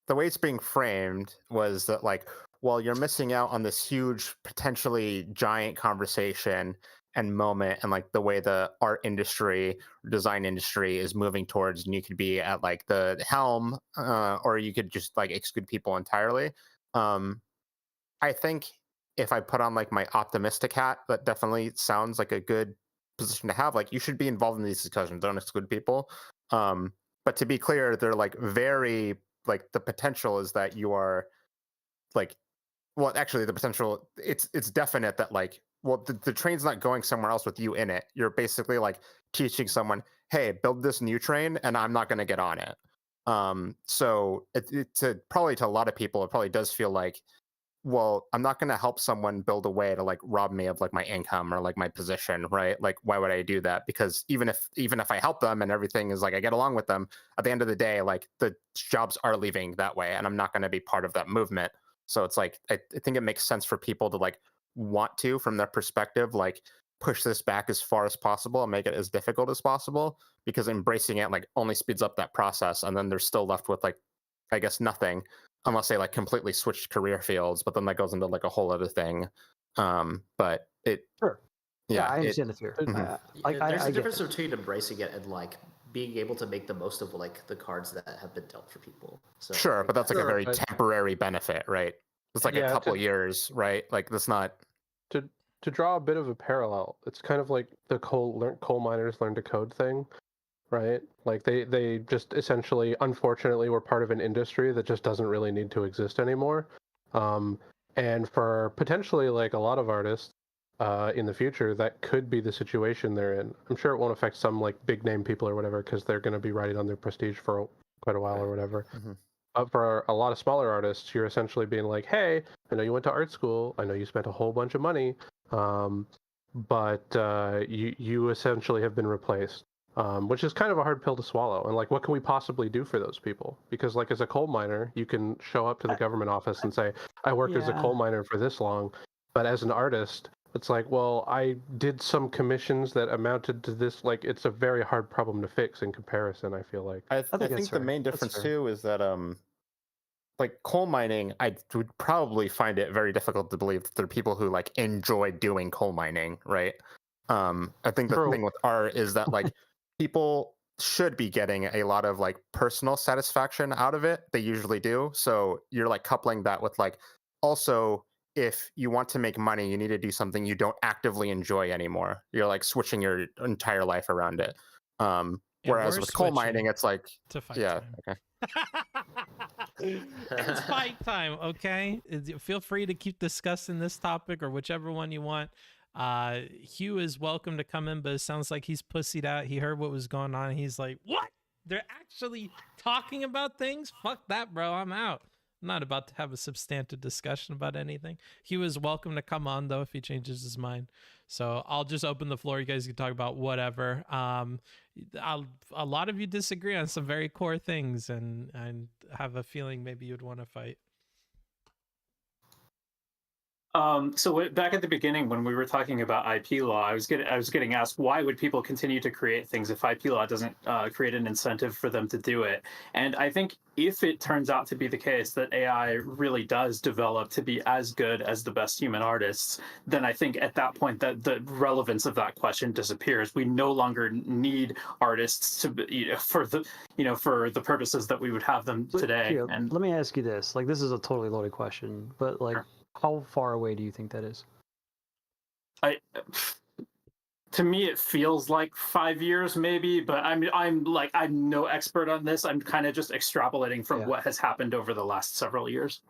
way it's being framed was that like, well, you're missing out on this huge, potentially giant conversation and moment, and like the way the art industry, design industry is moving towards, and you could be at like the helm, or you could just like exclude people entirely. I think if I put on like my optimistic hat, that definitely sounds like a good position to have. Like, you should be involved in these discussions, don't exclude people. But to be clear, they're like very like, the potential is that you are like, well, actually the potential, it's definite that like, well, the train's not going somewhere else with you in it. You're basically like teaching someone, hey, build this new train and I'm not going to get on it. So it's probably to a lot of people, it probably does feel like, well, I'm not going to help someone build a way to like rob me of like my income or like my position, right? Like, why would I do that? Because even if I help them and everything is like, I get along with them, at the end of the day, like the jobs are leaving that way, and I'm not going to be part of that movement. So it's like, I think it makes sense for people to like want to, from their perspective, like push this back as far as possible and make it as difficult as possible, because embracing it like only speeds up that process, and then they're still left with like, I guess, nothing, unless they like completely switch career fields, but then that goes into like a whole other thing. But it, Sure. yeah, I understand the fear. There's a difference it. between embracing it and like being able to make the most of like the cards that have been dealt for people. So sure, but that's like a very but- temporary benefit, right? It's like a couple years, right? Like, that's not. To draw a bit of a parallel, it's kind of like the coal miners learn to code thing, right? Like they just essentially, unfortunately, were part of an industry that just doesn't really need to exist anymore. And for potentially like a lot of artists in the future, that could be the situation they're in. I'm sure it won't affect some like big name people or whatever, because they're going to be riding on their prestige for quite a while or whatever. But for a lot of smaller artists, you're essentially being like, hey, I know you went to art school, I know you spent a whole bunch of money, but you essentially have been replaced. Which is kind of a hard pill to swallow. And like, what can we possibly do for those people? Because like, as a coal miner, you can show up to the government office and say, I worked as a coal miner for this long. But as an artist, it's like, well, I did some commissions that amounted to this. Like, it's a very hard problem to fix in comparison, I feel like. I think the main difference too is that like coal mining, I would probably find it very difficult to believe that there are people who like enjoy doing coal mining, right? I think the thing with art is that like people should be getting a lot of like personal satisfaction out of it. They usually do. So you're like coupling that with like, also, if you want to make money, you need to do something you don't actively enjoy anymore. You're like switching your entire life around it. Whereas with coal mining, it's like, to fight yeah, time. okay. It's fight time, okay? Feel free to keep discussing this topic or whichever one you want. Hugh is welcome to come in, but it sounds like he's pussied out. He heard what was going on. He's like, what? They're actually talking about things? Fuck that, bro. I'm out. I'm not about to have a substantive discussion about anything. Hugh is welcome to come on, though, if he changes his mind. So I'll just open the floor. You guys can talk about whatever. A lot of you disagree on some very core things, and have a feeling maybe you'd want to fight. So back at the beginning, when we were talking about IP law, I was getting asked, why would people continue to create things if IP law doesn't create an incentive for them to do it? And I think if it turns out to be the case that AI really does develop to be as good as the best human artists, then I think at that point that the relevance of that question disappears. We no longer need artists to, for the purposes that we would have them today. Here, And let me ask you this: like, this is a totally loaded question, but like, Sure. how far away do you think that is? To me, it feels like 5 years, maybe, but I'm no expert on this. I'm kind of just extrapolating from what has happened over the last several years.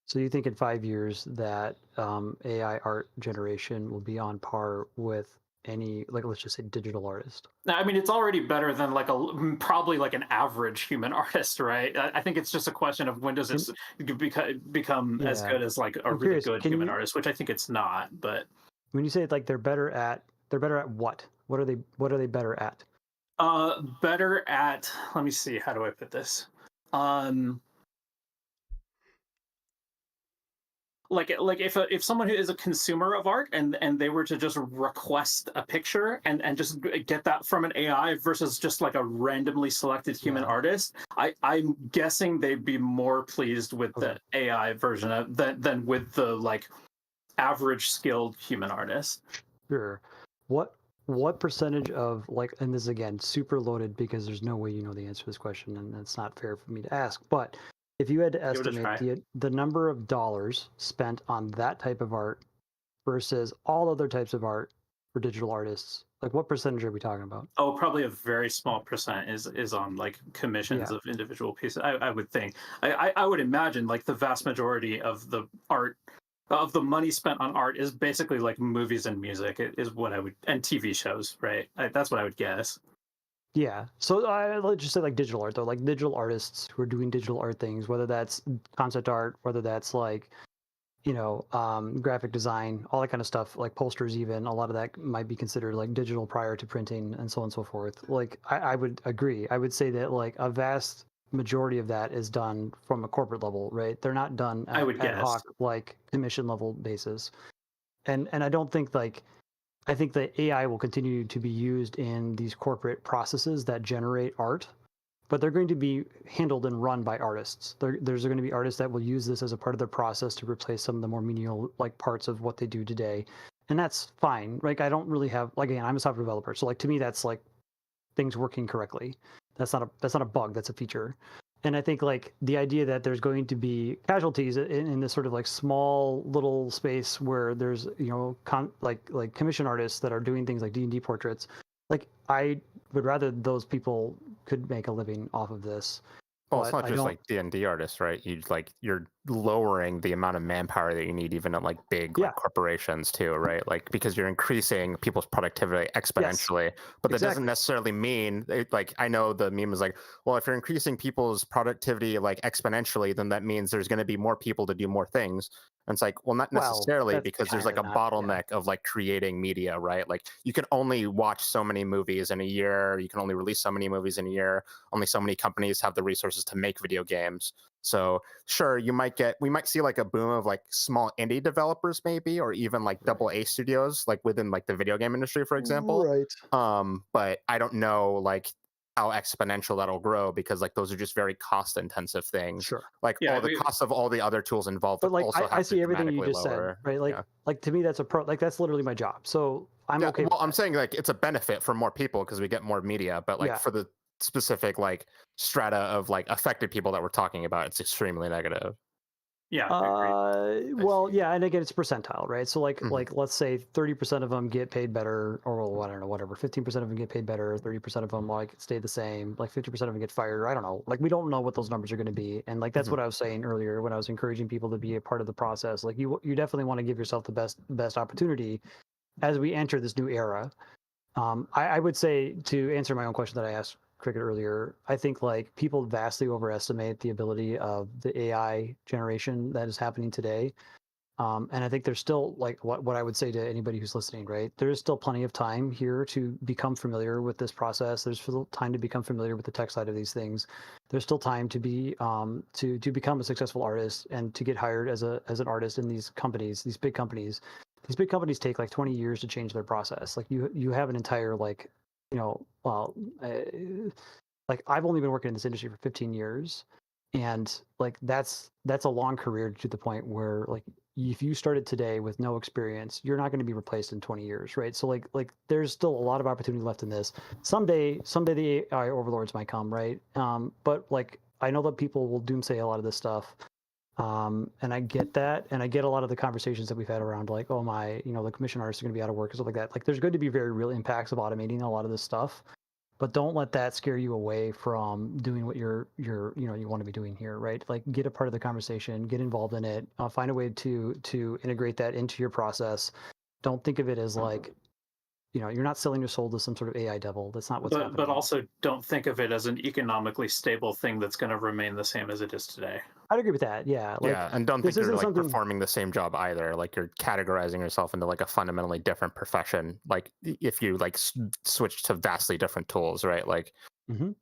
So you think in 5 years that AI art generation will be on par with any, like, let's just say, digital artist? I mean, it's already better than probably like an average human artist, right? I think it's just a question of when does it become as good as like a really good human artist, which I think it's not. But when you say like they're better at what? What are they better at? Better at, let me see, how do I put this? Like if someone who is a consumer of art and they were to just request a picture and just get that from an AI versus just like a randomly selected human artist, I'm guessing they'd be more pleased with the AI version of than with the like average skilled human artist. Sure. What percentage of like, and this is again super loaded because there's no way you know the answer to this question, and it's not fair for me to ask. But if you had to Give it a try. estimate the number of dollars spent on that type of art versus all other types of art for digital artists, like what percentage are we talking about? Oh, probably a very small percent is on like commissions of individual pieces. I would think. I would imagine like the vast majority of the art of the money spent on art is basically like movies and music is what I would, and TV shows, right? That's what I would guess. Yeah. So let's just say like digital art though, like digital artists who are doing digital art things, whether that's concept art, whether that's like, graphic design, all that kind of stuff, like posters even, a lot of that might be considered like digital prior to printing and so on and so forth. Like I would agree. I would say that like a vast majority of that is done from a corporate level, right? They're not done I would ad guess. hoc, like commission level basis. And I don't think like, I think that AI will continue to be used in these corporate processes that generate art, but they're going to be handled and run by artists. There's going to be artists that will use this as a part of their process to replace some of the more menial like parts of what they do today, and that's fine. Like I don't really have, like, again, I'm a software developer, so like to me that's like things working correctly. That's not a bug. That's a feature. And I think like the idea that there's going to be casualties in this sort of like small little space where there's like commission artists that are doing things like D&D portraits, like I would rather those people could make a living off of this. Well, it's But not I just don't. like D&D artists, right? You're lowering the amount of manpower that you need even at like big like corporations too, right? Like because you're increasing people's productivity exponentially. But that doesn't necessarily mean like I know the meme is like, well, if you're increasing people's productivity like exponentially, then that means there's going to be more people to do more things. And it's like, well, not necessarily, because there's like a bottleneck of like creating media, right? Like you can only watch so many movies in a year. You can only release so many movies in a year. Only so many companies have the resources to make video games. So sure, we might see like a boom of like small indie developers maybe, or even like AA studios, like within like the video game industry, for example. Right. But I don't know like how exponential that'll grow, because like those are just very cost intensive things. Sure. Like all the cost of all the other tools involved, But like also I see everything you just lower. said, right? Like to me that's like that's literally my job. So I'm okay. Well, I'm saying like it's a benefit for more people because we get more media, but like for the specific like strata of like affected people that we're talking about, it's extremely negative. Yeah. Well, yeah, and again, it's percentile, right? So like let's say 30% of them get paid better, or well, I don't know, whatever. 15% of them get paid better, 30% of them like stay the same, like 50% of them get fired. I don't know. Like we don't know what those numbers are going to be, and like that's what I was saying earlier when I was encouraging people to be a part of the process. Like you definitely want to give yourself the best opportunity as we enter this new era. I would say, to answer my own question that I asked Cricket earlier, I think like people vastly overestimate the ability of the AI generation that is happening today. And I think there's still like what I would say to anybody who's listening, right? There is still plenty of time here to become familiar with this process. There's still time to become familiar with the tech side of these things. There's still time to be to become a successful artist and to get hired as an artist in these companies, these big companies. These big companies take like 20 years to change their process. Like you have an entire like, like I've only been working in this industry for 15 years, and like that's a long career to the point where like if you started today with no experience, you're not going to be replaced in 20 years, right? So like there's still a lot of opportunity left in this. Someday the AI overlords might come, right? But like I know that people will doomsay a lot of this stuff. And I get that, and I get a lot of the conversations that we've had around like, oh my, the commission artists are going to be out of work and stuff like that. Like there's going to be very real impacts of automating a lot of this stuff, but don't let that scare you away from doing what you want to be doing here, right? Like get a part of the conversation, get involved in it, find a way to integrate that into your process. Don't think of it as like you're not selling your soul to some sort of AI devil. That's not what's happening. But also don't think of it as an economically stable thing that's going to remain the same as it is today. I'd agree with that. Yeah. Like, yeah, and don't this think you're isn't like something. performing the same job either. Like you're categorizing yourself into like a fundamentally different profession. Like if you like switch to vastly different tools, right? Like Mhm.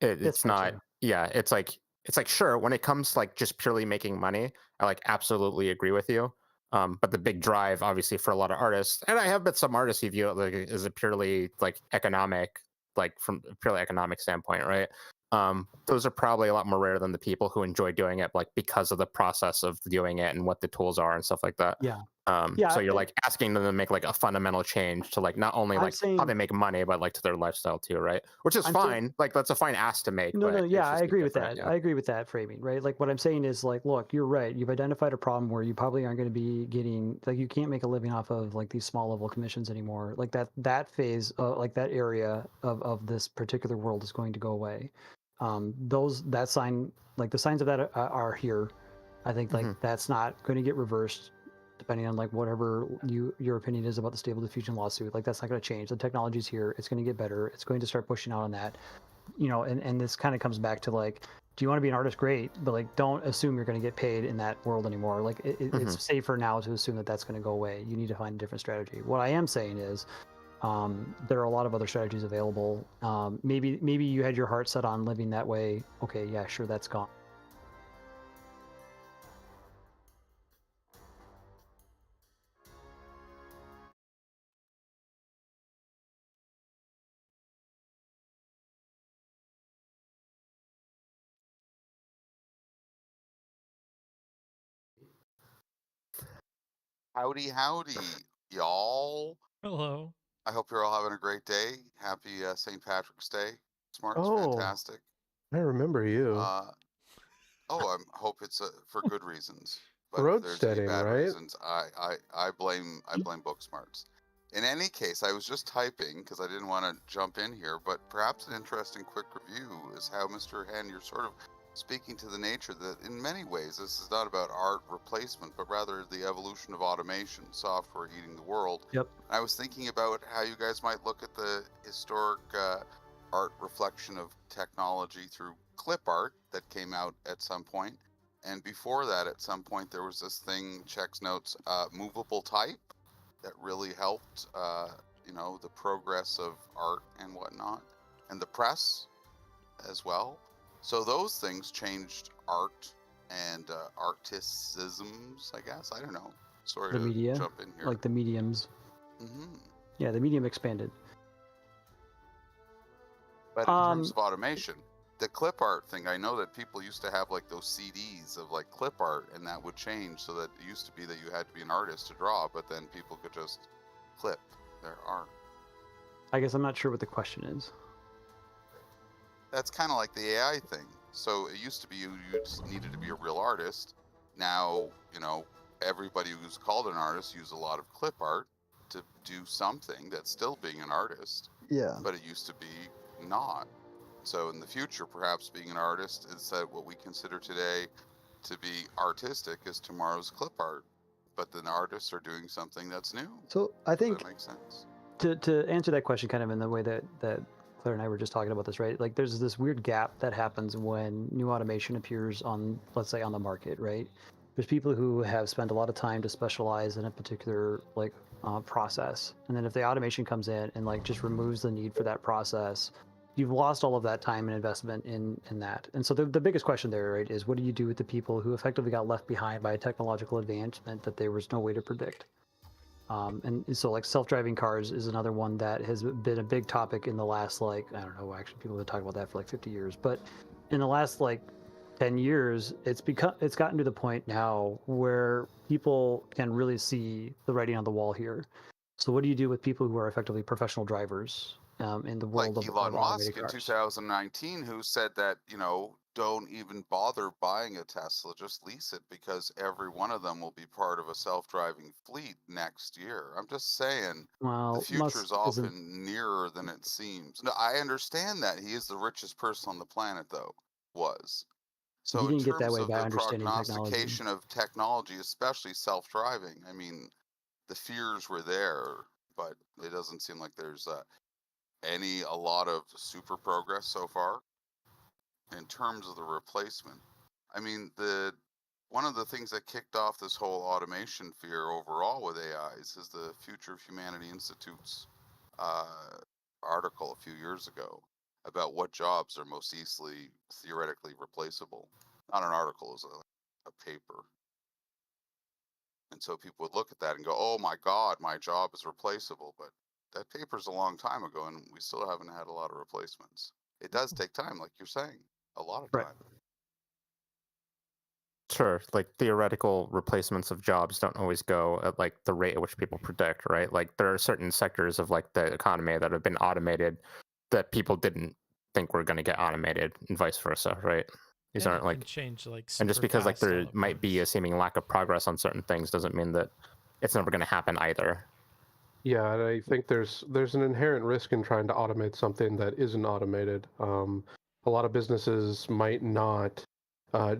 it's fair not. too. Yeah, it's like sure, when it comes to like just purely making money, I like absolutely agree with you. But the big drive, obviously, for a lot of artists, and I have met some artists who view it like as a purely like economic, like from a purely economic standpoint, right? Those are probably a lot more rare than the people who enjoy doing it, like because of the process of doing it and what the tools are and stuff like that. Yeah. So you're like asking them to make like a fundamental change to like not only I'm like how saying- they make money, but like to their lifestyle too, right? Which is I'm fine. saying- Like that's a fine ask to make. No, but yeah, it's I just agree with different, that. yeah. I agree with that framing, right? Like what I'm saying is like, look, you're right. You've identified a problem where you probably aren't going to be getting like you can't make a living off of like these small level commissions anymore. Like that phase, like that area of this particular world is going to go away. That sign, like the signs of that are here. I think like that's not going to get reversed depending on like whatever your opinion is about the stable diffusion lawsuit. Like that's not going to change. The technology's here. It's going to get better. It's going to start pushing out on that. And this kind of comes back to like, do you want to be an artist? Great, but like, don't assume you're going to get paid in that world anymore. Like, it's safer now to assume that that's going to go away. You need to find a different strategy. What I am saying is, there are a lot of other strategies available. Maybe you had your heart set on living that way. Okay, yeah, sure, that's gone. Howdy, y'all. Hello. I hope you're all having a great day. Happy St. Patrick's Day. Smart's Oh. fantastic. I remember you. I hope it's for good reasons. But Road if there's steading, any bad right? reasons, I blame Booksmarts. In any case, I was just typing because I didn't want to jump in here, but perhaps an interesting quick review is how Mr. Hen, you're sort of speaking to the nature that in many ways this is not about art replacement, but rather the evolution of automation, software eating the world. Yep. I was thinking about how you guys might look at the historic art reflection of technology through clip art that came out at some point. And before that, at some point, there was this thing, checks notes, movable type that really helped, the progress of art and whatnot, and the press as well. So those things changed art and artisticisms, I guess. I don't know. Sorry The to media, jump in here. like the mediums. Mm-hmm. Yeah, the medium expanded. But in terms of automation, the clip art thing, I know that people used to have like those CDs of like clip art, and that would change so that it used to be that you had to be an artist to draw, but then people could just clip their art. I guess I'm not sure what the question is. That's kind of like the AI thing. So it used to be you just needed to be a real artist. Now, everybody who's called an artist use a lot of clip art to do something that's still being an artist. Yeah. But it used to be not. So in the future, perhaps being an artist is that what we consider today to be artistic is tomorrow's clip art. But then artists are doing something that's new. So I think that makes sense. To answer that question kind of in the way that Claire and I were just talking about this, right? Like there's this weird gap that happens when new automation appears on, let's say, on the market, right? There's people who have spent a lot of time to specialize in a particular process, and then if the automation comes in and like just removes the need for that process, you've lost all of that time and investment in that. And so the biggest question there, right, is what do you do with the people who effectively got left behind by a technological advancement that there was no way to predict? And so like self-driving cars is another one that has been a big topic in the last, I don't know, actually people have been talking about that for like 50 years, but in the last 10 years, it's gotten to the point now where people can really see the writing on the wall here. So what do you do with people who are effectively professional drivers in the world like of Elon automated Musk in cars? 2019, who said that, don't even bother buying a Tesla, just lease it because every one of them will be part of a self-driving fleet next year. I'm just saying, Well, the future Musk is often nearer than it seems. No, I understand that. He is the richest person on the planet, though, was. So he in didn't get that terms way of by the understanding technology. prognostication of technology, especially self-driving, I mean, the fears were there but it doesn't seem like there's a lot of super progress so far. In terms of the replacement, I mean, one of the things that kicked off this whole automation fear overall with AIs is the Future of Humanity Institute's article a few years ago about what jobs are most easily theoretically replaceable. Not an article, it was a paper. And so people would look at that and go, oh my God, my job is replaceable. But that paper's a long time ago, and we still haven't had a lot of replacements. It does take time, like you're saying, a lot of time. Right. Sure, like theoretical replacements of jobs don't always go at like the rate at which people predict, right? Like there are certain sectors of like the economy that have been automated that people didn't think were going to get automated, and vice versa, right? These Yeah, aren't it can like, change like and just super because like fast all there at might be a once. seeming lack of progress on certain things doesn't mean that it's never going to happen either. Yeah, and I think there's an inherent risk in trying to automate something that isn't automated. A lot of businesses might not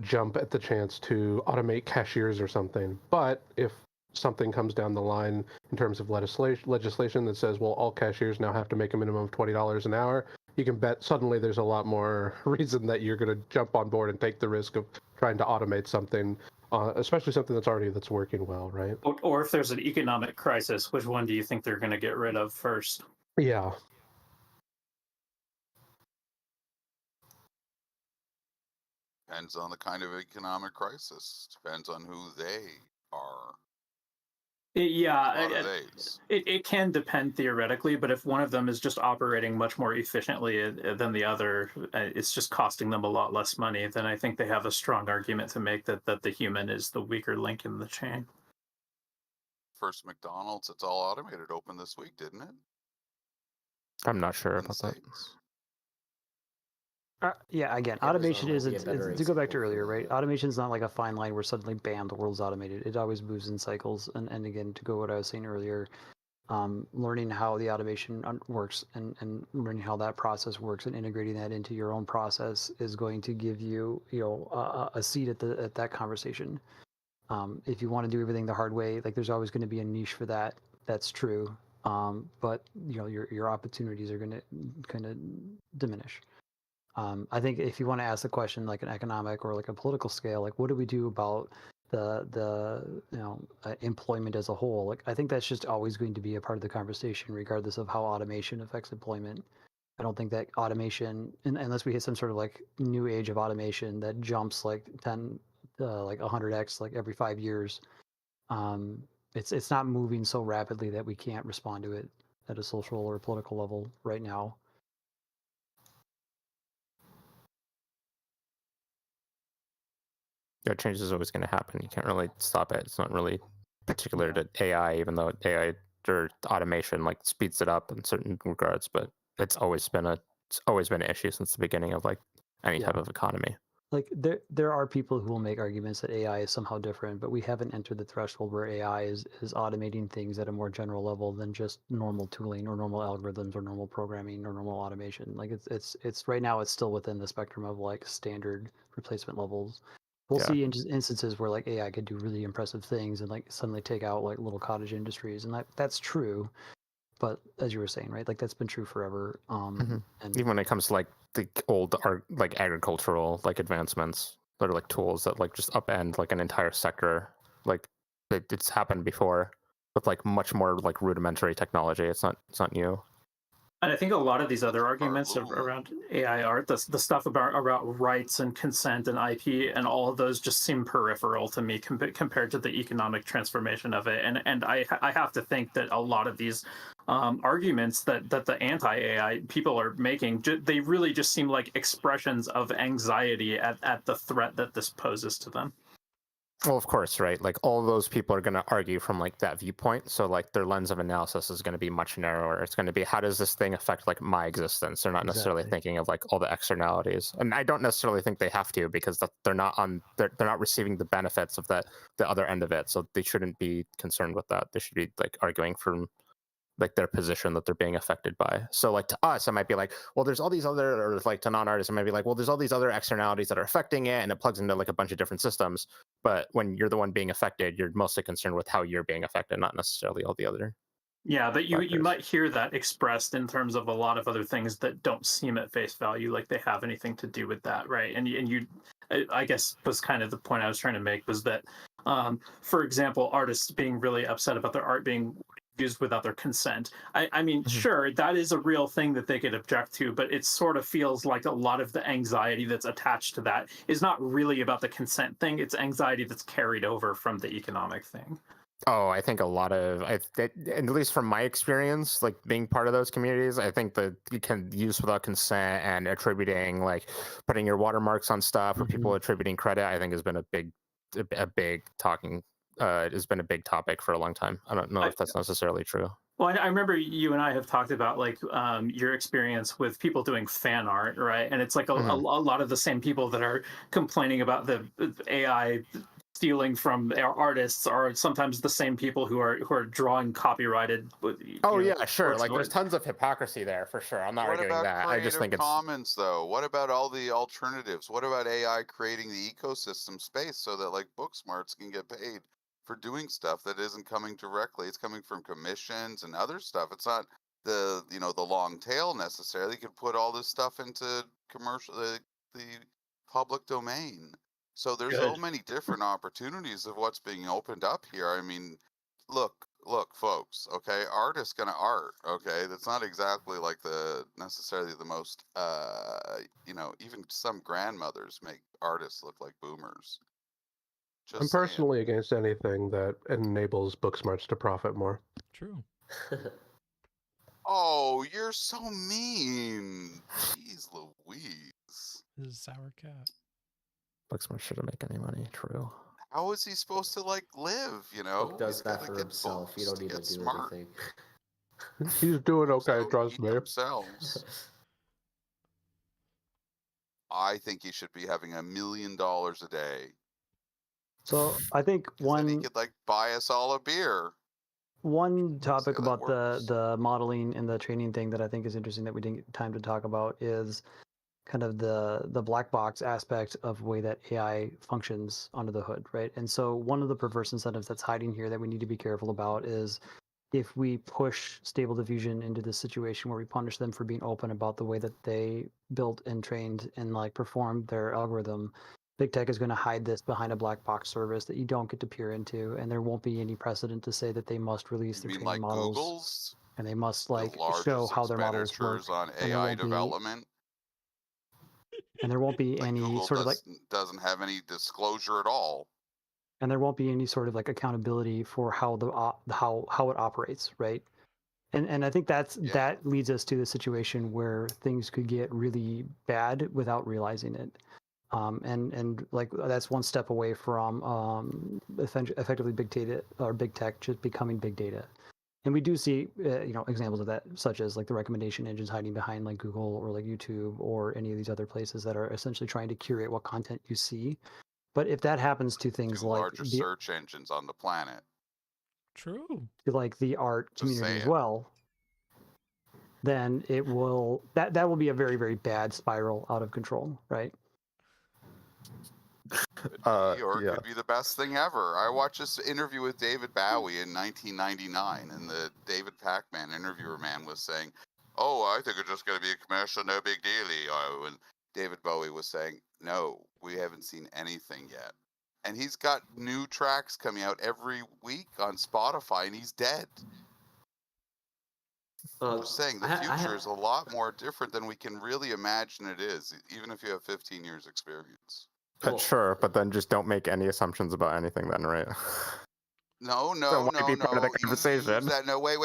jump at the chance to automate cashiers or something, but if something comes down the line in terms of legislation that says, well, all cashiers now have to make a minimum of $20 an hour, you can bet suddenly there's a lot more reason that you're going to jump on board and take the risk of trying to automate something, especially something that's working well, right? Or if there's an economic crisis, which one do you think they're going to get rid of first? Yeah. Depends on the kind of economic crisis. Depends on who they are. Yeah, A lot of days. it can depend theoretically, but if one of them is just operating much more efficiently than the other, it's just costing them a lot less money, then I think they have a strong argument to make that the human is the weaker link in the chain. First McDonald's, it's all automated, opened this week, didn't it? I'm not sure In the about that. States. Yeah, again, Amazon automation might is, be a better to go back to example earlier, for right? that. Automation is not like a fine line where suddenly, bam, the world's automated. It always moves in cycles. And again, to go what I was saying earlier, learning how the automation works and learning how that process works and integrating that into your own process is going to give you, a seat at that conversation. If you want to do everything the hard way, like there's always going to be a niche for that. That's true. But your opportunities are going to kind of diminish. I think if you want to ask the question like an economic or like a political scale, like what do we do about the employment as a whole? Like I think that's just always going to be a part of the conversation, regardless of how automation affects employment. I don't think that automation, unless we hit some sort of like new age of automation that jumps like 10, like 100x like every 5 years, it's not moving so rapidly that we can't respond to it at a social or political level right now. Yeah, change is always going to happen. You can't really stop it. It's not really particular to AI, even though AI or automation like speeds it up in certain regards. But it's always been an issue since the beginning of like any type of economy. Like there are people who will make arguments that AI is somehow different, but we haven't entered the threshold where AI is automating things at a more general level than just normal tooling or normal algorithms or normal programming or normal automation. Like it's right now it's still within the spectrum of like standard replacement levels. We'll see instances where like AI could do really impressive things and like suddenly take out like little cottage industries, and that's true. But as you were saying, right, like that's been true forever. And even when it comes to like the old like agricultural like advancements that are like tools that like just upend like an entire sector, like it's happened before with like much more like rudimentary technology. It's not new. And I think a lot of these other arguments around AI art, the stuff about rights and consent and IP and all of those just seem peripheral to me compared to the economic transformation of it. And I have to think that a lot of these arguments that the anti-AI people are making, they really just seem like expressions of anxiety at the threat that this poses to them. Well, of course, right? Like all those people are going to argue from like that viewpoint. So like their lens of analysis is going to be much narrower. It's going to be, how does this thing affect like my existence? They're not necessarily thinking of like all the externalities. And I don't necessarily think they have to, because they're not receiving the benefits of the other end of it. So they shouldn't be concerned with that. They should be like arguing from like their position that they're being affected by. So like to us, it might be like, well, there's all these other, or like to non-artists, it might be like, well, there's all these other externalities that are affecting it, and it plugs into like a bunch of different systems. But when you're the one being affected, you're mostly concerned with how you're being affected, not necessarily all the other. Yeah, but you factors. might hear that expressed in terms of a lot of other things that don't seem at face value like they have anything to do with that, right? And I guess was kind of the point I was trying to make was that, for example, artists being really upset about their art being used without their consent. I mean, sure, that is a real thing that they could object to, but it sort of feels like a lot of the anxiety that's attached to that is not really about the consent thing. It's anxiety that's carried over from the economic thing. Oh, I think a lot of, at least from my experience, like being part of those communities, I think that you can use without consent and attributing, like putting your watermarks on stuff or people attributing credit, I think has been a big talking, has been a big topic for a long time. I don't know if that's necessarily true. Well, I remember you and I have talked about like your experience with people doing fan art, right? And it's like a lot of the same people that are complaining about the AI stealing from our artists are sometimes the same people who are drawing copyrighted. Yeah, sure. Like there's art. tons of hypocrisy there for sure. I'm not What arguing about that. I just think Creative it's Commons though? What about all the alternatives? What about AI creating the ecosystem space so that like Booksmarts can get paid for doing stuff that isn't coming directly? It's coming from commissions and other stuff. It's not the the long tail necessarily. You could put all this stuff into the public domain. So there's so many different opportunities of what's being opened up here. I mean, look, folks, okay, art is gonna art, okay? That's not exactly like necessarily the most even some grandmothers make artists look like boomers. Just I'm saying. personally against anything that enables Booksmarts to profit more. True. Oh, you're so mean. Jeez Louise. This is Sour Cat. Booksmart shouldn't make any money. True. How is he supposed to like live, Book does He's that gotta for get himself. You books don't need to get do smart. anything. He's doing Books okay, don't trust eat me. themselves. I think he should be having $1 million a day. So I think Then he could like buy us all a beer. one topic how that about the modeling and the training thing that I think is interesting that we didn't get time to talk about is kind of the black box aspect of the way that AI functions under the hood, right? And so one of the perverse incentives that's hiding here that we need to be careful about is if we push Stable Diffusion into this situation where we punish them for being open about the way that they built and trained and like performed their algorithm, big tech is going to hide this behind a black box service that you don't get to peer into, and there won't be any precedent to say that they must release their You mean training like models Google's? and they must The like show largest how their models work. expenditures on And there AI won't be development. and there won't be Like any Google sort of like doesn't have any disclosure at all. and there won't be any sort of like accountability for how how it operates, right? And I think that leads us to the situation where things could get really bad without realizing it. And like that's one step away from effectively big data or big tech just becoming big data. And we do see examples of that, such as like the recommendation engines hiding behind like Google or like YouTube or any of these other places that are essentially trying to curate what content you see. But if that happens to things Two like largest search engines on the planet. True. like the art Just community saying. as well, then it will that will be a very, very bad spiral out of control, right? Or it could be the best thing ever. I watched this interview with David Bowie in 1999, and the David Pac-Man interviewer man was saying, "Oh, I think it's just going to be a commercial, no big deal." And David Bowie was saying, "No, we haven't seen anything yet." And he's got new tracks coming out every week on Spotify, and he's dead. I'm just saying the future is a lot more different than we can really imagine it is, even if you have 15 years experience. Sure, but then just don't make any assumptions about anything then, right? No. Part of the conversation. No, wait.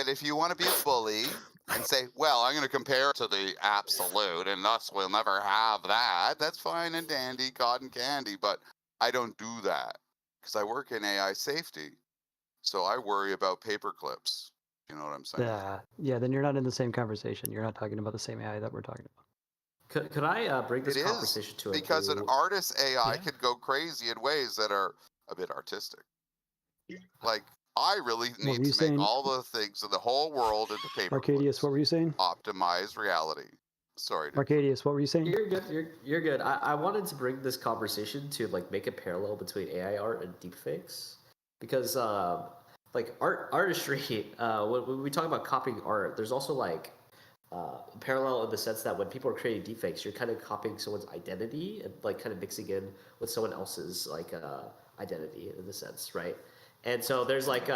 If you want to be a bully and say, well, I'm going to compare it to the absolute and thus we'll never have that, that's fine and dandy, cotton candy, but I don't do that because I work in AI safety. So I worry about paper clips. You know what I'm saying? Yeah, then you're not in the same conversation. You're not talking about the same AI that we're talking about. Could I bring this conversation to a because an artist AI could go crazy in ways that are a bit artistic. Like I really need to make all the things in the whole world into paper. Arcadius, what were you saying? Optimize reality. Sorry. Arcadius, what were you saying? You're good. You're good. I wanted to bring this conversation to like make a parallel between AI art and deepfakes because like artistry. When we talk about copying art, there's also like parallel in the sense that when people are creating deepfakes, you're kind of copying someone's identity and like kind of mixing in with someone else's like identity in the sense, right? And so there's like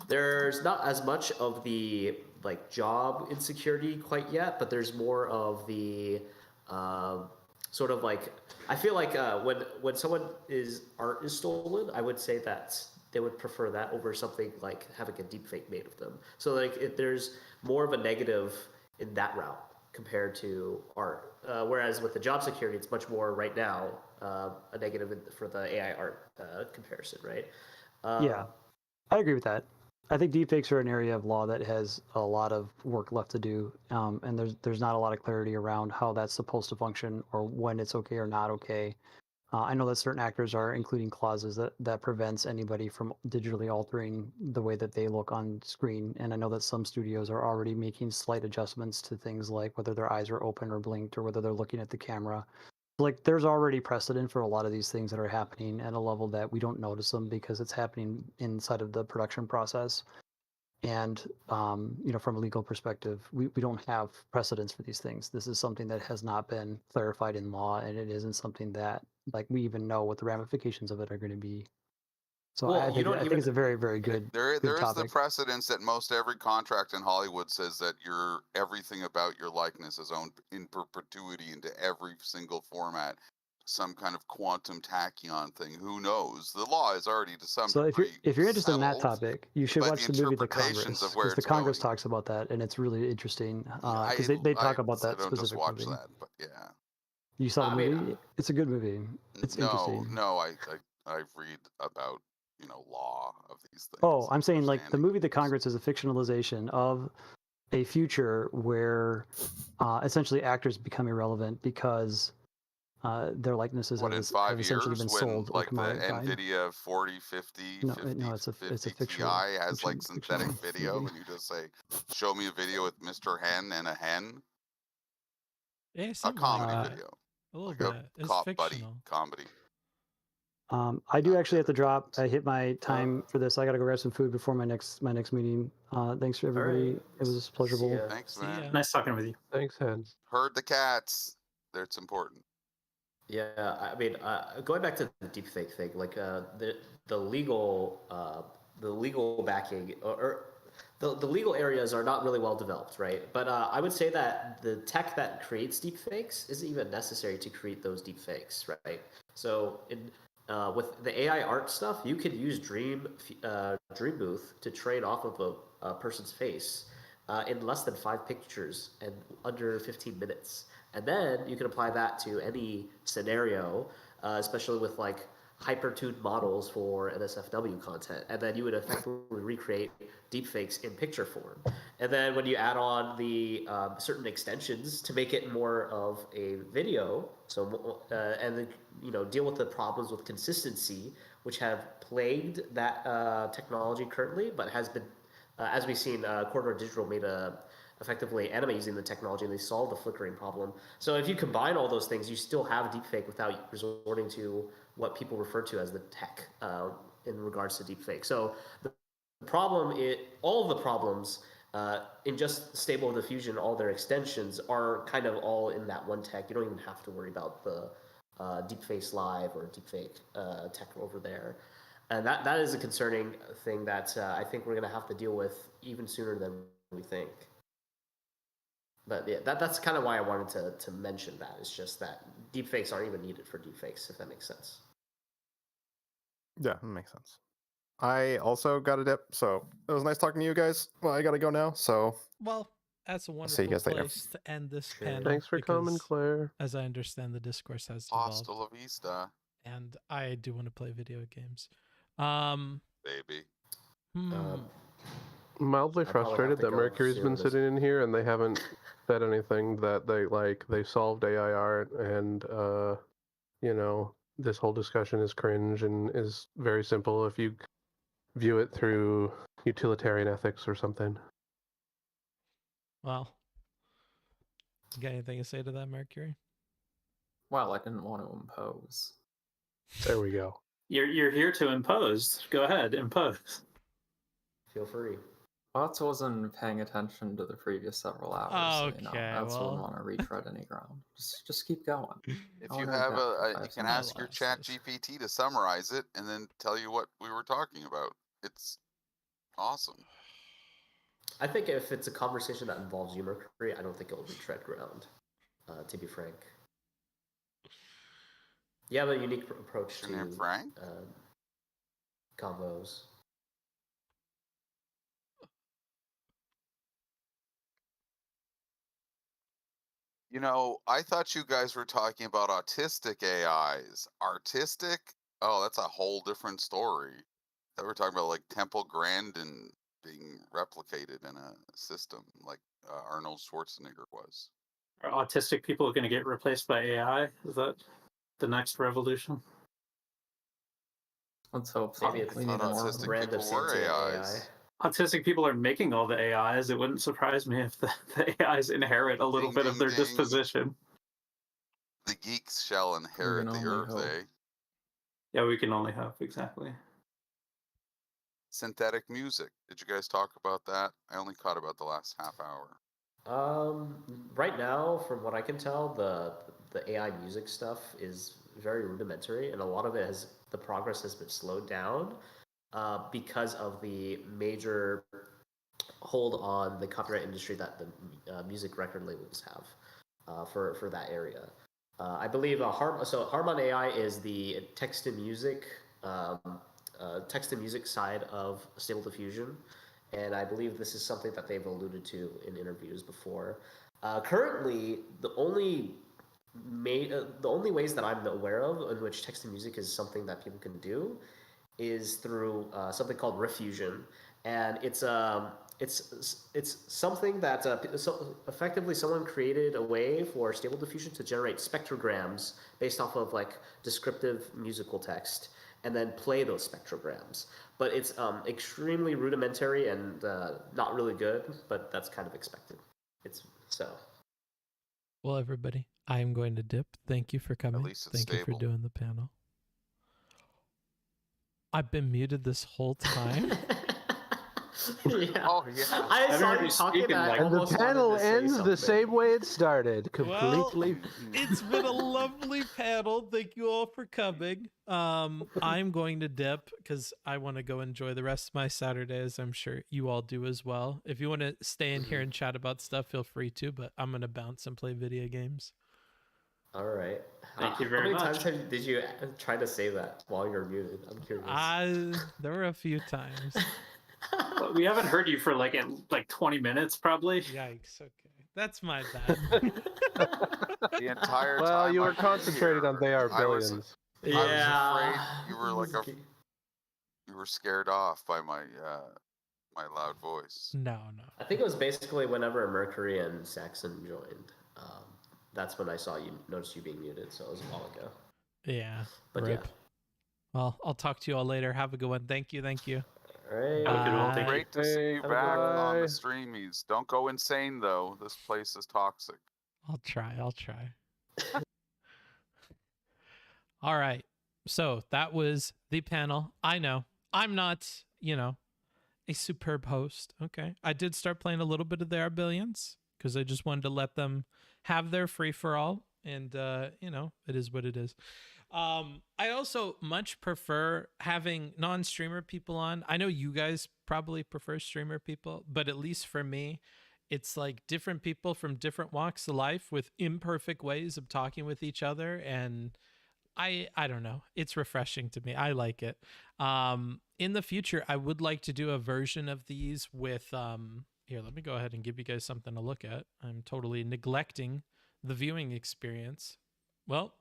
there's not as much of the like job insecurity quite yet, but there's more of the sort of like I feel like when someone is art is stolen, I would say that they would prefer that over something like having a deepfake made of them. So like there's more of a negative in that route compared to art. Whereas with the job security, it's much more right now a negative for the AI art comparison, right? Yeah, I agree with that. I think deepfakes are an area of law that has a lot of work left to do, and there's not a lot of clarity around how that's supposed to function or when it's okay or not okay. I know that certain actors are including clauses that prevents anybody from digitally altering the way that they look on screen, and I know that some studios are already making slight adjustments to things like whether their eyes are open or blinked or whether they're looking at the camera. Like there's already precedent for a lot of these things that are happening at a level that we don't notice them because it's happening inside of the production process. And from a legal perspective, we don't have precedents for these things. This is something that has not been clarified in law, and it isn't something that like we even know what the ramifications of it are going to be. So Well, I think it's a very, very good There is the topic. precedence that most every contract in Hollywood says that everything about your likeness is owned in perpetuity into every single format. Some kind of quantum tachyon thing. Who knows? The law is already to some So degree if you're interested in that settled, topic, you should but watch the movie The interpretations Congress of where because The it's Congress going. talks about that, and it's really interesting I because they talk about I that don't just specific watch movie. that, but yeah. You saw the I mean, movie? It's a good movie. It's interesting. No, I read about law of these things. Oh, I'm saying like the understanding movie The things. Congress is a fictionalization of a future where essentially actors become irrelevant because their likenesses What, have, in have 5 essentially years been when sold or like the commodified. NVIDIA 4050 No, 50 no, it's a 50 fictional Ti has like synthetic fictional video movie. and you just say, show me a video with Mr. Hen and a hen? Yeah, A something comedy like that. video. A little Like bit. a It's cop buddy fictional. comedy. I do Not actually have to drop. I entertainment. hit my time for this. I got to go grab some food before my next meeting. Thanks for everybody. right. It was See pleasurable. ya. Thanks, See man. ya. Nice talking with you. Thanks, Hen. Herd the cats. That's important. Yeah, I mean, going back to the deepfake thing, like the legal backing or the legal areas are not really well developed, right? But I would say that the tech that creates deepfakes isn't even necessary to create those deepfakes, right? So with the AI art stuff, you could use Dream Booth to train off of a person's face in less than 5 pictures and under 15 minutes. And then you can apply that to any scenario, especially with like hyper-tuned models for NSFW content. And then you would effectively recreate deepfakes in picture form. And then when you add on the certain extensions to make it more of a video, and then deal with the problems with consistency, which have plagued that technology currently, but has been, as we've seen, Corridor Digital made effectively anime using the technology, and they solved the flickering problem. So if you combine all those things, you still have deepfake without resorting to what people refer to as the tech in regards to deepfake. So the problem, all of the problems in just Stable Diffusion, all their extensions are kind of all in that one tech. You don't even have to worry about the Deepface Live or deepfake tech over there. And that is a concerning thing that I think we're going to have to deal with even sooner than we think. But yeah, that's kind of why I wanted to mention that. It's just that deepfakes aren't even needed for deepfakes, if that makes sense. Yeah, that makes sense. I also got a dip, so it was nice talking to you guys. Well, I gotta go now, so Well, that's a see you wonderful guys later. place to end this Sure. panel. Thanks for coming, because, Claire. As I understand, the discourse has devolved, Hasta la vista, and I do want to play video games. baby. Mildly I probably have frustrated to that go Mercury's soon. been sitting in here and they haven't said anything that they solved AI art and this whole discussion is cringe and is very simple if you view it through utilitarian ethics or something. Well, you got anything to say to that, Mercury? Well, I didn't want to impose. There we go. You're here to impose. Go ahead, impose. Feel free. Bots wasn't paying attention to the previous several hours, so, you know, Okay, Bots well. wouldn't want to retread any ground. Just keep going. If I you wanna have adapt for you 5 can seconds. ask your chat GPT to summarize it and then tell you what we were talking about. It's awesome. I think if it's a conversation that involves humor, I don't think it will retread ground. To be frank, you have a unique approach Is your name to Frank? combos. You know, I thought you guys were talking about autistic AIs. Artistic? Oh, that's a whole different story. They were talking about like Temple Grandin being replicated in a system like Arnold Schwarzenegger was. Are autistic people going to get replaced by AI? Is that the next revolution? Let's hope so. Maybe it's We I need thought more. autistic brand of people were sentient AIs. Autistic people are making all the AIs. It wouldn't surprise me if the AIs inherit a little Ding, bit of ding, their ding. disposition. The geeks shall inherit the only earth, hope. eh? Yeah, we can only hope, exactly. Synthetic music. Did you guys talk about that? I only caught about the last half hour. Right now, from what I can tell, the AI music stuff is very rudimentary, and a lot of it the progress has been slowed down because of the major hold on the copyright industry that the music record labels have for that area. I believe Harmon AI is the text to music side of Stable Diffusion, and I believe this is something that they've alluded to in interviews before. Currently, the only ways that I'm aware of in which text to music is something that people can do is through something called diffusion, and it's something that so effectively someone created a way for Stable Diffusion to generate spectrograms based off of like descriptive musical text, and then play those spectrograms. But it's extremely rudimentary and not really good, but that's kind of expected. It's so. Well, everybody, I am going to dip. Thank you for coming. least it's Thank you for stable. doing the panel. I've been muted this whole time. Yeah. Oh yeah. I I've saw heard you you talking, speak in, and I like- And the almost wanted panel to say ends the something. same way it started, Well, completely. It's been a lovely panel. Thank you all for coming. I'm going to dip because I want to go enjoy the rest of my Saturdays. I'm sure you all do as well. If you want to stay in here and chat about stuff, feel free to, but I'm going to bounce and play video games. All right. Thank you very How many much. times did you try to say that while you're muted? I'm curious. There were a few times. But we haven't heard you for like 20 minutes, probably. Yikes. Okay. That's my bad. The entire time. Well, you were I've been concentrated here, on They Are I was- Billions. I was afraid you were like you were scared off by my my loud voice. No. I think it was basically whenever Mercury and Saxon joined. That's when I noticed you being muted, so it was a while ago. Yeah. But rip. yeah. Well, I'll talk to you all later. Have a good one. Thank you. All right. Have a good one. Thank you. Great to see you Have a back good on the one. streamies. Don't go insane though. This place is toxic. I'll try. All right. So that was the panel. I know I'm not, a superb host. Okay. I did start playing a little bit of There Are Billions because I just wanted to let them have their free for all. And, it is what it is. I also much prefer having non-streamer people on. I know you guys probably prefer streamer people, but at least for me, it's like different people from different walks of life with imperfect ways of talking with each other. And I don't know. It's refreshing to me. I like it. In the future, I would like to do a version of these with, here, let me go ahead and give you guys something to look at. I'm totally neglecting the viewing experience. Well,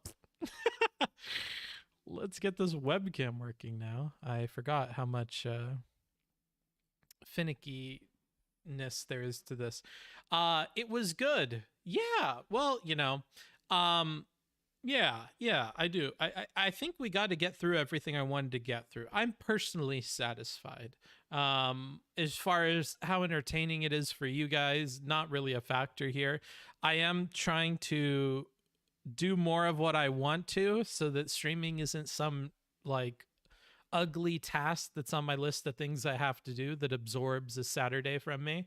let's get this webcam working now. I forgot how much finickiness there is to this. It was good. Yeah. Well, yeah, I do. I think we got to get through everything I wanted to get through. I'm personally satisfied. As far as how entertaining it is for you guys, not really a factor here. I am trying to do more of what I want to so that streaming isn't some like ugly task that's on my list of things I have to do that absorbs a Saturday from me.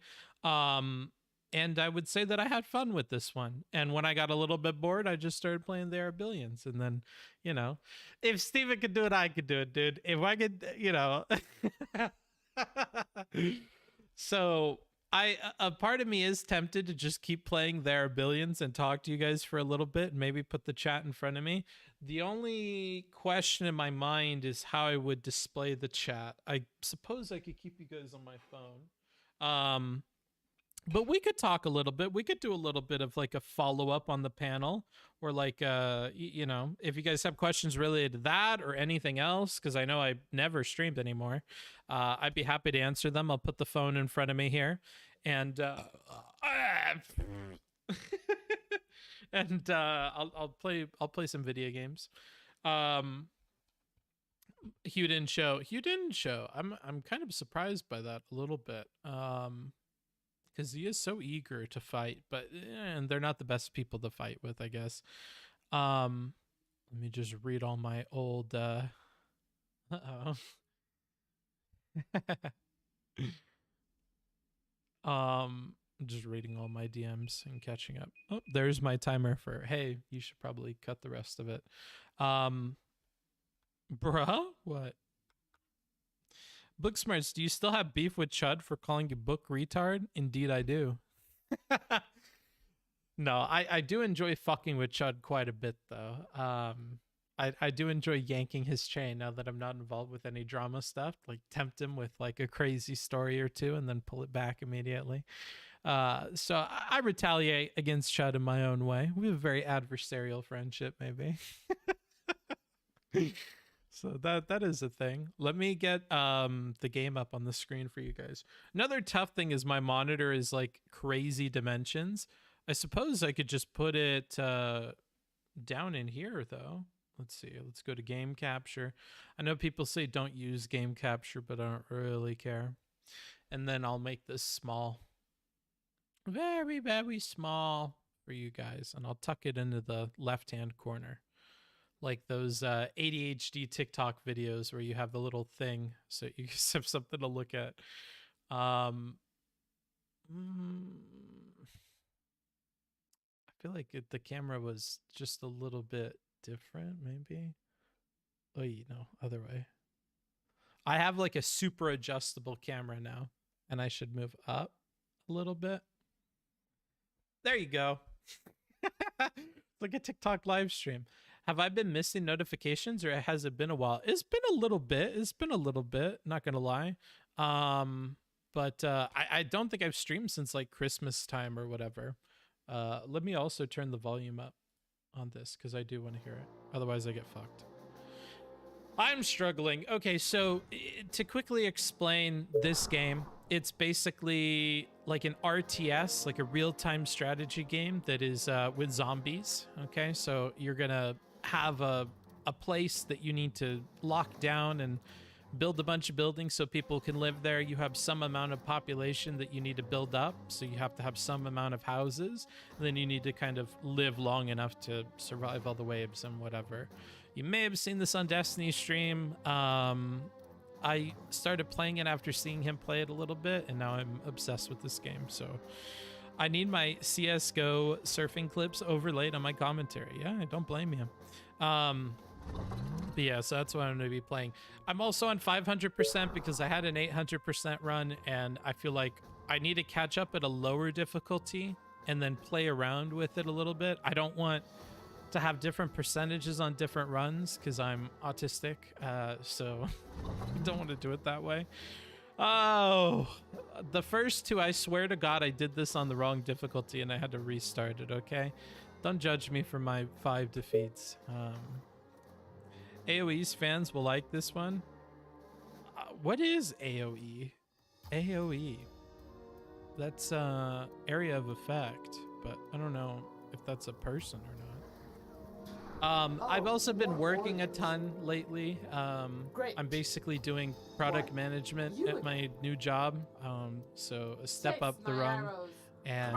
And I would say that I had fun with this one. And when I got a little bit bored, I just started playing There Are Billions. And then, you know, if Steven could do it, I could do it, dude. If I could, you know. So a part of me is tempted to just keep playing There Are Billions and talk to you guys for a little bit and maybe put the chat in front of me. The only question in my mind is how I would display the chat. I suppose I could keep you guys on my phone. But we could talk a little bit. We could do a little bit of like a follow-up on the panel, or like, you know, if you guys have questions related to that or anything else, because I know I never streamed anymore, I'd be happy to answer them. I'll put the phone in front of me here, and and I'll play some video games. Hugh didn't show. I'm kind of surprised by that a little bit. Because he is so eager to fight, but and they're not the best people to fight with, I guess. Let me just read all my old I'm just reading all my DMs and catching up. Oh, there's my timer for, hey, you should probably cut the rest of it. Bruh, what? Booksmarts, do you still have beef with Chud for calling you book retard? Indeed, I do. No, I do enjoy fucking with Chud quite a bit, though. I do enjoy yanking his chain now that I'm not involved with any drama stuff. Like, tempt him with, like, a crazy story or two and then pull it back immediately. So I retaliate against Chud in my own way. We have a very adversarial friendship, maybe. So that is a thing. Let me get the game up on the screen for you guys. Another tough thing is my monitor is like crazy dimensions. I suppose I could just put it down in here though. Let's see. Let's go to game capture. I know people say don't use game capture, but I don't really care. And then I'll make this small. Very, very small for you guys. And I'll tuck it into the left-hand corner. Like those ADHD TikTok videos where you have the little thing so you just have something to look at. I feel like the camera was just a little bit different, maybe. Oh, no, other way. I have like a super adjustable camera now, and I should move up a little bit. There you go. Like a TikTok live stream. Have I been missing notifications, or has it been a while? It's been a little bit. Not gonna lie. But I don't think I've streamed since like Christmas time or whatever. Let me also turn the volume up on this because I do want to hear it. Otherwise, I get fucked. I'm struggling. Okay, so to quickly explain this game, it's basically like an RTS, like a real-time strategy game that is with zombies. Okay, so you're gonna have a place that you need to lock down and build a bunch of buildings so people can live there. You have some amount of population that you need to build up, so you have to have some amount of houses, and then you need to kind of live long enough to survive all the waves and whatever. You may have seen this on Destiny's stream. I started playing it after seeing him play it a little bit, and now I'm obsessed with this game. So I need my CSGO surfing clips overlaid on my commentary. Yeah, I don't blame you. But yeah, so that's what I'm going to be playing. I'm also on 500% because I had an 800% run, and I feel like I need to catch up at a lower difficulty and then play around with it a little bit. I don't want to have different percentages on different runs because I'm autistic, so I don't want to do it that way. Oh, the first two, I swear to God, I did this on the wrong difficulty and I had to restart it, okay? Don't judge me for my 5 defeats. AoE's fans will like this one. What is AoE? AoE. That's area of effect, but I don't know if that's a person or not. I've also been working a ton lately. I'm basically doing product management at my new job. So a step up the rung, and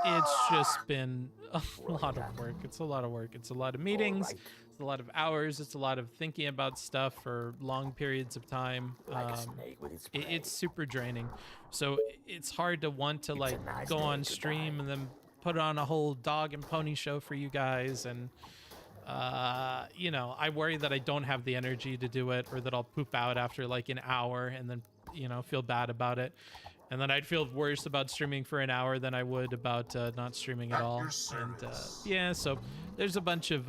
it's just been a lot of work. It's a lot of work. It's a lot of meetings. It's a lot of hours. It's a lot of thinking about stuff for long periods of time. It's super draining. So it's hard to want to like go on stream and then put on a whole dog and pony show for you guys. And, you know, I worry that I don't have the energy to do it, or that I'll poop out after like an hour and then, you know, feel bad about it. And then I'd feel worse about streaming for an hour than I would about not streaming at all. And yeah, so there's a bunch of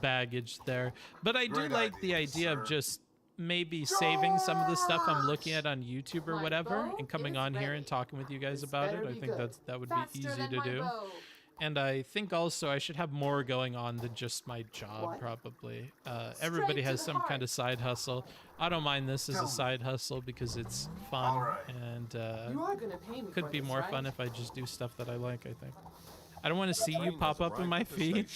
baggage there. But I do like the idea of just maybe saving some of the stuff I'm looking at on YouTube or whatever and coming on here and talking with you guys about it. I think that would be easy to do. And I think also I should have more going on than just my job, probably. Everybody has some kind of side hustle. I don't mind this as a side hustle because it's fun, and could be more fun if I just do stuff that I like, I think. I don't want to see you pop up in my feed.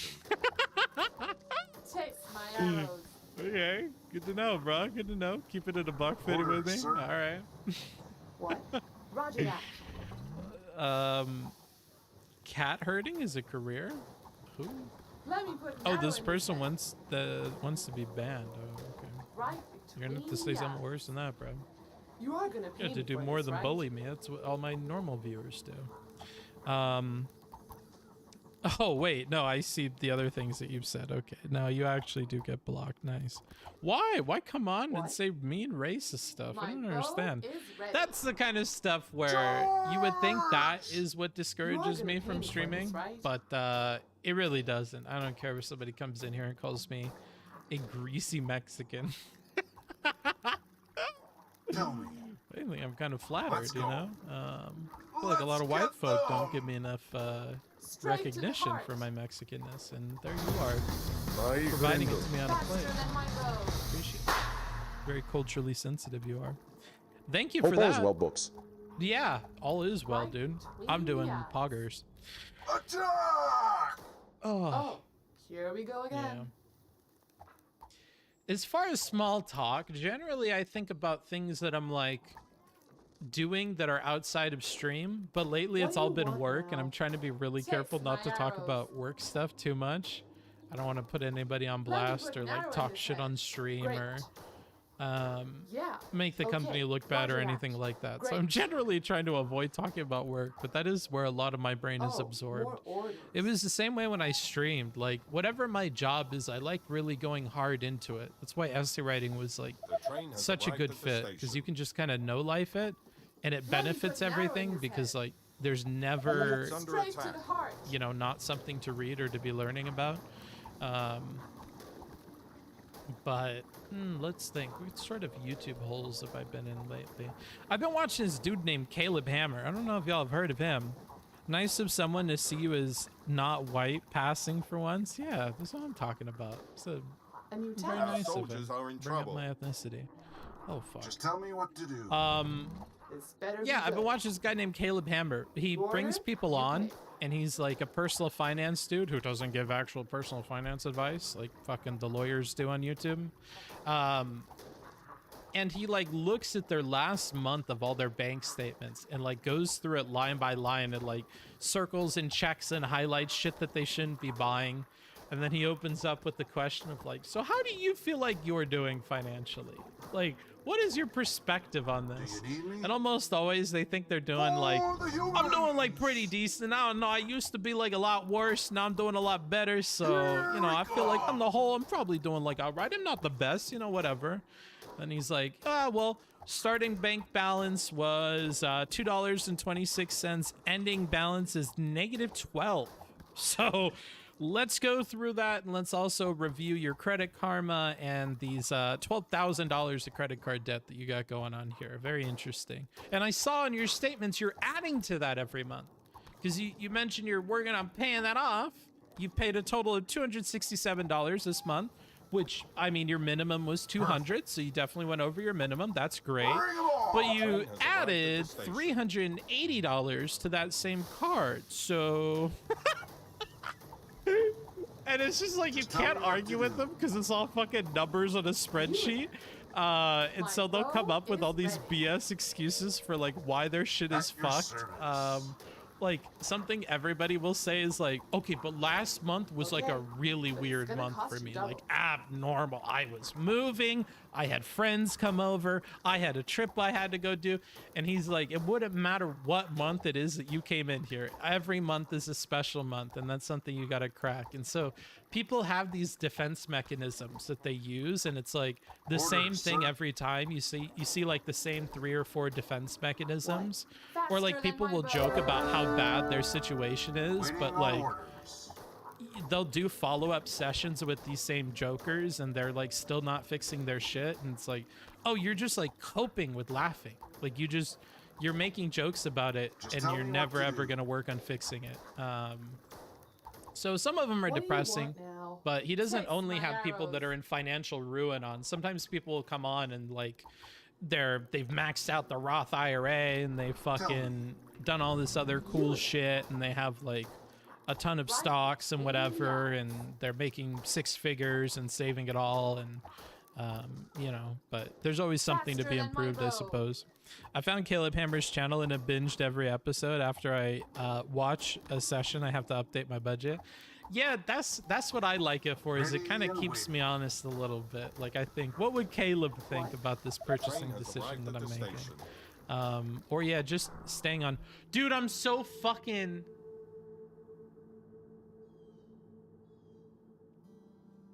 Chase my arrows. Okay, good to know, bro. Good to know. Keeping it a buck fitting with me. All right. What? Roger that. Cat herding is a career? Who? Let me put Oh, this person wants to be banned. Oh, okay. Right. You're gonna have to say something worse than that, bro. You are gonna pay You have to do for more this, than right? bully me. That's what all my normal viewers do. Oh wait, no, I see the other things that you've said. Okay, now you actually do get blocked. Nice. Why? Why come on and say mean racist stuff? I don't understand. That's the kind of stuff where you would think that is what discourages me from streaming, but it really doesn't. I don't care if somebody comes in here and calls me a greasy Mexican. Tell me. I think I'm kind of flattered, you know? I feel like a lot of white folk don't give me enough recognition for my Mexicanness, and there you are, providing it to me on a plate. Appreciate it. Very culturally sensitive you are. Thank you for that. All is well, books. Yeah, all is well, dude. I'm doing poggers. Attack! Oh, here we go again. Yeah. As far as small talk, generally I think about things that I'm like doing that are outside of stream, but lately it's all been work, and I'm trying to be really careful not to talk about work stuff too much. I don't want to put anybody on blast or like talk shit on stream or make the company look bad or anything like that. So I'm generally trying to avoid talking about work, but that is where a lot of my brain is absorbed. It was the same way when I streamed. Like whatever my job is, I like really going hard into it. That's why essay writing was like such a good fit, because you can just kind of know life it, and it benefits everything because like there's never, you know, not something to read or to be learning about. But let's think. What sort of YouTube holes have I been in lately? I've been watching this dude named Caleb Hammer. I don't know if y'all have heard of him. Nice of someone to see you as not white passing for once. Yeah, that's what I'm talking about. It's a very nice of him. Bring up my ethnicity. Oh fuck. Just tell me what to do. Yeah, I've been watching this guy named Caleb Hammer. He brings people on, and he's like a personal finance dude who doesn't give actual personal finance advice like fucking the lawyers do on YouTube. And he like looks at their last month of all their bank statements and like goes through it line by line and like circles and checks and highlights shit that they shouldn't be buying. And then he opens up with the question of like, so how do you feel like you're doing financially? Like, what is your perspective on this? And almost always they think they're doing like, I'm doing like pretty decent. I don't know, I used to be like a lot worse. Now I'm doing a lot better. So, you know, I feel like on the whole, I'm probably doing like all right. I'm not the best, you know, whatever. And he's like, well, starting bank balance was $2.26. Ending balance is -12. So let's go through that, and let's also review your credit karma and these $12,000 of credit card debt that you got going on here. Very interesting. And I saw in your statements you're adding to that every month, because you mentioned you're working on paying that off. You paid a total of $267 this month, which, I mean, your minimum was $200, so you definitely went over your minimum. That's great. But you added $380 to that same card, so... And it's just like you can't argue with them because it's all fucking numbers on a spreadsheet. And so they'll come up with all these BS excuses for like why their shit is fucked. like something everybody will say is like, okay, but last month was like a really weird month for me, like abnormal. I was moving, I had friends come over, I had a trip I had to go do. And he's like, it wouldn't matter what month it is that you came in here. Every month is a special month, and that's something you got to crack. And so people have these defense mechanisms that they use, and it's like the same thing every time. You see like the same 3 or 4 defense mechanisms, or like people will joke about how bad their situation is, but like they'll do follow-up sessions with these same jokers, and they're like still not fixing their shit. And it's like, oh, you're just like coping with laughing, like you're making jokes about it, and you're never ever gonna work on fixing it. So some of them are depressing, but he doesn't only have people that are in financial ruin on. Sometimes people will come on and like they've maxed out the Roth IRA, and they've fucking done all this other cool shit, and they have like a ton of stocks and whatever, and they're making 6 figures and saving it all, and you know, but there's always something to be improved, I suppose. I found Caleb Hammer's channel and have binged every episode. After I watch a session, I have to update my budget. Yeah, that's what I like it for, is it kind of keeps me honest a little bit. Like, I think, what would Caleb think about this purchasing decision that I'm making? Or yeah, just staying on. Dude, I'm so fucking...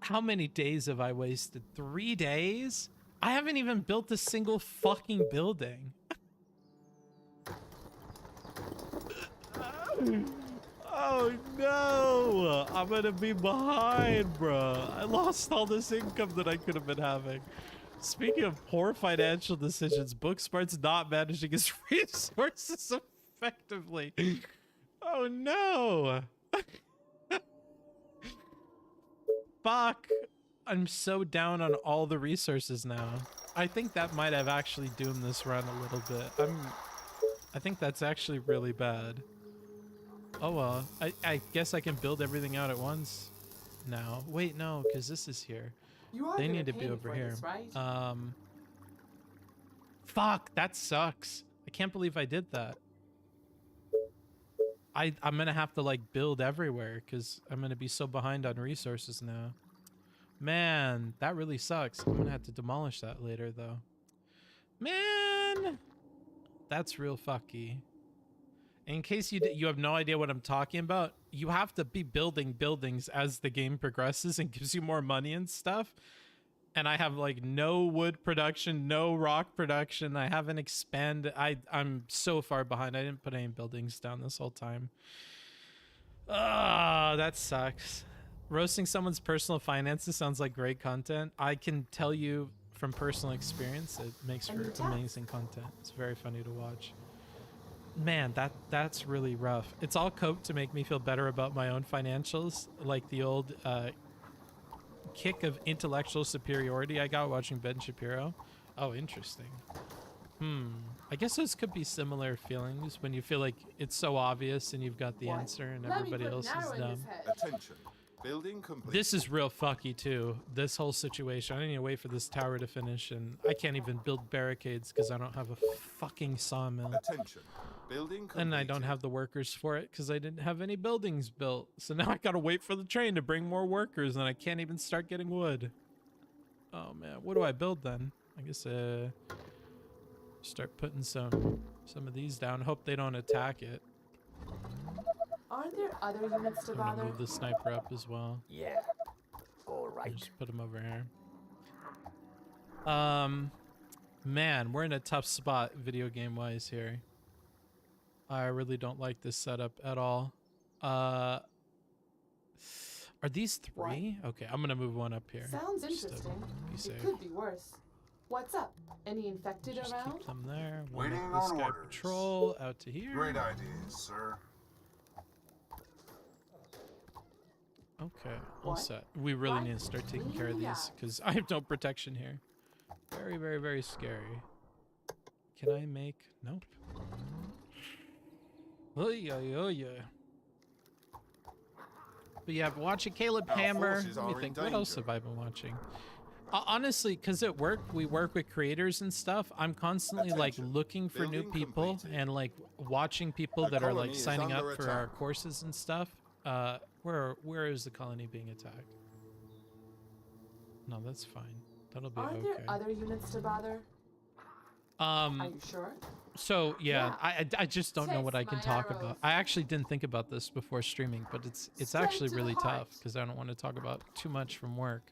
How many days have I wasted? 3 days? I haven't even built a single fucking building. Oh no! I'm gonna be behind, bro. I lost all this income that I could have been having. Speaking of poor financial decisions, Booksmart's not managing his resources effectively. Oh no! Fuck! I'm so down on all the resources now. I think that might have actually doomed this run a little bit. I think that's actually really bad. Oh well, I guess I can build everything out at once now. Wait, no, because this is here. They need to be over here. This, right? Fuck, that sucks. I can't believe I did that. I'm gonna have to like build everywhere because I'm gonna be so behind on resources now. Man, that really sucks. I'm gonna have to demolish that later though. Man, that's real fucky. In case you have no idea what I'm talking about, you have to be building buildings as the game progresses and gives you more money and stuff. And I have like no wood production, no rock production. I haven't expanded. I'm so far behind. I didn't put any buildings down this whole time. Ah, that sucks. Roasting someone's personal finances sounds like great content. I can tell you from personal experience, it makes for amazing content. It's very funny to watch. Man, that's really rough. It's all coped to make me feel better about my own financials, like the old kick of intellectual superiority I got watching Ben Shapiro. Oh, interesting. I guess those could be similar feelings when you feel like it's so obvious and you've got the answer and everybody else is dumb. Attention. Building complete. This is real fucky too, this whole situation. I need to wait for this tower to finish, and I can't even build barricades because I don't have a fucking sawmill. Attention. Building complete. And I don't have the workers for it because I didn't have any buildings built. So now I gotta wait for the train to bring more workers, and I can't even start getting wood. Oh man, what do I build then? I guess start putting some of these down. Hope they don't attack it. Aren't there other units to I'm gonna bother? move the sniper up as well. Yeah. All right. Just put him over here. Man, we're in a tough spot video game wise here. I really don't like this setup at all. Are these 3? Okay, I'm gonna move one up here. Sounds just to interesting. be safe. It could be worse. What's up? Any infected Just around? keep them there. We'll Waiting make this on guy orders. patrol out to here. Great ideas, sir. Okay, all set. We really need to start taking care of these because I have no protection here. Very, very, very scary. Can I make... Nope. Oh yeah. But yeah, watching Caleb Hammer. Let me think. What else have I been watching? Honestly, because at work we work with creators and stuff, I'm constantly like looking for new people and like watching people that are like signing up for our courses and stuff. Where is the colony being attacked? No, that's fine. That'll be Aren't okay. there other units to bother? Are you sure? So yeah, I just don't know what I can talk arrows. about. I actually didn't think about this before streaming, but it's Straight actually to the really heart. tough because I don't want to talk about too much from work.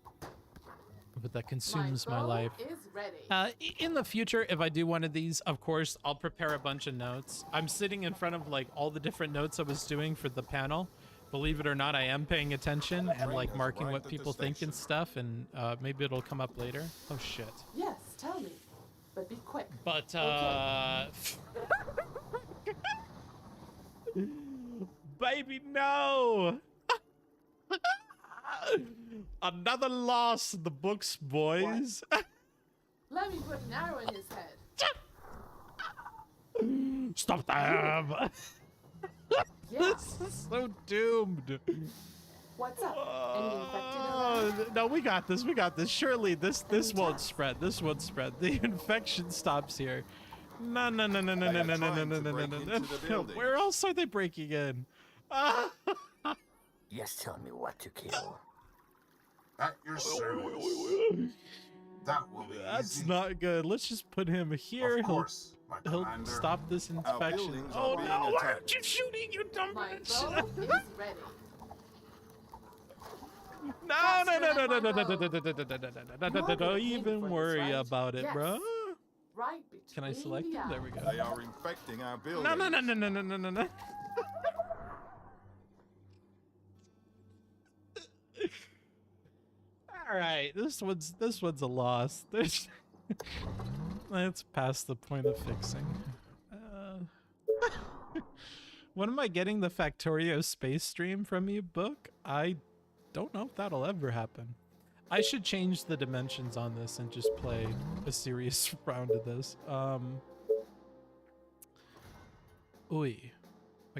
But that consumes my bow life. is ready. In the future, if I do one of these, of course, I'll prepare a bunch of notes. I'm sitting in front of like all the different notes I was doing for the panel. Believe it or not, I am paying attention and like marking what people think and stuff, and maybe it'll come up later. Oh shit. Yes, tell me, but be quick. But baby, no. Another loss in the books, boys. Let me put an arrow in his head. Stop them. Yeah. This is so doomed. What's up? Any infected around? No, we got this. We got this. Surely this won't spread. This won't spread. The infection stops here. No. Where else are they breaking in? Yes, tell me what to kill. At your service. That will be That's easy. not good. Let's just put him here. Of course, my He'll commander. stop this Our infection. buildings Oh are being no! Why attacked. aren't you shooting, you dumb My bitch? bow is ready. No, don't even worry about it, bro. Right Can I between select the him? There we go. They are infecting our buildings. No. All right, this one's a loss. Let's pass the point of fixing. When am I getting the Factorio space stream from you, book? I don't know if that'll ever happen. I should change the dimensions on this and just play a serious round of this. Why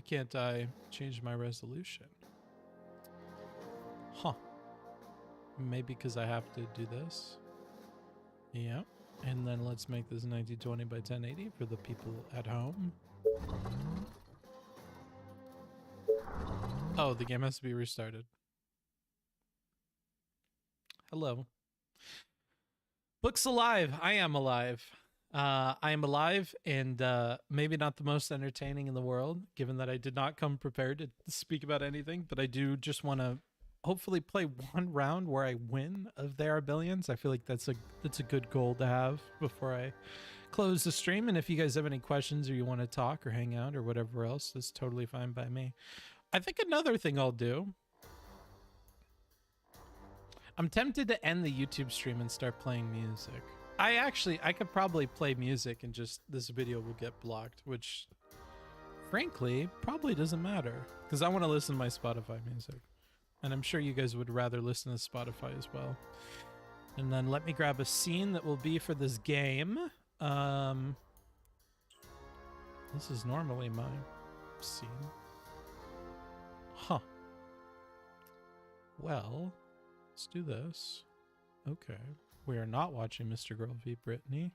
can't I change my resolution? Huh. Maybe because I have to do this. Yeah. And then let's make this 1920 by 1080 for the people at home. Oh, the game has to be restarted. Hello. Book's alive. I am alive. I am alive, and maybe not the most entertaining in the world, given that I did not come prepared to speak about anything, but I do just want to hopefully play one round where I win of There Are Billions. I feel like that's a good goal to have before I close the stream. And if you guys have any questions or you want to talk or hang out or whatever else, that's totally fine by me. I think another thing I'll do, I'm tempted to end the YouTube stream and start playing music. I could probably play music and just this video will get blocked, which frankly probably doesn't matter because I want to listen to my Spotify music. And I'm sure you guys would rather listen to Spotify as well. And then let me grab a scene that will be for this game. This is normally my scene. Huh. Well, let's do this. Okay. We are not watching Mr. Girl v. Brittany.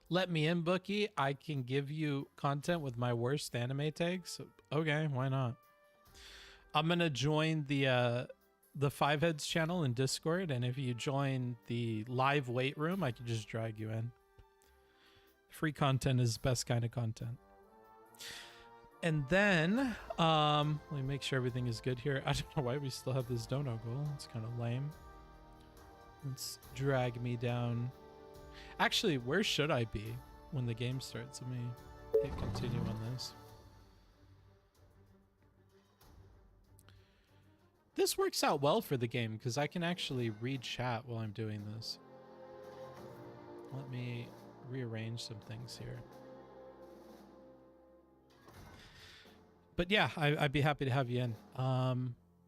Let me in, Bookie. I can give you content with my worst anime tags. Okay, why not? I'm gonna join the Five Heads channel in Discord, and if you join the live wait room, I can just drag you in. Free content is the best kind of content. And then, let me make sure everything is good here. I don't know why we still have this dono goal. It's kind of lame. Let's drag me down. Actually, where should I be when the game starts? Let me hit continue on this. This works out well for the game because I can actually read chat while I'm doing this. Let me rearrange some things here. But yeah, I'd be happy to have you in.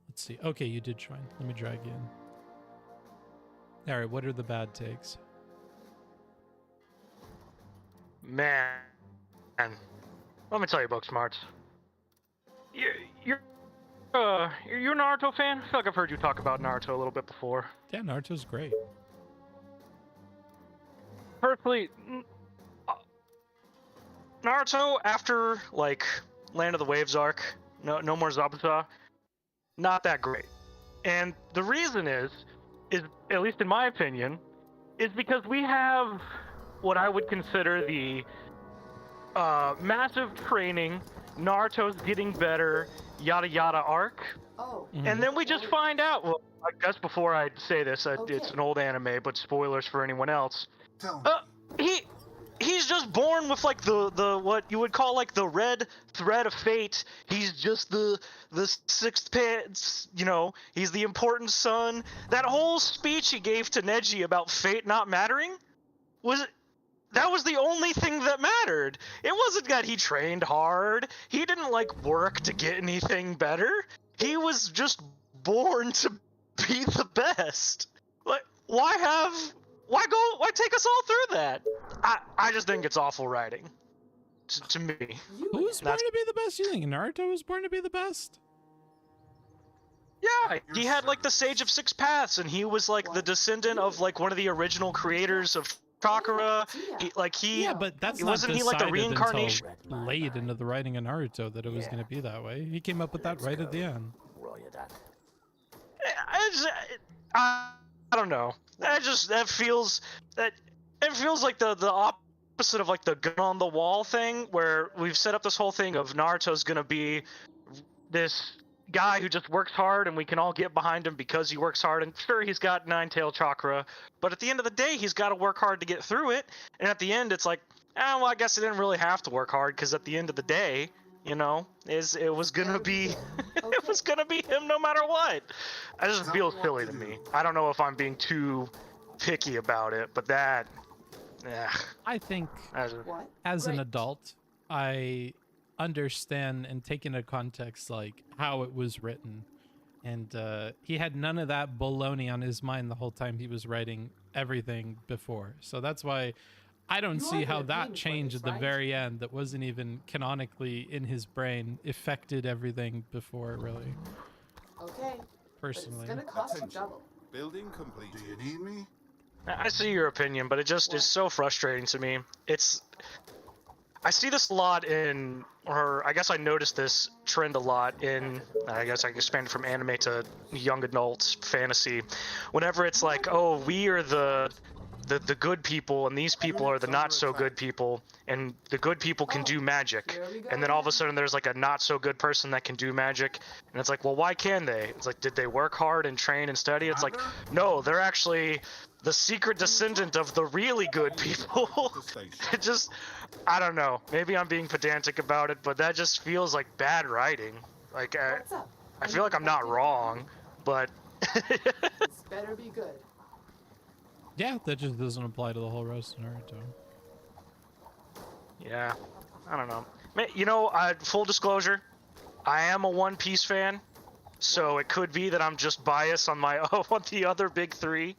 Let's see. Okay, you did join. Let me drag you in. All right, what are the bad takes? Man, let me tell you, Booksmarts. You're You're a Naruto fan? I feel like I've heard you talk about Naruto a little bit before. Yeah, Naruto's great. Personally, Naruto after like Land of the Waves arc, no more Zabuza, not that great. And the reason is at least in my opinion, is because we have what I would consider the massive training, Naruto's getting better, yada yada arc. Oh. And then we just find out, well, I guess before I say this, it's an old anime, but spoilers for anyone else. He's just born with like the what you would call like the red thread of fate. He's just the sixth pants, you know, he's the important son. That whole speech he gave to Neji about fate not mattering that was the only thing that mattered. It wasn't that he trained hard. He didn't like work to get anything better. He was just born to be the best. Like why take us all through that? I just think it's awful writing. To me. Who's born to be the best? You think Naruto was born to be the best? Yeah, he had like the Sage of Six Paths, and he was like the descendant of like one of the original creators of Chakra. Yeah, but that's not wasn't he like the decided reincarnation? until late into the writing of Naruto that it was going to be that way. He came up with that right at the end. I don't know. It feels like the opposite of like the gun on the wall thing, where we've set up this whole thing of Naruto's gonna be this guy who just works hard and we can all get behind him because he works hard, and sure, he's got nine-tailed chakra, but at the end of the day he's got to work hard to get through it, and at the end it's like, well, I guess he didn't really have to work hard, because at the end of the day, you know, it was gonna be it was gonna be him no matter what. It just feels silly to me. I don't know if I'm being too picky about it, but that I think as an adult, I understand and take into context like how it was written, and he had none of that baloney on his mind the whole time he was writing everything before. So that's why I don't see how that change at the very end that wasn't even canonically in his brain affected everything before, really. Okay. Personally. But it's gonna cost you double. Building complete. Do you need me? I see your opinion, but it just is so frustrating to me. I see this a lot or I guess I noticed this trend a lot in, I guess I expanded from anime to young adults fantasy. Whenever it's like, oh, we are the good people, and these people are the not so good people, and the good people can do magic, and then all of a sudden there's like a not so good person that can do magic, and it's like, well, why can they? It's like, did they work hard and train and study? It's like, no, they're actually the secret descendant of the really good people. It just, I don't know, maybe I'm being pedantic about it, but that just feels like bad writing. Like I feel like I'm not wrong, but This better be good. Yeah, that just doesn't apply to the whole rest of Naruto. Yeah, I don't know. You know, full disclosure, I am a One Piece fan, so it could be that I'm just biased on on the other big three,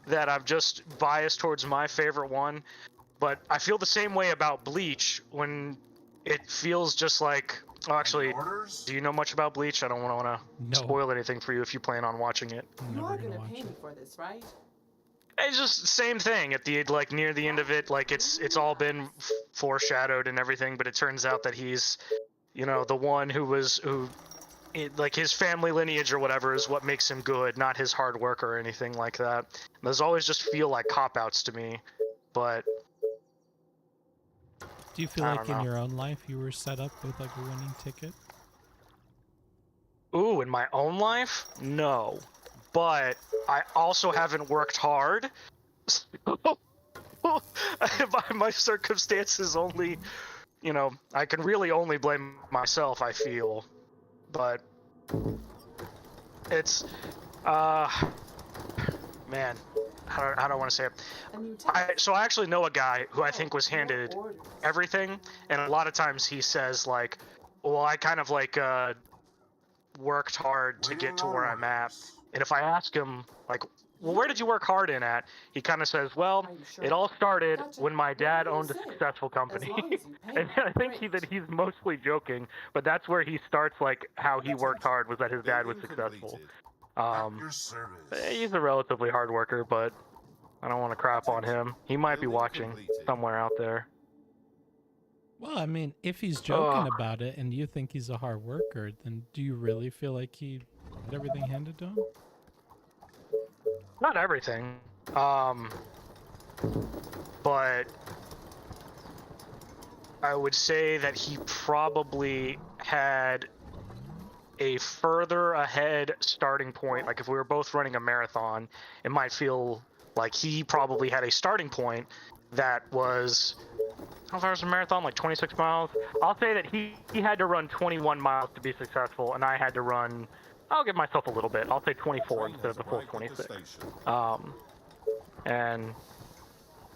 that I'm just biased towards my favorite one. But I feel the same way about Bleach, when it feels just like, oh, actually, do you know much about Bleach? I don't want to spoil anything for you if you plan on watching it. You are gonna pay me for this, right? It's just the same thing at the like near the end of it, like it's all been foreshadowed and everything, but it turns out that he's, you know, the one who like his family lineage or whatever is what makes him good, not his hard work or anything like that. And those always just feel like cop-outs to me, but do you feel like in your own life you were set up with like a winning ticket? Ooh, in my own life? No. But I also haven't worked hard. My circumstances only, you know, I can really only blame myself, I feel. But it's, man, how do I want to say it? So I actually know a guy who I think was handed everything, and a lot of times he says like, well, I kind of like worked hard to get to where I'm at. And if I ask him, like, well, where did you work hard in at? He kind of says, well, it all started when my dad owned a successful company. And I think that he's mostly joking, but that's where he starts, like, how he worked hard was that his dad was successful. He's a relatively hard worker, but I don't want to crap on him. He might be watching somewhere out there. Well, I mean, if he's joking about it and you think he's a hard worker, then do you really feel like he had everything handed to him? Not everything. But I would say that he probably had a further ahead starting point. Like if we were both running a marathon, it might feel like he probably had a starting point that was, I don't know if I was a marathon, like 26 miles. I'll say that he had to run 21 miles to be successful, and I had to run, I'll give myself a little bit. I'll say 24 instead of the full 26. And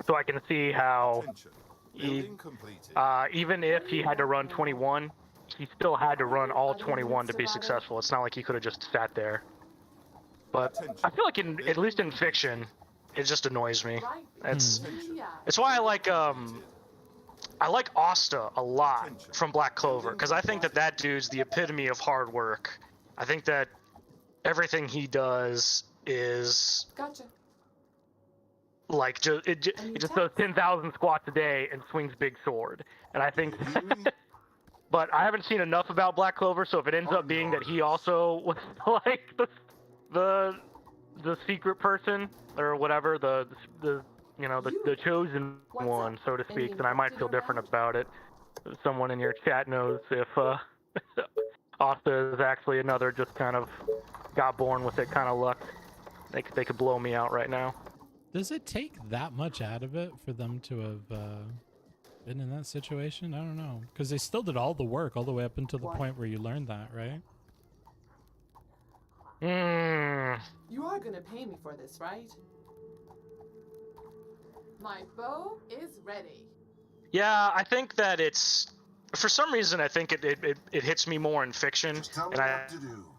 so I can see how even if he had to run 21, he still had to run all 21 to be successful. It's not like he could have just sat there. But I feel like at least in fiction, it just annoys me. It's why I like Asta a lot from Black Clover, because I think that dude's the epitome of hard work. I think that everything he does is like it just does 10,000 squats a day and swings big sword. And I think but I haven't seen enough about Black Clover, so if it ends up being that he also was like the secret person or whatever, the chosen one, so to speak, then I might feel different about it. Someone in your chat knows if Asta is actually another just kind of got born with it kind of luck. They could blow me out right now. Does it take that much out of it for them to have been in that situation? I don't know, because they still did all the work all the way up until the point where you learned that, right? You are gonna pay me for this, right? My bow is ready. Yeah, I think that it's, for some reason, I think it hits me more in fiction, and I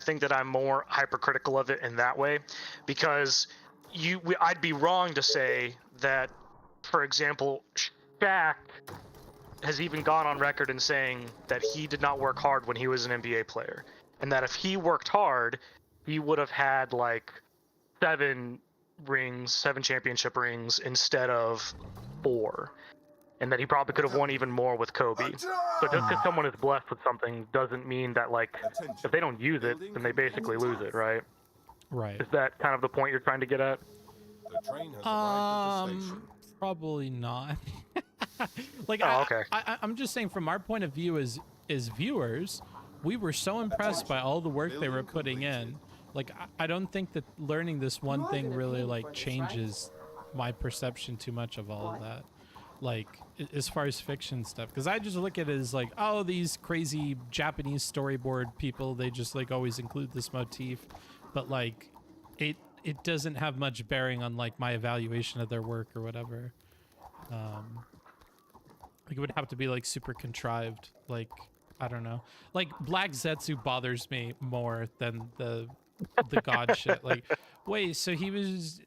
think that I'm more hypercritical of it in that way, because I'd be wrong to say that, for example, Shaq has even gone on record in saying that he did not work hard when he was an NBA player, and that if he worked hard, he would have had like 7 championship rings instead of 4. And that he probably could have won even more with Kobe. So just because someone is blessed with something doesn't mean that, like, if they don't use it, then they basically lose it, right? Right. Is that kind of the point you're trying to get at? Probably not. Like, okay. I'm just saying, from our point of view as viewers, we were so impressed by all the work they were putting in. Like, I don't think that learning this one thing really, like, changes my perception too much of all of that. Like, as far as fiction stuff, because I just look at it as like, oh, these crazy Japanese storyboard people, they just like always include this motif, but like it doesn't have much bearing on like my evaluation of their work or whatever. Like it would have to be like super contrived. Like, I don't know, like Black Zetsu bothers me more than the god shit. Like, wait, so he's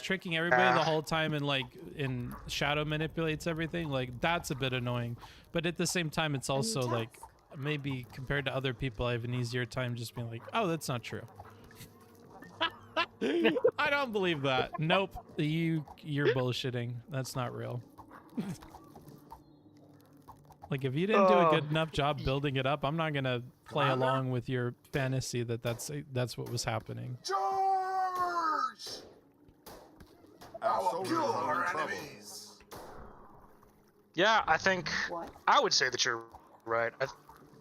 tricking everybody the whole time and like in shadow manipulates everything? Like, that's a bit annoying, but at the same time it's also like, maybe compared to other people I have an easier time just being like, oh, that's not true. I don't believe that. Nope, you're bullshitting. That's not real. Like, if you didn't do a good enough job building it up, I'm not gonna play along with your fantasy that's what was happening. Charge! Our kill our enemies. Yeah, I think I would say that you're right. I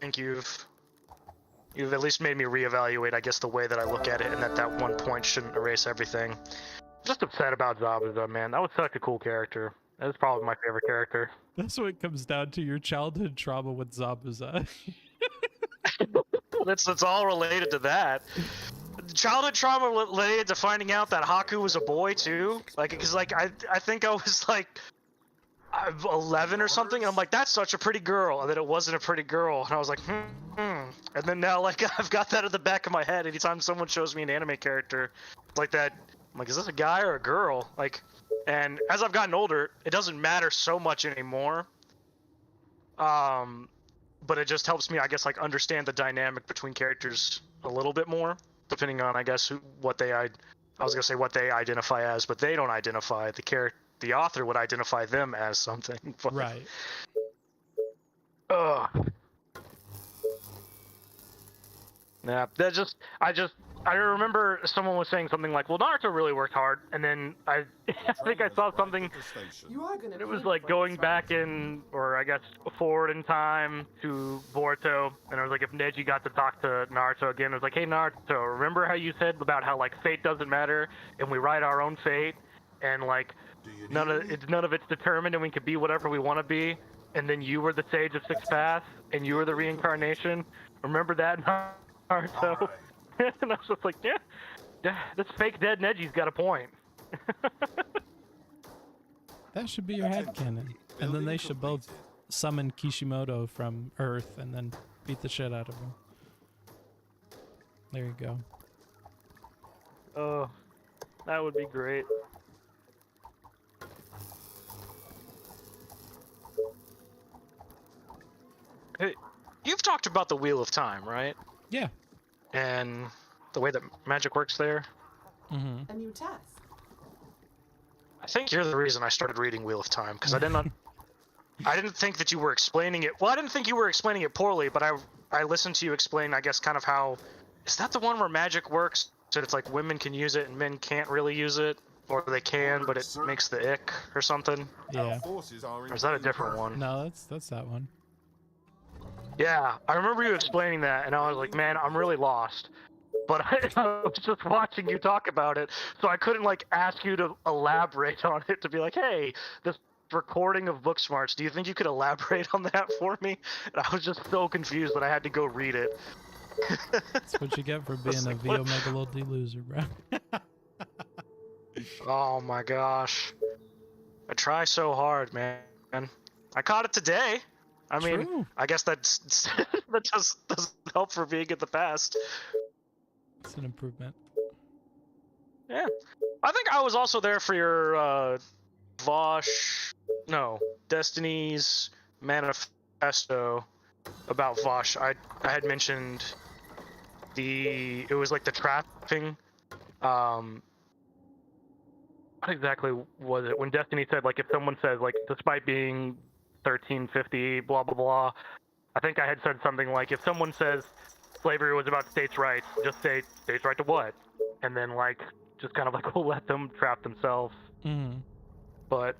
think you've at least made me reevaluate, I guess, the way that I look at it, and that one point shouldn't erase everything. Just upset about Zabuza, man. That was such a cool character. That was probably my favorite character. That's what it comes down to, your childhood trauma with Zabuza. It's all related to that. Childhood trauma related to finding out that Haku was a boy too. Like, because like I think I was like 11 or something, and I'm like, that's such a pretty girl, and then it wasn't a pretty girl, and I was like, and then now like I've got that at the back of my head anytime someone shows me an anime character like that. I'm like, is this a guy or a girl? Like, and as I've gotten older, it doesn't matter so much anymore. But it just helps me, I guess, like understand the dynamic between characters a little bit more, depending on, I guess, what they identify as, but they don't identify the author would identify them as something. But, Right. Yeah, I remember someone was saying something like, well, Naruto really worked hard, and then I think I saw something, it was like going back in, or I guess forward in time to Boruto, and it was like if Neji got to talk to Naruto again, it was like, hey Naruto, remember how you said about how like fate doesn't matter, and we write our own fate, and like none of it's determined, and we can be whatever we want to be, and then you were the sage of six paths, and you were the reincarnation. Remember that, Naruto? And I was just like, yeah, this fake dead Neji's got a point. That should be your headcanon. And then they should both summon Kishimoto from Earth and then beat the shit out of him. There you go. Oh, that would be great. Hey, you've talked about the Wheel of Time, right? Yeah. And the way that magic works there. Mm-hmm. A new task. I think you're the reason I started reading Wheel of Time, because I didn't think that you were explaining it. Well, I didn't think you were explaining it poorly, but I listened to you explain, I guess, kind of how... Is that the one where magic works? So it's like women can use it and men can't really use it? Or they can, but it makes the ick or something? Yeah. Or is that a different one? No, that's that one. Yeah, I remember you explaining that, and I was like, man, I'm really lost. But I was just watching you talk about it, so I couldn't, like, ask you to elaborate on it, to be like, hey, this recording of Booksmarts, do you think you could elaborate on that for me? And I was just so confused that I had to go read it. That's what you get for being a V Omega Lodi loser, bro. Oh my gosh. I try so hard, man. I caught it today. I mean, True. I guess that doesn't help for being in the past. It's an improvement. Yeah. I think I was also there for your Destiny's manifesto about Vosh. I had mentioned it was like the trapping. What exactly was it? When Destiny said, like, if someone says, like, despite being 1350, blah, blah, blah, I think I had said something like, if someone says slavery was about states' rights, just say states' right to what? And then, like, just kind of, like, we'll let them trap themselves. Mm-hmm. But,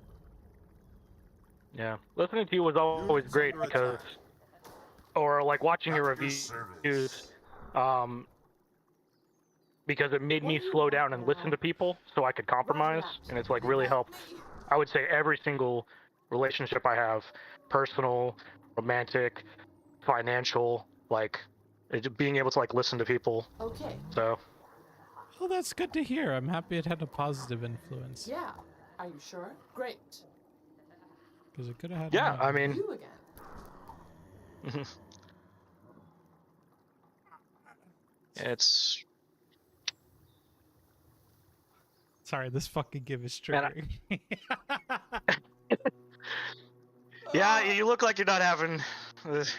yeah, listening to you was always great because, or, like, watching your reviews, because it made me slow down and listen to people so I could compromise, and it's, like, really helped. I would say every single relationship I have, personal, romantic, financial, like, being able to, like, listen to people. Okay. So. Well, that's good to hear. I'm happy it had a positive influence. Yeah. Are you sure? Great. Because it could have had. Yeah, I mean. You again. It's. Sorry, this fucking game is triggering. Yeah, you look like you're not having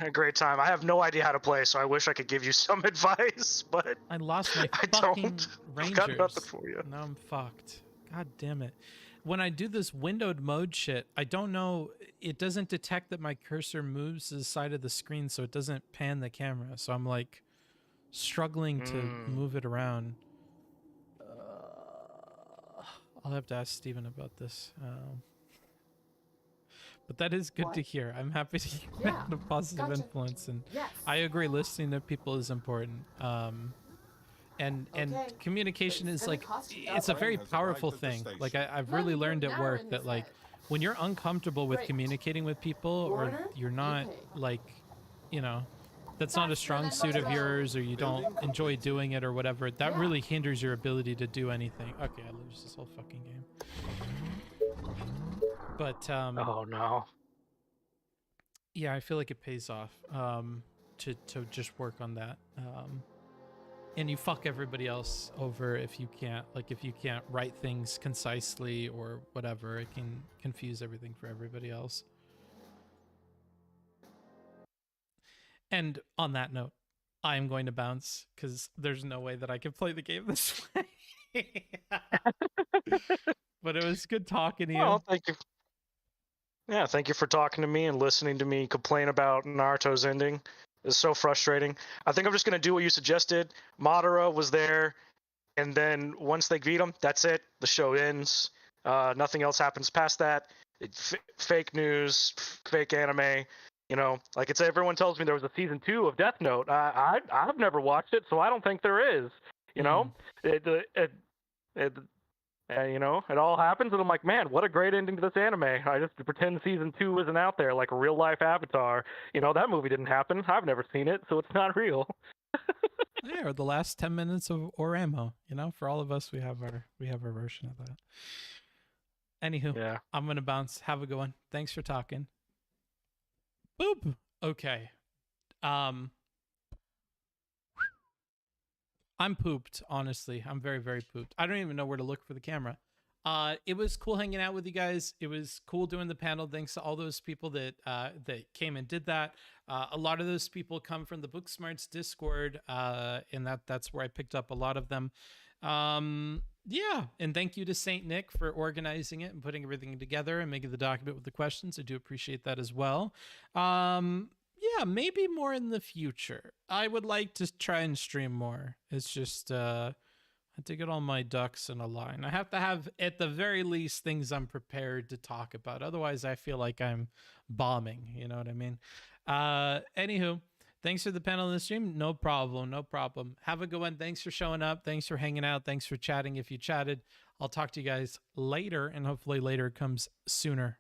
a great time. I have no idea how to play, so I wish I could give you some advice, but I lost my I fucking don't. Rangers. I've got nothing for you. Now I'm fucked. God damn it. When I do this windowed mode shit, I don't know, it doesn't detect that my cursor moves to the side of the screen, so it doesn't pan the camera. So I'm like struggling to move it around. I'll have to ask Steven about this. But that is good to hear. I'm happy to hear the positive influence, and I agree. Listening to people is important. And communication is like, it's a very powerful thing. Like I've really learned at work that, like, when you're uncomfortable with communicating with people, or you're not, like, you know, that's not a strong suit of yours, or you don't enjoy doing it or whatever, that really hinders your ability to do anything. Okay, I lose this whole fucking game. But oh no. Yeah, I feel like it pays off to just work on that. and you fuck everybody else over if you can't write things concisely or whatever. It can confuse everything for everybody else. And on that note, I am going to bounce because there's no way that I can play the game this way. But it was good talking to you. Well, thank you. Yeah, thank you for talking to me and listening to me complain about Naruto's ending. It's so frustrating. I think I'm just going to do what you suggested. Madara was there, and then once they beat him, that's it. The show ends. Nothing else happens past that. Fake news, fake anime. You know, like it's everyone tells me there was a season 2 of Death Note. I've never watched it, so I don't think there is. You know, you know, it all happens, and I'm like, man, what a great ending to this anime. I just pretend season 2 isn't out there like a real life Avatar. You know, that movie didn't happen. I've never seen it, so it's not real. Yeah, or the last 10 minutes of Oramo. You know, for all of us, we have our version of that. Anywho, yeah, I'm gonna bounce. Have a good one. Thanks for talking. Boop. Okay. I'm pooped, honestly. I'm very, very pooped. I don't even know where to look for the camera. It was cool hanging out with you guys. It was cool doing the panel. Thanks to all those people that came and did that. A lot of those people come from the Booksmarts Discord, and that's where I picked up a lot of them. Yeah, and thank you to Saint Nick for organizing it and putting everything together and making the document with the questions. I do appreciate that as well. Yeah, maybe more in the future. I would like to try and stream more. It's just I have to get all my ducks in a line. I have to have, at the very least, things I'm prepared to talk about. Otherwise, I feel like I'm bombing. You know what I mean? Anywho, thanks for the panel in the stream. No problem. No problem. Have a good one. Thanks for showing up. Thanks for hanging out. Thanks for chatting if you chatted. I'll talk to you guys later, and hopefully later comes sooner.